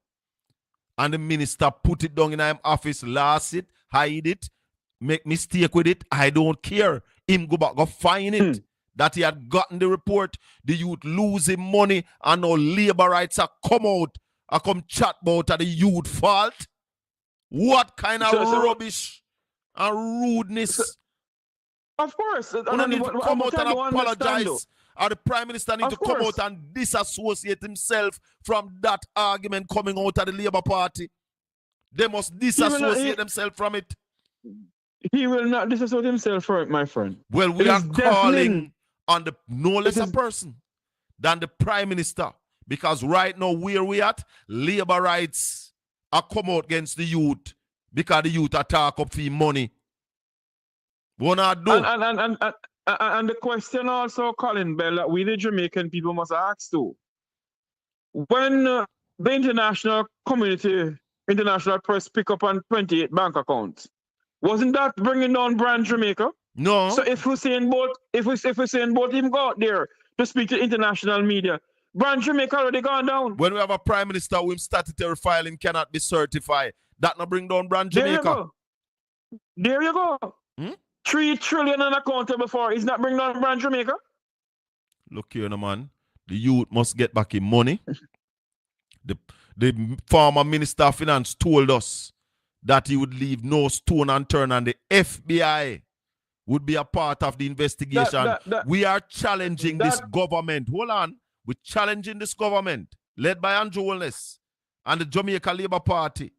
And the minister put it down in his office, lost it, hide it, make mistake with it. I don't care. Him go back, go find it. That he had gotten the report. The youth losing money, and now labor rights are come out. I come chat about the youth fault. What kind of rubbish and rudeness? Of course. You need to come out and apologize. Or the Prime Minister need to come out and disassociate himself from that argument coming out of the Labour Party. They must disassociate themselves from it. He will not disassociate himself from it, my friend. Well, we are calling on the no less a person than the Prime Minister. Because right now, where we at, labor rights are come out against the youth because the youth attack up for money. What not do? And the question also, Colin Bell, that we the Jamaican people must ask too. When the international community, international press pick up on 28 bank accounts, wasn't that bringing down brand Jamaica? No. So if we're saying both him go out there to speak to international media, brand Jamaica already gone down. When we have a Prime Minister whose statutory filing cannot be certified, that not bring down brand Jamaica. There you go. 3 trillion unaccountable for is not bring down brand Jamaica. Look here, no man. The youth must get back in money. The former Minister of Finance told us that he would leave no stone unturned and the FBI would be a part of the investigation. We are challenging this government. Hold on. We're challenging this government, led by Andrew Holness and the Jamaica Labour Party,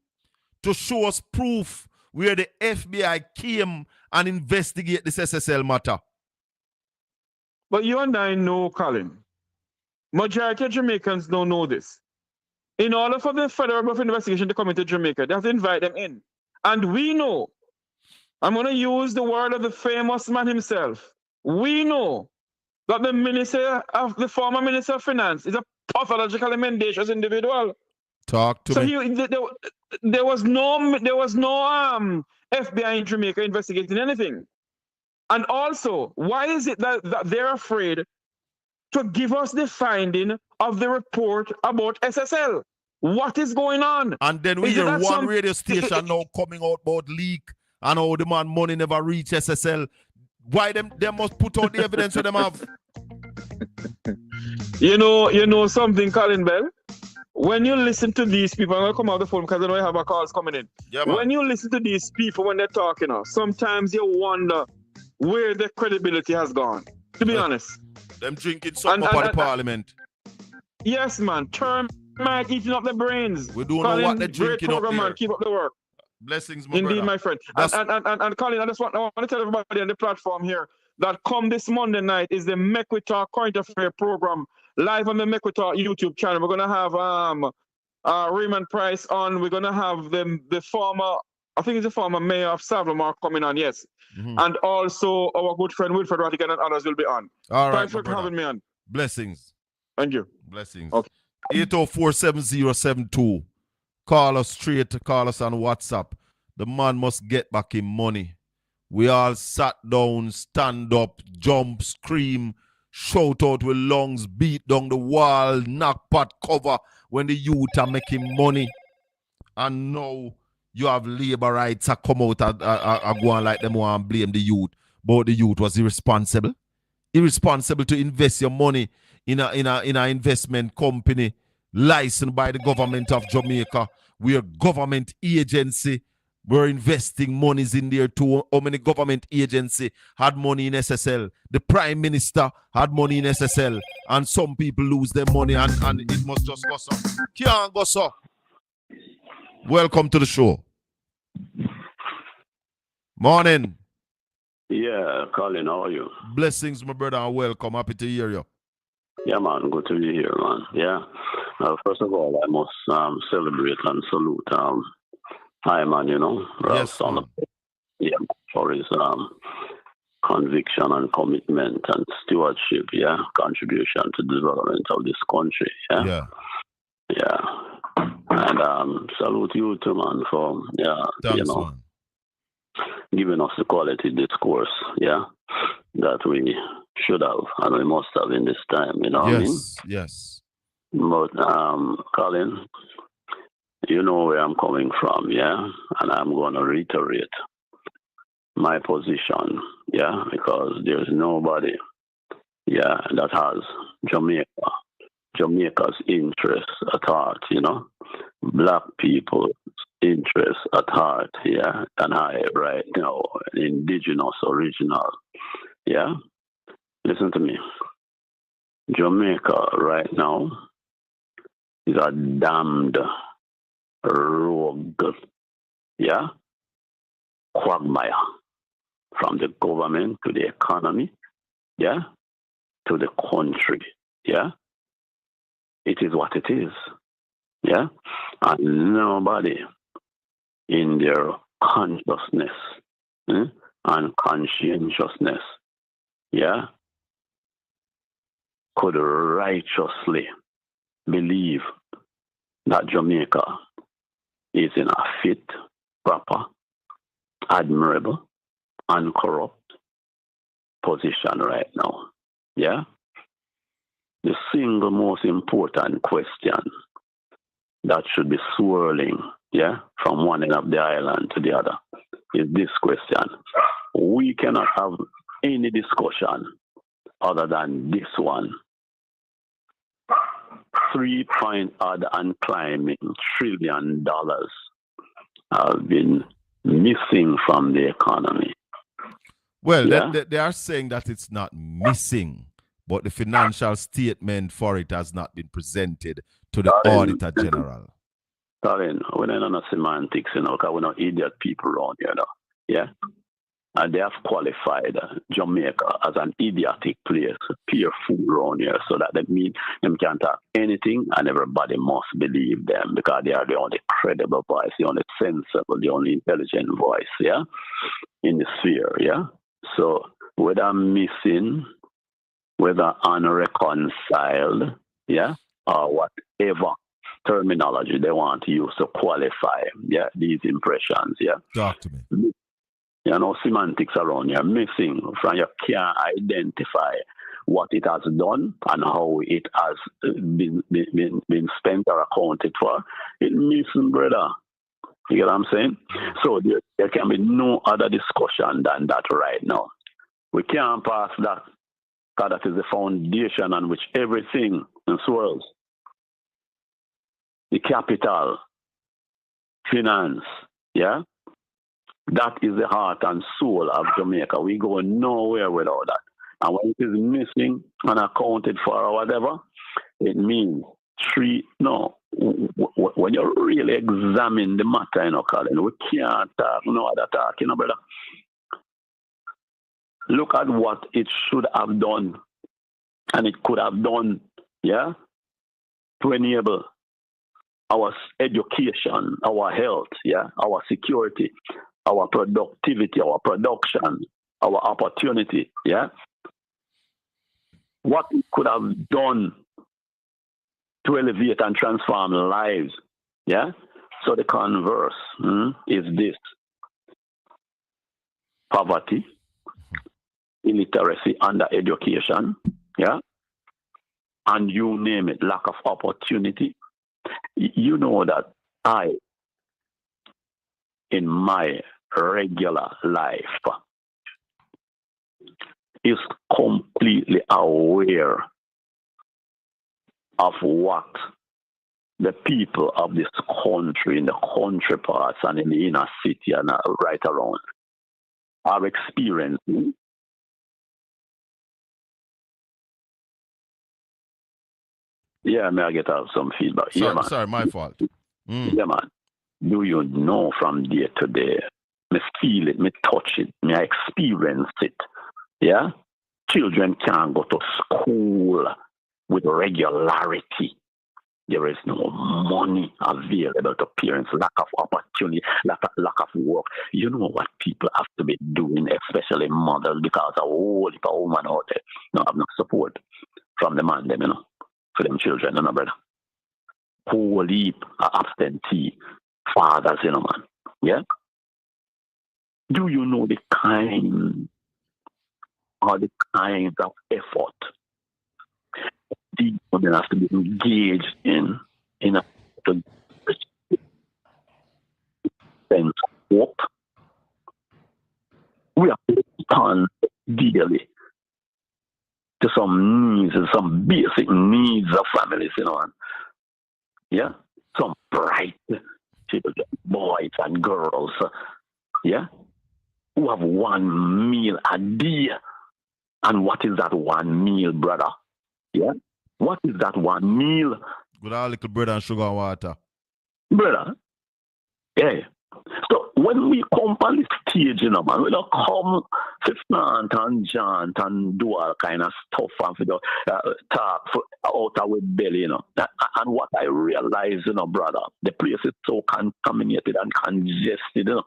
to show us proof where the FBI came and investigate this SSL matter. But you and I know, Colin, majority of Jamaicans don't know this. In order for the Federal Bureau of Investigation to come into Jamaica, they have to invite them in. And we know, I'm going to use the word of the famous man himself, we know that the former Minister of Finance is a pathologically mendacious individual. Talk to me. There was no FBI in Jamaica investigating anything. And also, why is it that they're afraid to give us the finding of the report about SSL? What is going on? And then we hear one radio station now coming out about leak and how the man money never reach SSL. Why they must put out the evidence that them have? You know something, Colin Bell? When you listen to these people, I'm going to come off the phone because I know you have a calls coming in. Yeah, man. When you listen to these people when they're talking, sometimes you wonder where the credibility has gone, to be honest. Them drinking something up at the parliament. Yes, man. Termite eating up the brains. We don't know what they're drinking up there. Man. Keep up the work. Blessings, my Indeed, brother. my friend. And Colin, I want to tell everybody on the platform here that come this Monday night is the Make We Talk Current Affair program live on the Make We Talk YouTube channel. We're going to have Raymond Price on. We're going to have the former, I think it's the former mayor of Savlamar coming on, yes. Mm-hmm. And also our good friend Wilfred Rattigan and others will be on. All right, thanks for having me on. Blessings. Thank you. Blessings. Okay. 804-7072. Call us straight. Call us on WhatsApp. The man must get back his money. We all sat down, stand up, jump, scream, shout out with lungs, beat down the wall, knock pot cover when the youth are making money. And now you have labor rights that come out and go on like them want to blame the youth. But the youth was irresponsible. Irresponsible to invest your money in a investment company licensed by the government of Jamaica. We are government agency. We're investing monies in there too. How many government agency had money in SSL? The Prime Minister had money in SSL. And some people lose their money and it must just go so. Can't go so. Welcome to the show. Morning. Yeah, Colin, how are you? Blessings, my brother, and welcome. Happy to hear you. Yeah, man, good to be here, man. Yeah. First of all, I must celebrate and salute Hyman, yes, yeah, for his conviction and commitment and stewardship, yeah, contribution to the development of this country, yeah. And salute you too, man, for thanks, man. Giving us the quality discourse, yeah, that we should have and we must have in this time, what I mean? Yes. But Colin, you know where I'm coming from, yeah? And I'm going to reiterate my position, yeah? Because there's nobody, yeah, that has Jamaica's interests at heart, Black people's interests at heart, yeah? And I, right now, indigenous, original, yeah? Listen to me. Jamaica right now is a damned rogue, yeah, quagmire, from the government to the economy, yeah, to the country, yeah. It is what it is, yeah. And nobody in their consciousness and conscientiousness, yeah, could righteously believe that Jamaica is in a fit, proper, admirable, uncorrupt position right now. Yeah? The single most important question that should be swirling, yeah, from one end of the island to the other is this question. We cannot have any discussion other than this one. $3 and climbing trillion have been missing from the economy. Well, Yeah? they are saying that it's not missing, but the financial statement for it has not been presented to the Auditor General. Colin, we don't know semantics, you know, because we're not idiot people around here, you know. Yeah? And they have qualified Jamaica as an idiotic place, peer fool around here, so that means them can't talk anything and everybody must believe them because they are the only credible voice, the only sensible, the only intelligent voice, yeah, in the sphere, yeah. So whether missing, whether unreconciled, yeah, or whatever terminology they want to use to qualify, yeah, these impressions, yeah. Talk to me. You know, semantics around here missing from you can't identify what it has done and how it has been spent or accounted for. It missing, brother. You get what I'm saying? So there can be no other discussion than that right now. We can't pass that because that is the foundation on which everything swirls. The capital, finance, yeah? That is the heart and soul of Jamaica. We go nowhere without that. And when it is missing, unaccounted for or whatever, it means when you really examine the matter, you know, Colin, we can't talk no other talk, you know, brother. Look at what it should have done and it could have done, yeah, to enable our education, our health, yeah, our security, our productivity, our production, our opportunity, yeah? What it could have done to elevate and transform lives, yeah? So the converse is this. Poverty, illiteracy, undereducation, yeah? And you name it, lack of opportunity. You know that in my regular life, is completely aware of what the people of this country, in the country parts and in the inner city and right around, are experiencing. Yeah, may I get out some feedback? Sorry, yeah, man. Sorry, my fault. Yeah, man. Do you know from day to day? Me feel it, me touch it, me experience it. Yeah? Children can't go to school with regularity. There is no money available to parents, lack of opportunity, lack of work. You know what people have to be doing, especially mothers, because a whole heap of women out there don't have no support from the man, them, you know, for them children, you know, brother. Whole heap of absentee fathers, you know, man. Yeah? Do you know the kinds of effort these women have to be engaged in a sense of hope? We have to respond daily to some needs, some basic needs of families, you know, and yeah, some bright children, boys and girls, yeah, who have one meal a day. And what is that one meal, brother? Yeah? What is that one meal? With our little bread and sugar and water. Brother, yeah. So when we come on this stage, you know, man, we don't come to flaunt and chant and do all kind of stuff and for the talk out of our belly, you know. And what I realize, you know, brother, the place is so contaminated and congested, you know.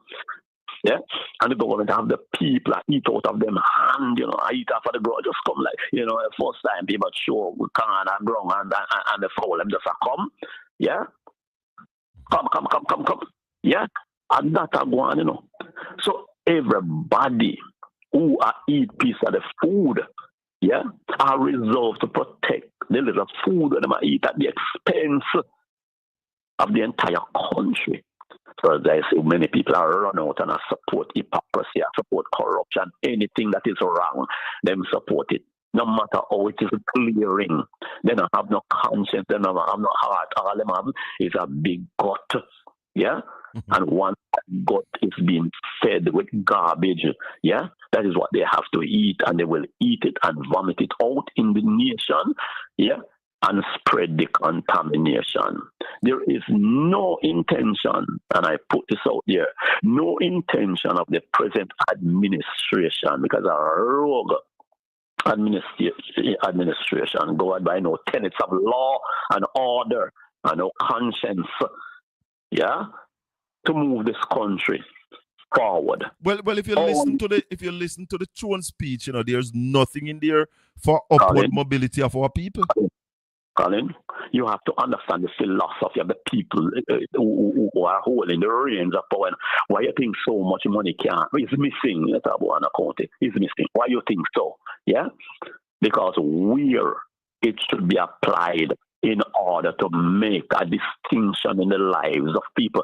Yeah, and the government have the people that eat out of them hand, you know, I eat after the ground, just come like, you know, the first time people show can and ground and the foul them just come, yeah, come, yeah, and that are going, you know. So everybody who eat piece of the food, yeah, are resolved to protect the little food that they eat at the expense of the entire country. So as I say, many people are run out and support hypocrisy, support corruption, anything that is wrong, them support it. No matter how it is clearing, they don't have no conscience, they don't have no heart. All them have is a big gut. Yeah? And one gut is being fed with garbage. Yeah? That is what they have to eat, and they will eat it and vomit it out in the nation. Yeah? And spread the contamination. There is no intention, and I put this out there, no intention of the present administration, because a rogue administration go by no tenets of law and order and no conscience, yeah, to move this country forward. Well, if you listen to the Throne speech, there's nothing in there for upward mobility of our people. Colin, you have to understand the philosophy of the people who are holding the reins of power. Why you think so much money is missing? Is missing. Why you think so? Yeah, because where it should be applied in order to make a distinction in the lives of people,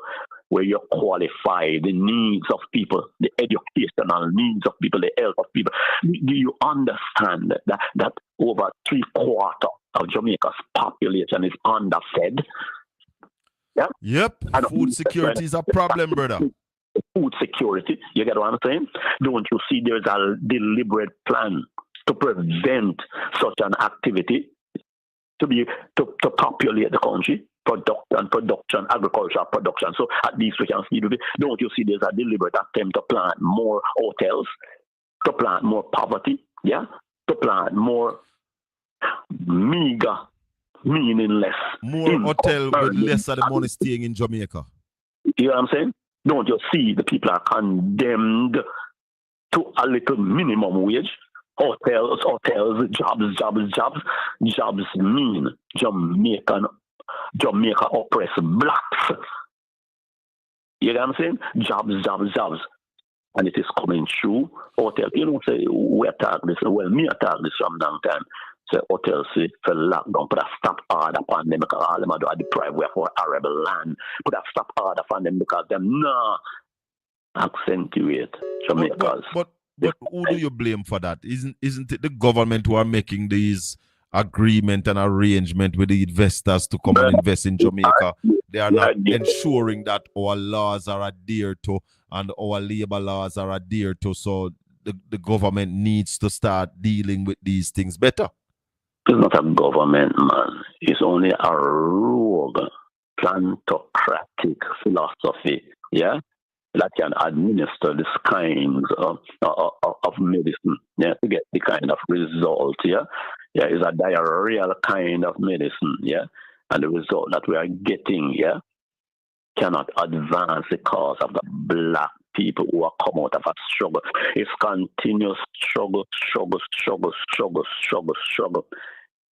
where you qualify the needs of people, the educational needs of people, the health of people. Do you understand that over 3/4 of Jamaica's population is underfed? Yeah. Yep. And food security is a problem, brother. Food security, you get what I'm saying? Don't you see there's a deliberate plan to prevent such an activity to populate the country, production, agricultural production. So at least we can see, don't you see there's a deliberate attempt to plant more hotels, to plant more poverty, yeah, to plant more meager, meaningless. More hotel with less of the money staying in Jamaica. You know what I'm saying? Don't you see the people are condemned to a little minimum wage? Hotels, jobs mean Jamaica oppress blacks. You know what I'm saying? Jobs. And it is coming through hotel. You know, say, we attack this. Well, me attack this from long time. Say, hotels, say, for lockdown, put a stop order upon them because all them are deprived way for arable land. Put a stop order upon them because them, accentuate Jamaica's. But who do you blame for that? Isn't it the government who are making these agreement and arrangement with the investors to come and invest in Jamaica? They are not ensuring that our laws are adhered to and our labor laws are adhered to. So the government needs to start dealing with these things better. It's not a government, man. It's only a rogue, plantocratic philosophy, yeah, that can administer this kind of medicine, yeah, to get the kind of result, yeah. Yeah, it's a diarrheal kind of medicine, yeah, and the result that we are getting, yeah, cannot advance the cause of the black people who are come out of a struggle. It's continuous struggle.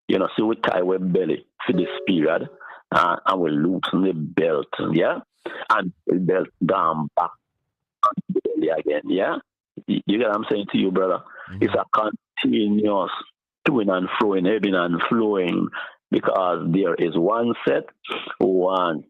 You know, see, we tie our belly for this period, and we loosen the belt, yeah, and the belt down back the belly again, yeah. You get what I'm saying to you, brother? Mm-hmm. It's a continuous toing and froing, ebbing and flowing, because there is one set who want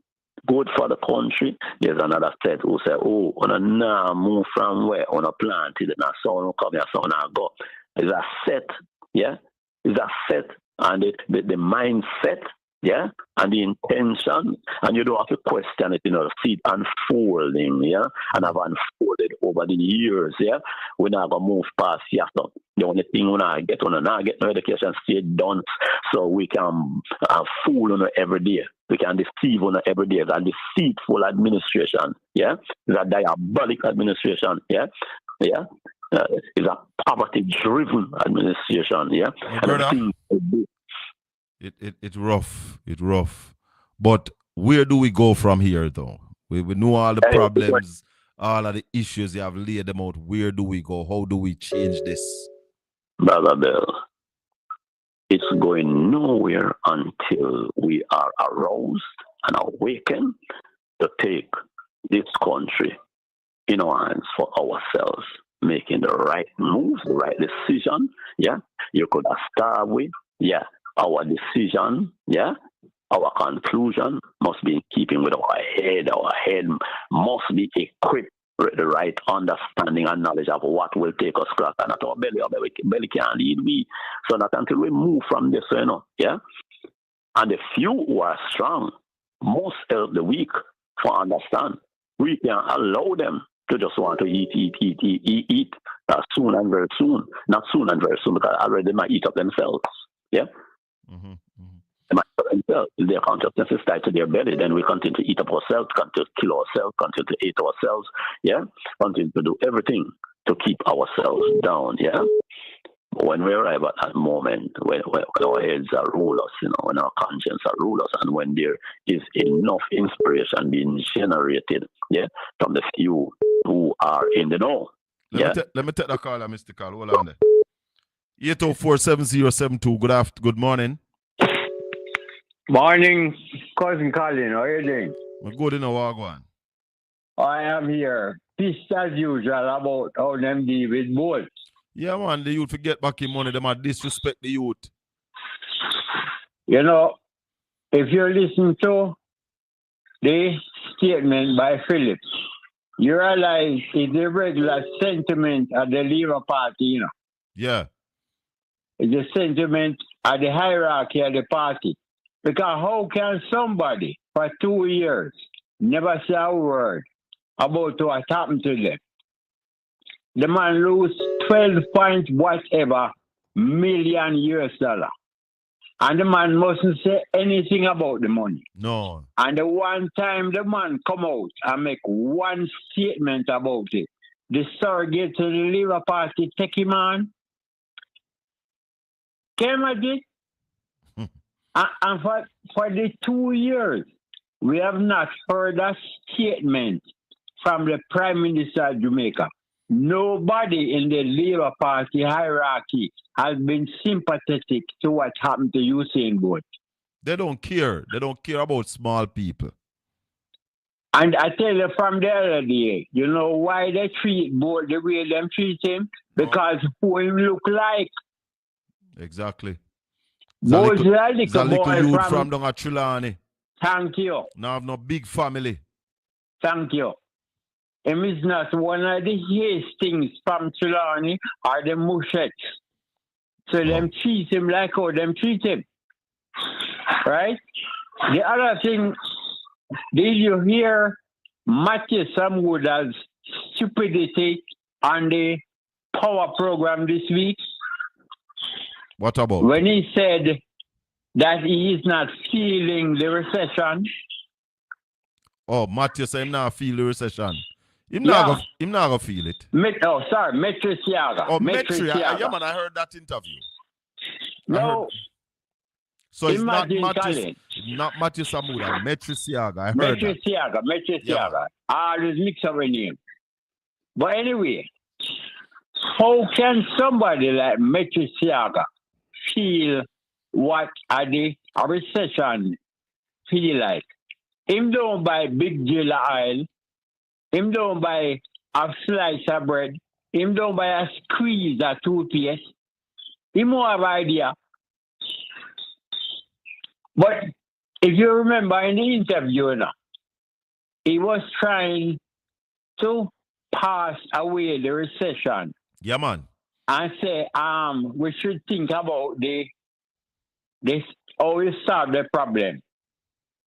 good for the country. There's another set who say, oh, on a now move from where on a plant till the sun come here, sun go. It's a set, yeah. It's a set, and the mindset, yeah, and the intention, and you don't have to question it, see it unfolding, yeah, and have unfolded over the years, yeah. We're not gonna move past here. So the only thing we not get no education stay done, so we can fool on every day. We can deceive on every day. It's a deceitful administration, yeah. It's a diabolic administration, yeah, yeah. It's a poverty-driven administration, yeah. It's rough. It's rough. But where do we go from here, though? We know all the problems, all of the issues. You have laid them out. Where do we go? How do we change this? Brother Bill, it's going nowhere until we are aroused and awakened to take this country in our hands for ourselves, making the right moves, the right decision. Yeah, you could have started with, yeah. Our decision, yeah, our conclusion must be in keeping with our head. Our head must be equipped the right understanding and knowledge of what will take us crack and at our belly. Our belly can't lead we. So that until we move from this, yeah. And the few who are strong must help the weak to understand. We can allow them to just want to eat soon and very soon. Not soon and very soon, because already they might eat up themselves. Yeah? Mm-hmm. They might eat up themselves. If their consciousness is tied to their belly, then we continue to eat up ourselves, continue to kill ourselves, continue to eat ourselves. Yeah? Continue to do everything to keep ourselves down. Yeah? When we arrive at that moment, when our heads are rule us, when our conscience are rule us, and when there is enough inspiration being generated, yeah, from the few who are in the know. Let me take the call, Mr. Carl. Hold on there. 804-7072. Good morning. Morning, cousin Colin. How are you doing? I'm good in a wagwan. I am here. Peace as usual about how them deal with both. Yeah, man, the youth forget back in money, they might disrespect the youth. You know, if you listen to the statement by Phillips, you realize it's the regular sentiment of the Labour Party, Yeah. It's the sentiment of the hierarchy of the party. Because how can somebody for 2 years never say a word about what happened to them? The man lose 12 point whatever million US dollar. And the man mustn't say anything about the money. No. And the one time the man come out and make one statement about it, the surrogate to the Labour Party take him on. Can you imagine? And for the 2 years, we have not heard a statement from the Prime Minister of Jamaica. Nobody in the Labour Party hierarchy has been sympathetic to what happened to Usain Bolt. They don't care. They don't care about small people. And I tell you from the other day, you know why they treat Bolt the way they treat him? Because who he look like. Exactly. Bolt is a little boy youth from down at Trelawney. Thank you. Now have no big family. Thank you. Him is not one of the Hastings from Trelawney or the Mushettes. So them treat him like how them treat him. Right? The other thing, did you hear Matthew Samwood's stupidity on the power program this week? What about? When he said that he is not feeling the recession. Oh, Matthew said him not feel the recession. Him not gonna feel it. Metri Siaga. Oh, Metri. Yeah, man, I heard that interview. No. So it's not Matthew Samuda, Metri Siaga. I heard Metri Siaga. I always mix up a name. But anyway, how can somebody like Metri Siaga feel what a recession feel like? Him don't buy big deal of oil. Him don't buy a slice of bread. Him don't buy a squeeze of toothpaste. Him won't have idea. But if you remember in the interview, he was trying to pass away the recession. Yeah, man. And say, we should think about this how we solve the problem.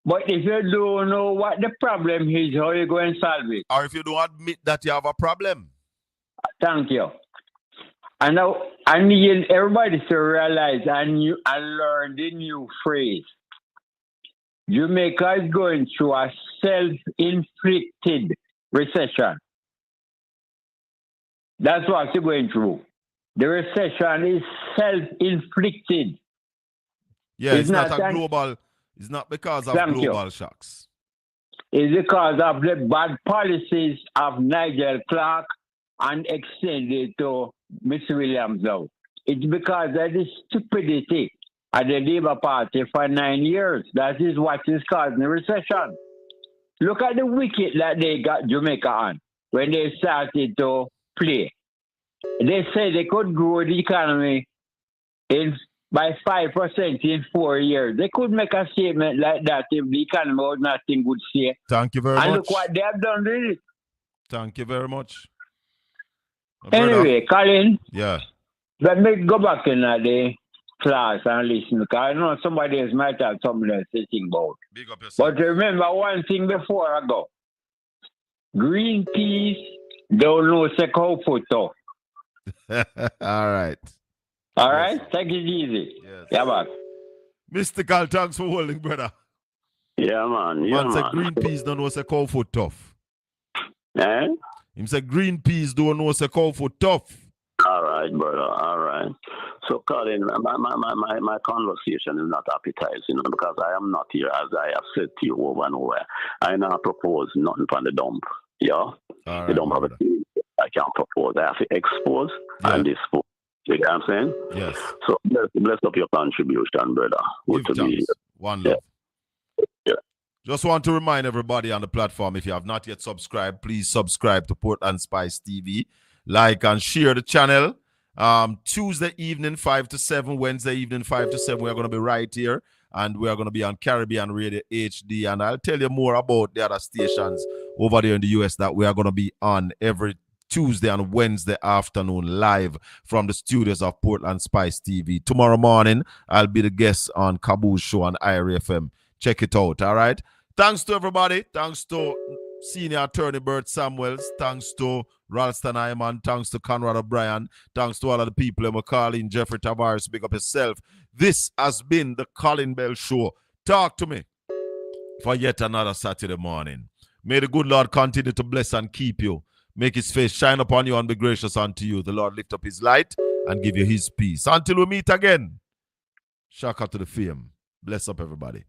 But if you don't know what the problem is, how you going to solve it? Or if you don't admit that you have a problem. Thank you. And now I need everybody to realize and learn the new phrase. Jamaica is going through a self-inflicted recession. That's what you're going through. The recession is self-inflicted. Yeah, it's not a global. It's not because of global shocks. It's because of the bad policies of Nigel Clark and extended to Mr. Williams now. It's because of the stupidity of the Labour Party for 9 years. That is what is causing the recession. Look at the wicket that they got Jamaica on when they started to play. They said they could grow the economy by 5% in 4 years. They could make a statement like that if the economy was not in good shape. Thank you very much. And look what they have done with it. Thank you very much. Anyway, Colin. Yeah. Let me go back in the class and listen, because I know somebody else might have something else to think about. Big up yourself. But remember one thing before I go. Greenpeace don't know cow foot tough. All right. All right? Take it easy. Yes. Yeah, man. Mystical, thanks for holding, brother. Yeah, man. Yeah, Man man. say Greenpeace don't know say cow foot tough. Eh? Him say Greenpeace don't know say cow foot tough. All right, brother. All right. So, Colin, my conversation is not appetizing, because I am not here, as I have said to you over and over. I not propose nothing from the dump. Yeah? All the right, dump of it. I can't propose. I have to expose and dispose. You get what I'm saying? Yes. So, bless up your contribution, brother. Good Give to be thanks. here. One love. Yeah. Just want to remind everybody on the platform, if you have not yet subscribed, please subscribe to Portland Spice TV. Like and share the channel. Tuesday evening, 5 to 7. Wednesday evening, 5 to 7. We're going to be right here. And we're going to be on Caribbean Radio HD. And I'll tell you more about the other stations over there in the U.S. that we are going to be on every Tuesday and Wednesday afternoon live from the studios of Portland Spice TV. Tomorrow morning, I'll be the guest on Kaboo's show on IRA FM. Check it out, all right? Thanks to everybody. Thanks to Senior Attorney Bert Samuels. Thanks to Ralston Iman. Thanks to Conrad O'Brien. Thanks to all of the people in McCarlin, Jeffrey Tavares. Big up yourself. This has been the Colin Bell Show. Talk to me for yet another Saturday morning. May the good Lord continue to bless and keep you. Make his face shine upon you and be gracious unto you. The Lord lift up his light and give you his peace. Until we meet again, shout out to the fame. Bless up, everybody.